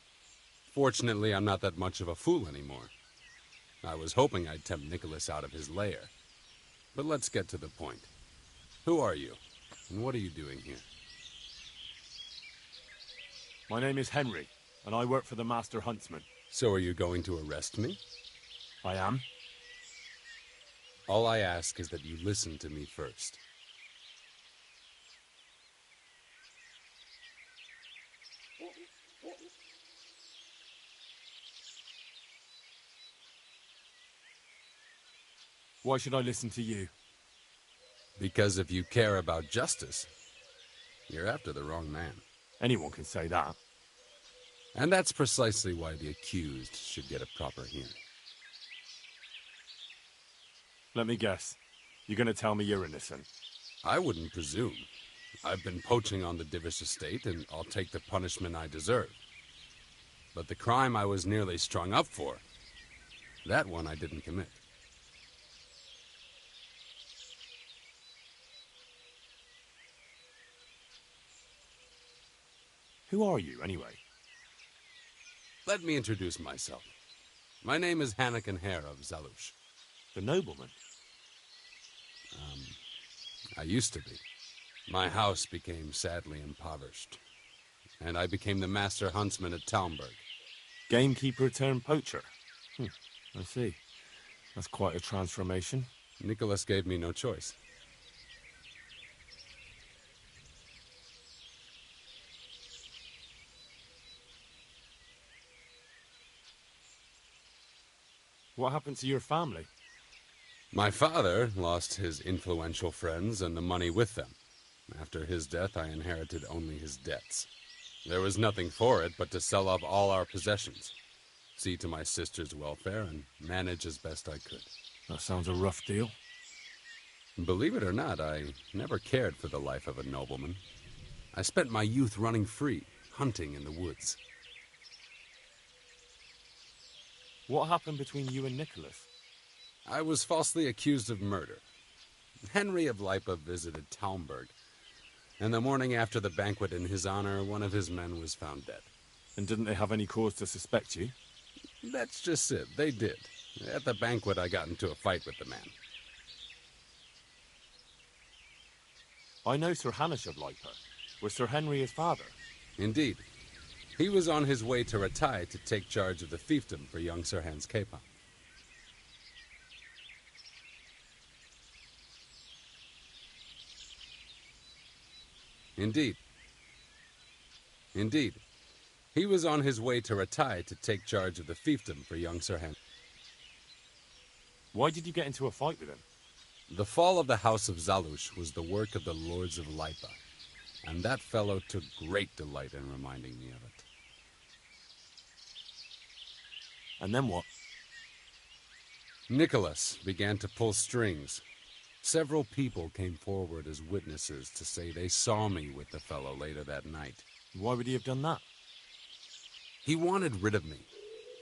Fortunately, I'm not that much of a fool anymore. I was hoping I'd tempt Nicholas out of his lair. But let's get to the point. Who are you? And what are you doing here? My name is Henry, and I work for the Master Huntsman. So are you going to arrest me? I am. All I ask is that you listen to me first. Why should I listen to you? Because if you care about justice, you're after the wrong man. Anyone can say that. And that's precisely why the accused should get a proper hearing. Let me guess. You're going to tell me you're innocent? I wouldn't presume. I've been poaching on the Divish estate, and I'll take the punishment I deserve. But the crime I was nearly strung up for, that one I didn't commit. Who are you, anyway? Let me introduce myself. My name is Hanakin Hare of Zalush. The nobleman? I used to be. My house became sadly impoverished, and I became the master huntsman at Talmberg. Gamekeeper turned poacher? I see. That's quite a transformation. Nicholas gave me no choice. What happened to your family? My father lost his influential friends and the money with them. After his death, I inherited only his debts. There was nothing for it but to sell off all our possessions, see to my sister's welfare, and manage as best I could. That sounds a rough deal. Believe it or not, I never cared for the life of a nobleman. I spent my youth running free, hunting in the woods. What happened between you and Nicholas? I was falsely accused of murder. Henry of Lipa visited Talmberg, and the morning after the banquet in his honor, one of his men was found dead. And didn't they have any cause to suspect you? That's just it. They did. At the banquet, I got into a fight with the man. I know Sir Hanush of Lipa. Was Sir Henry his father? Indeed. He was on his way to Rattay to take charge of the fiefdom for young Sir Hans Capon. Indeed. Indeed. He was on his way to Rattay to take charge of the fiefdom for young Sir Hans. Why did you get into a fight with him? The fall of the House of Zalush was the work of the Lords of Lipa, and that fellow took great delight in reminding me of it. And then what? Nicholas began to pull strings. Several people came forward as witnesses to say they saw me with the fellow later that night. Why would he have done that? He wanted rid of me.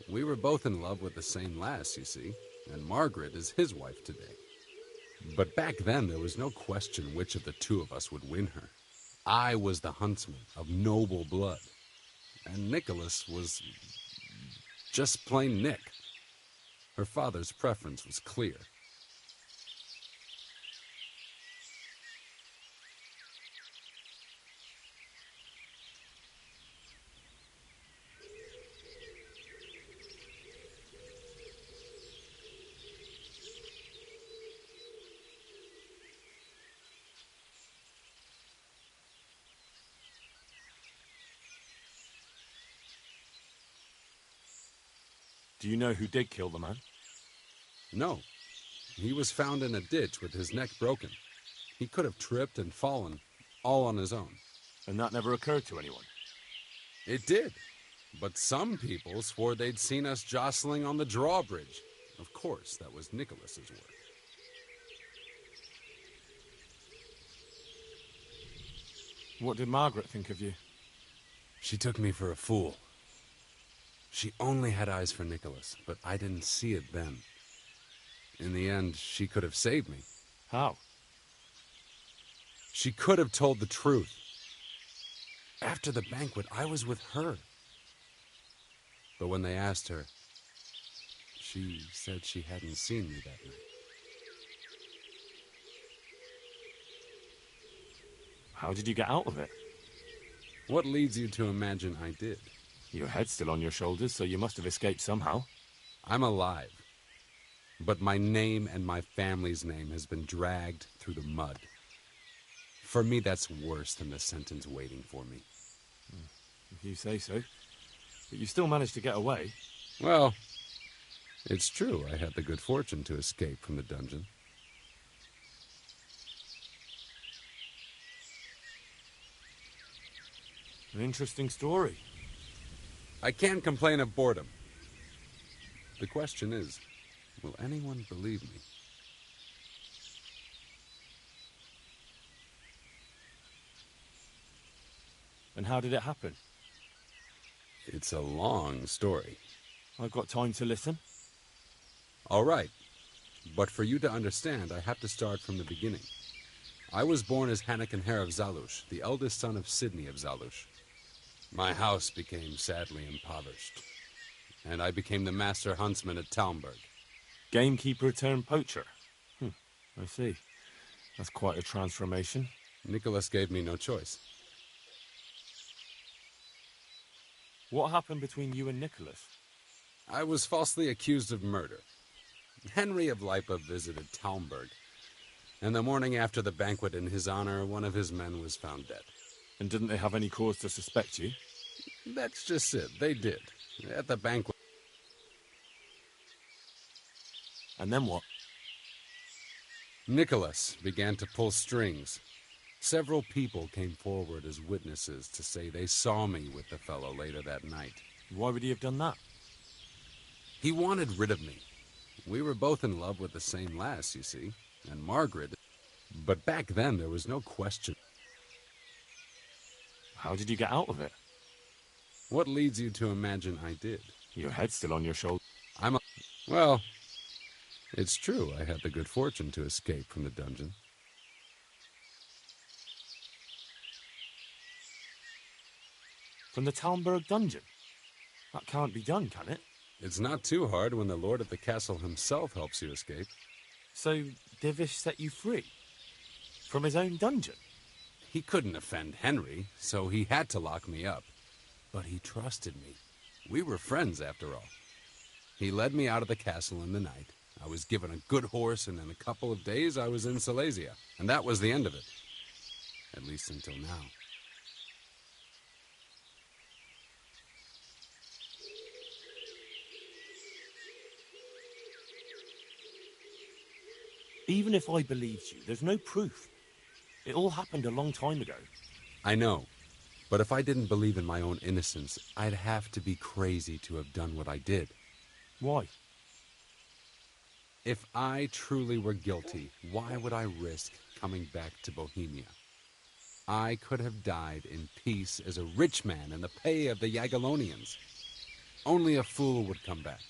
We were both in love with the same lass, you see, and Margaret is his wife today. But back then, there was no question which of the two of us would win her. I was the huntsman of noble blood, and Nicholas was just plain Nick. Her father's preference was clear. Do you know who did kill the man? No. He was found in a ditch with his neck broken. He could have tripped and fallen, all on his own. And that never occurred to anyone? It did. But some people swore they'd seen us jostling on the drawbridge. Of course, that was Nicholas's work. What did Margaret think of you? She took me for a fool. She only had eyes for Nicholas, but I didn't see it then. In the end, she could have saved me. How? She could have told the truth. After the banquet, I was with her. But when they asked her, she said she hadn't seen me that night. How did you get out of it? What leads you to imagine I did? Your head's still on your shoulders, so you must have escaped somehow. I'm alive. But my name and my family's name has been dragged through the mud. For me, that's worse than the sentence waiting for me. If you say so. But you still managed to get away. Well, it's true I had the good fortune to escape from the dungeon. An interesting story. I can't complain of boredom. The question is, will anyone believe me? And how did it happen? It's a long story. I've got time to listen. All right. But for you to understand, I have to start from the beginning. I was born as Hanakin Hare of Zalush, the eldest son of Sidney of Zalush. My house became sadly impoverished, and I became the master huntsman at Talmberg. Gamekeeper turned poacher. I see. That's quite a transformation. Nicholas gave me no choice. What happened between you and Nicholas? I was falsely accused of murder. Henry of Lipa visited Talmberg, and the morning after the banquet in his honor, one of his men was found dead. And didn't they have any cause to suspect you? That's just it. They did. At the banquet. And then what? Nicholas began to pull strings. Several people came forward as witnesses to say they saw me with the fellow later that night. Why would he have done that? He wanted rid of me. We were both in love with the same lass, you see, and Margaret. But back then, there was no question. How did you get out of it? What leads you to imagine I did? Your head's still on your shoulder. Well, it's true I had the good fortune to escape from the dungeon. From the Talmberg dungeon? That can't be done, can it? It's not too hard when the lord of the castle himself helps you escape. So, Divish set you free? From his own dungeon? He couldn't offend Henry, so he had to lock me up. But he trusted me. We were friends, after all. He led me out of the castle in the night. I was given a good horse, and in a couple of days I was in Silesia. And that was the end of it. At least until now. Even if I believed you, there's no proof. It all happened a long time ago. I know. But if I didn't believe in my own innocence, I'd have to be crazy to have done what I did. Why? If I truly were guilty, why would I risk coming back to Bohemia? I could have died in peace as a rich man in the pay of the Jagiellonians. Only a fool would come back.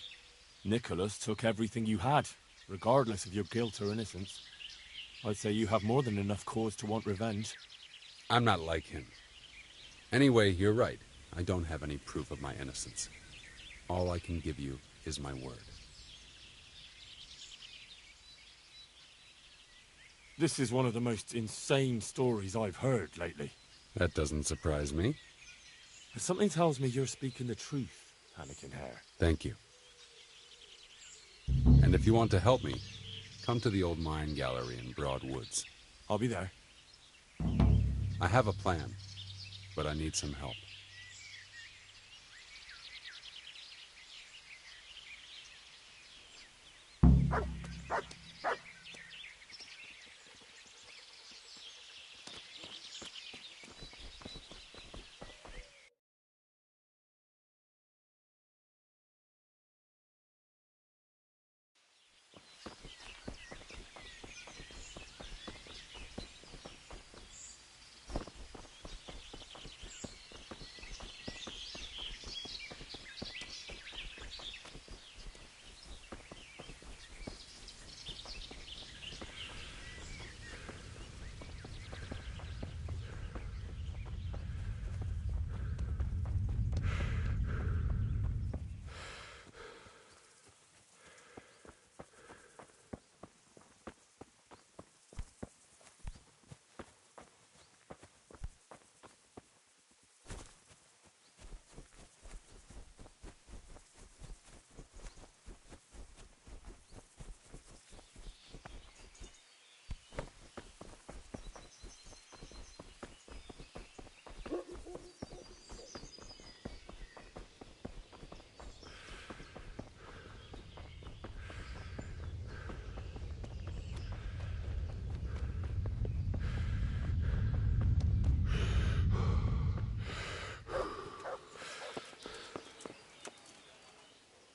Nicholas took everything you had, regardless of your guilt or innocence. I'd say you have more than enough cause to want revenge. I'm not like him. Anyway, you're right. I don't have any proof of my innocence. All I can give you is my word. This is one of the most insane stories I've heard lately. That doesn't surprise me. Something tells me you're speaking the truth, Hanakin Hare. Thank you. And if you want to help me, come to the old mine gallery in Broad Woods. I'll be there. I have a plan, but I need some help.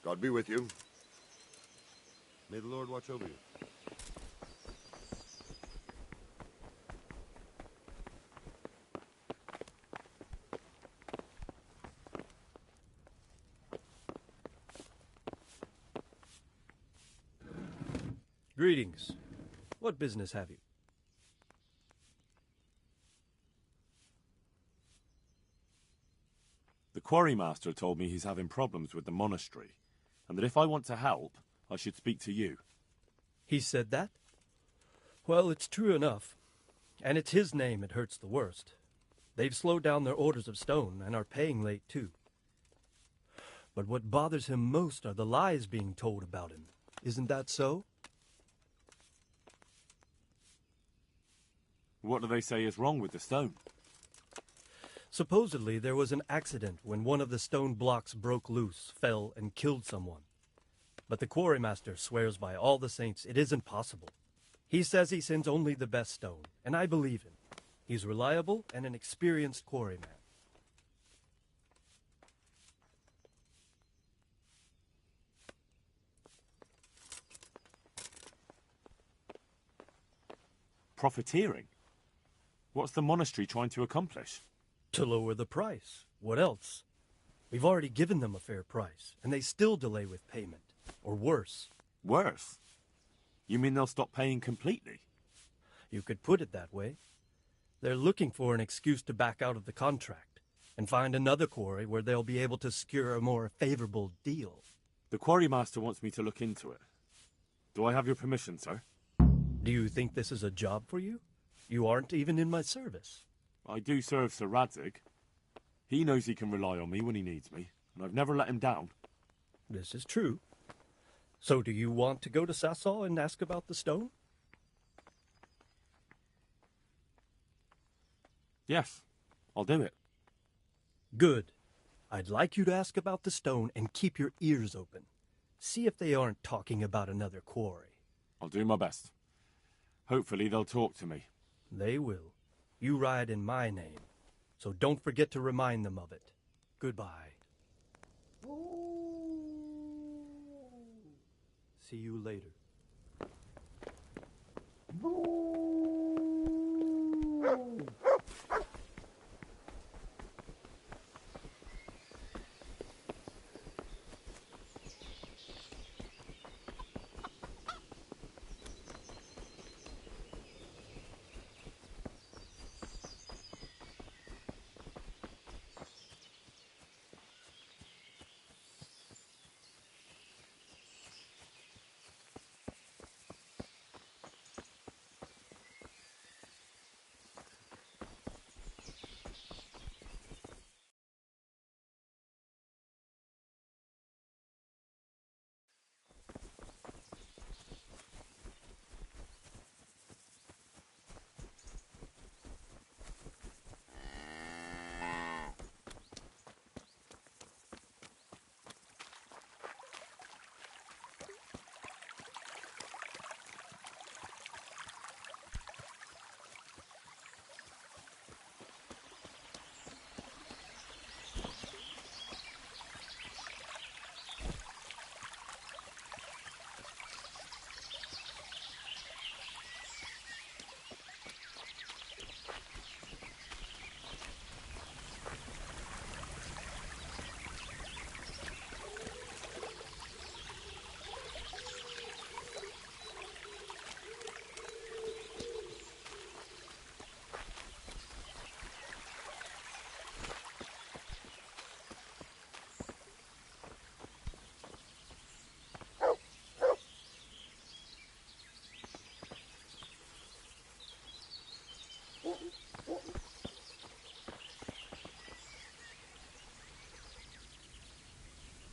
God be with you. May the Lord watch over you. Greetings. What business have you? The quarrymaster told me he's having problems with the monastery, and that if I want to help, I should speak to you. He said that? Well, it's true enough. And it's his name it hurts the worst. They've slowed down their orders of stone and are paying late, too. But what bothers him most are the lies being told about him. Isn't that so? What do they say is wrong with the stone? Supposedly, there was an accident when one of the stone blocks broke loose, fell, and killed someone. But the quarrymaster swears by all the saints it isn't possible. He says he sends only the best stone, and I believe him. He's reliable and an experienced quarryman. Profiteering? What's the monastery trying to accomplish? To lower the price. What else? We've already given them a fair price, and they still delay with payment. Or worse. Worse? You mean they'll stop paying completely? You could put it that way. They're looking for an excuse to back out of the contract and find another quarry where they'll be able to secure a more favorable deal. The quarrymaster wants me to look into it. Do I have your permission, sir? Do you think this is a job for you? You aren't even in my service. I do serve Sir Radzig. He knows he can rely on me when he needs me, and I've never let him down. This is true. So do you want to go to Sasau and ask about the stone? Yes, I'll do it. Good. I'd like you to ask about the stone and keep your ears open. See if they aren't talking about another quarry. I'll do my best. Hopefully they'll talk to me. They will. You ride in my name, so don't forget to remind them of it. Goodbye. See you later.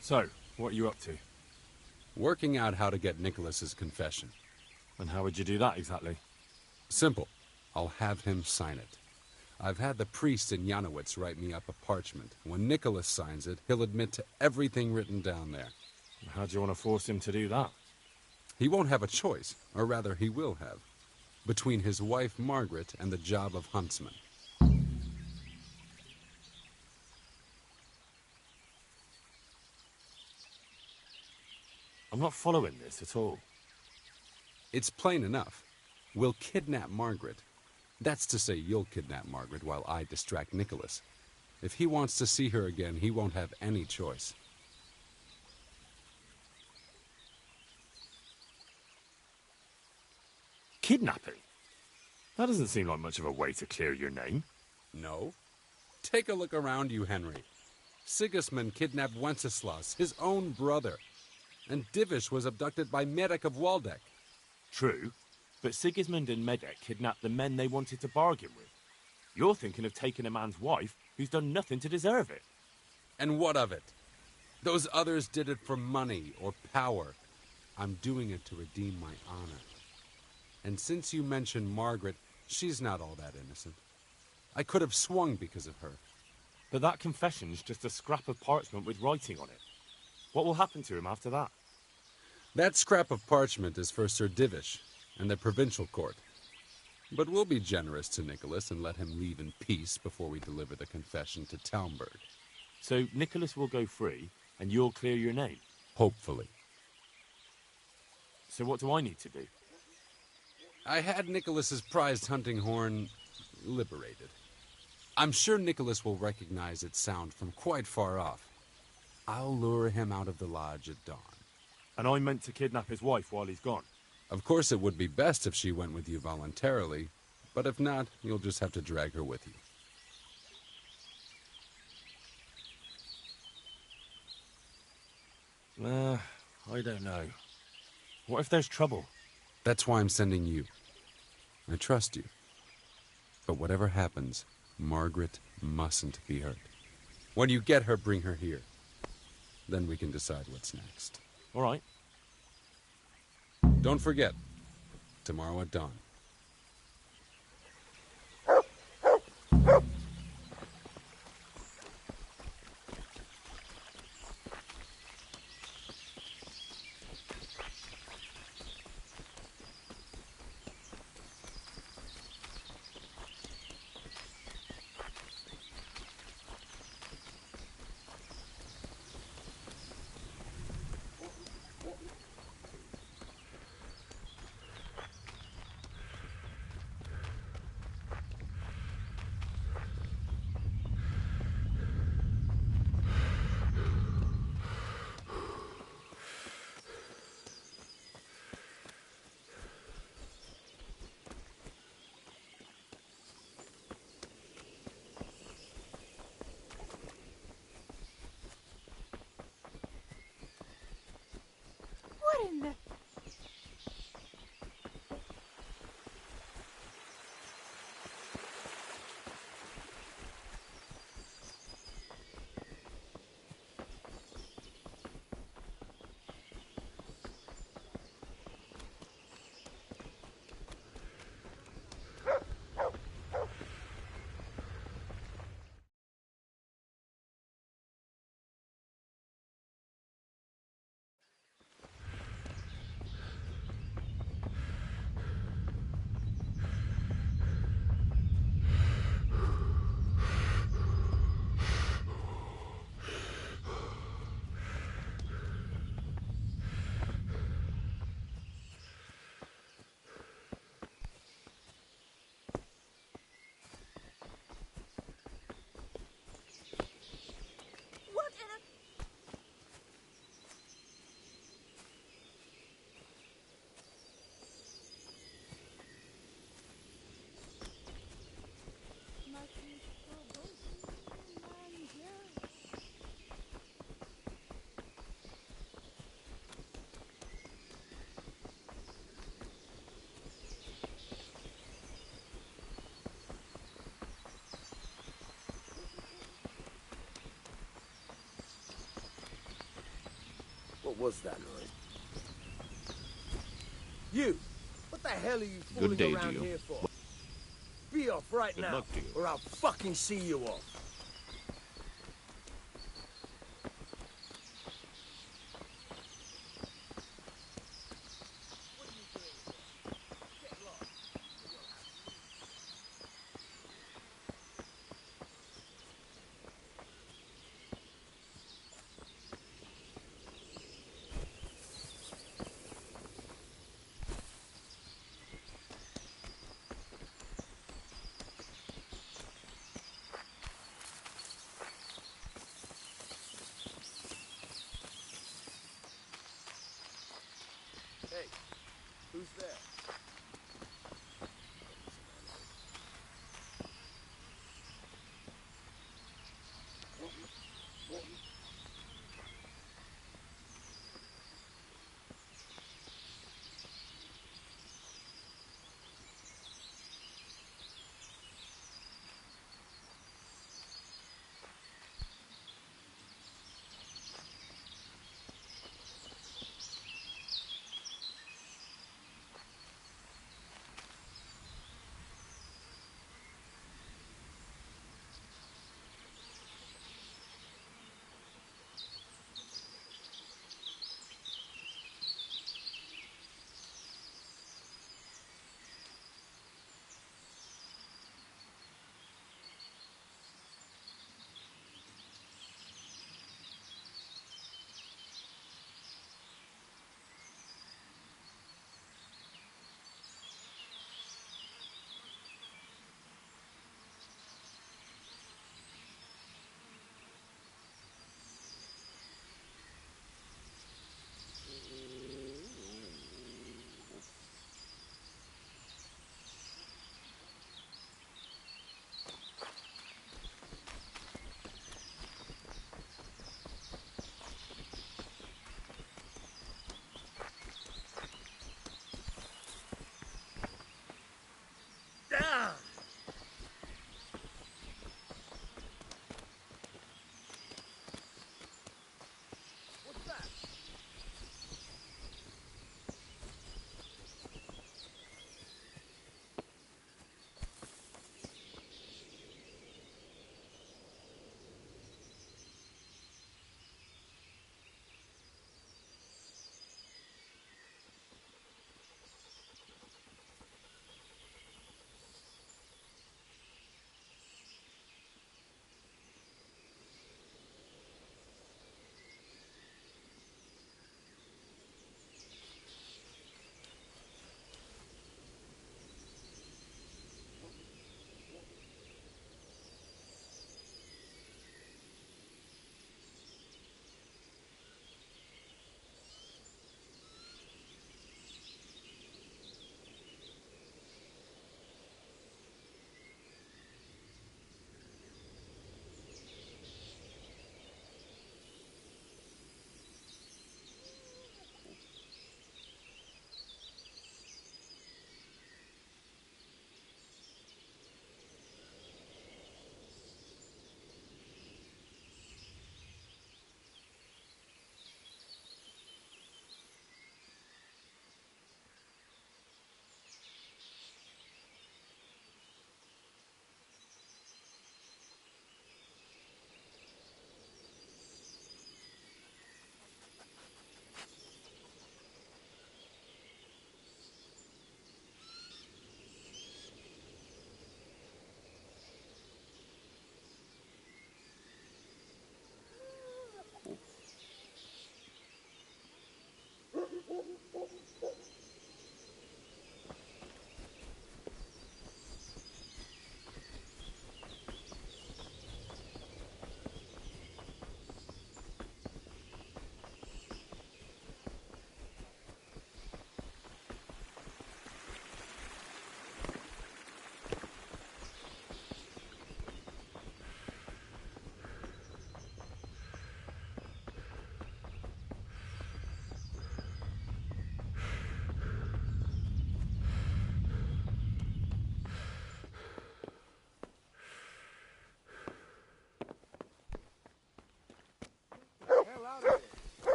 So, what are you up to? Working out how to get Nicholas's confession. And how would you do that exactly? Simple. I'll have him sign it. I've had the priest in Janowitz write me up a parchment. When Nicholas signs it, he'll admit to everything written down there. How do you want to force him to do that? He won't have a choice, or rather he will have, between his wife Margaret and the job of huntsman. I'm not following this at all. It's plain enough. We'll kidnap Margaret. That's to say, you'll kidnap Margaret while I distract Nicholas. If he wants to see her again, he won't have any choice. Kidnapping? That doesn't seem like much of a way to clear your name. No. Take a look around you, Henry. Sigismund kidnapped Wenceslas, his own brother. And Divish was abducted by Medek of Waldeck. True, but Sigismund and Medek kidnapped the men they wanted to bargain with. You're thinking of taking a man's wife who's done nothing to deserve it. And what of it? Those others did it for money or power. I'm doing it to redeem my honor. And since you mentioned Margaret, she's not all that innocent. I could have swung because of her. But that confession's just a scrap of parchment with writing on it. What will happen to him after that? That scrap of parchment is for Sir Divish and the provincial court. But we'll be generous to Nicholas and let him leave in peace before we deliver the confession to Talmberg. So Nicholas will go free, and you'll clear your name? Hopefully. So what do I need to do? I had Nicholas's prized hunting horn liberated. I'm sure Nicholas will recognize its sound from quite far off. I'll lure him out of the lodge at dawn. And I'm meant to kidnap his wife while he's gone? Of course it would be best if she went with you voluntarily, but if not, you'll just have to drag her with you. I don't know. What if there's trouble? That's why I'm sending you. I trust you. But whatever happens, Margaret mustn't be hurt. When you get her, bring her here. Then we can decide what's next. All right. Don't forget, tomorrow at dawn. What in the... What was that noise? You! What the hell are you Good fooling day, around Gio. here for? Be off right Good now, luck to you. or I'll fucking see you off.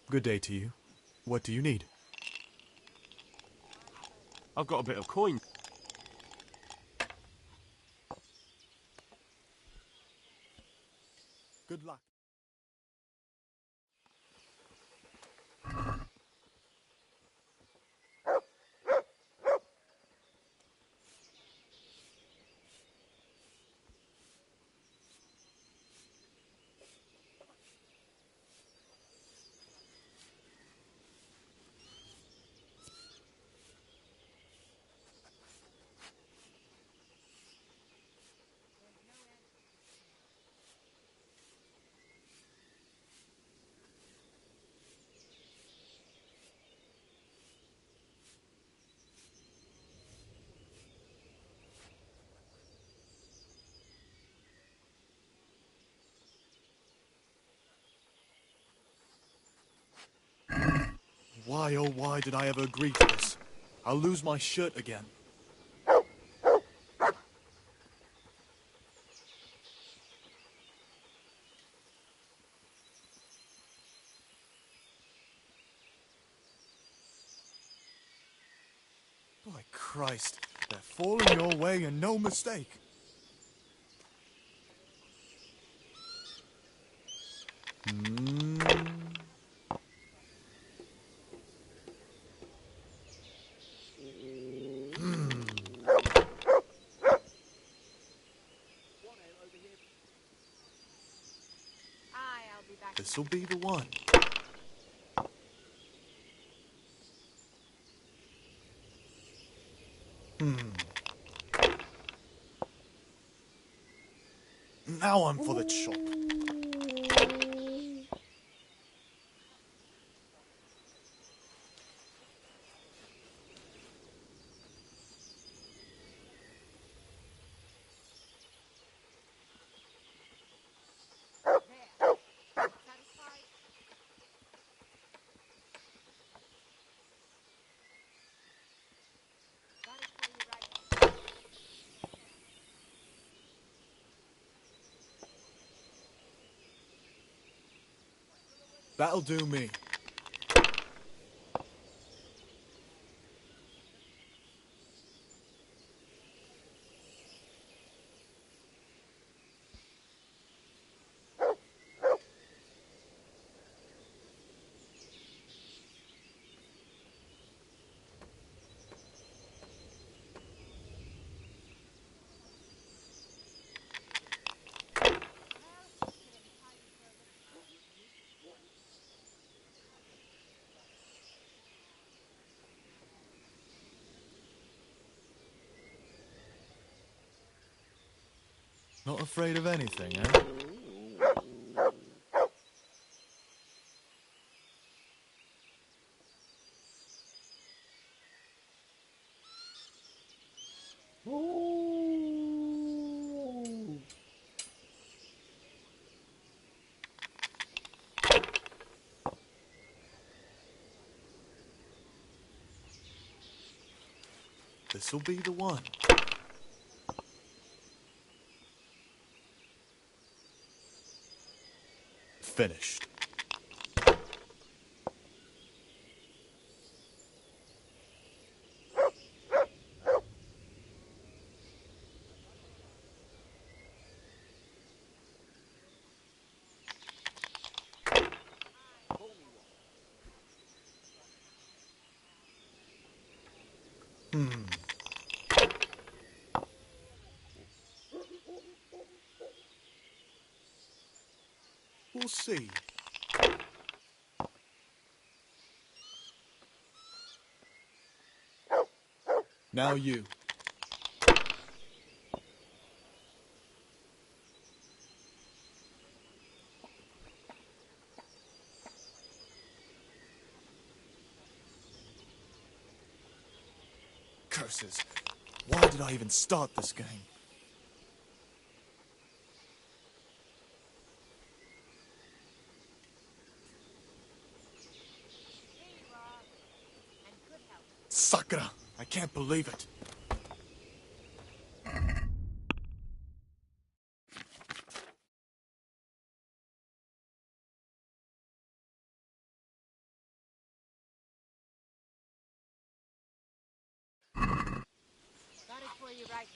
Good day to you. What do you need? I've got a bit of coin. Good luck. Why, oh why did I ever agree to this? I'll lose my shirt again. By Christ, they're falling your way and no mistake. This'll be the one. Now I'm for the chop. That'll do me. Not afraid of anything, eh? This'll be the one. Finished. We'll see. Now you. Curses. Why did I even start this game? Sakura! I can't believe it. before you write.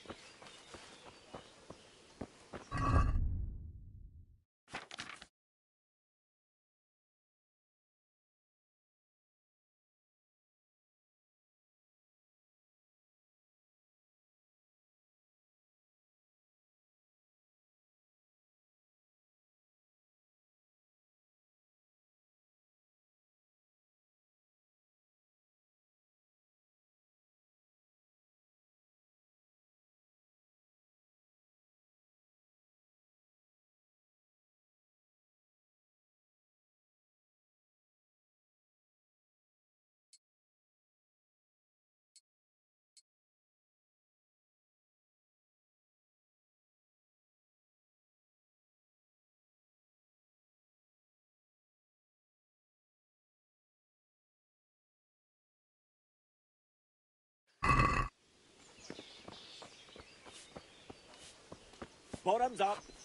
Bottoms up.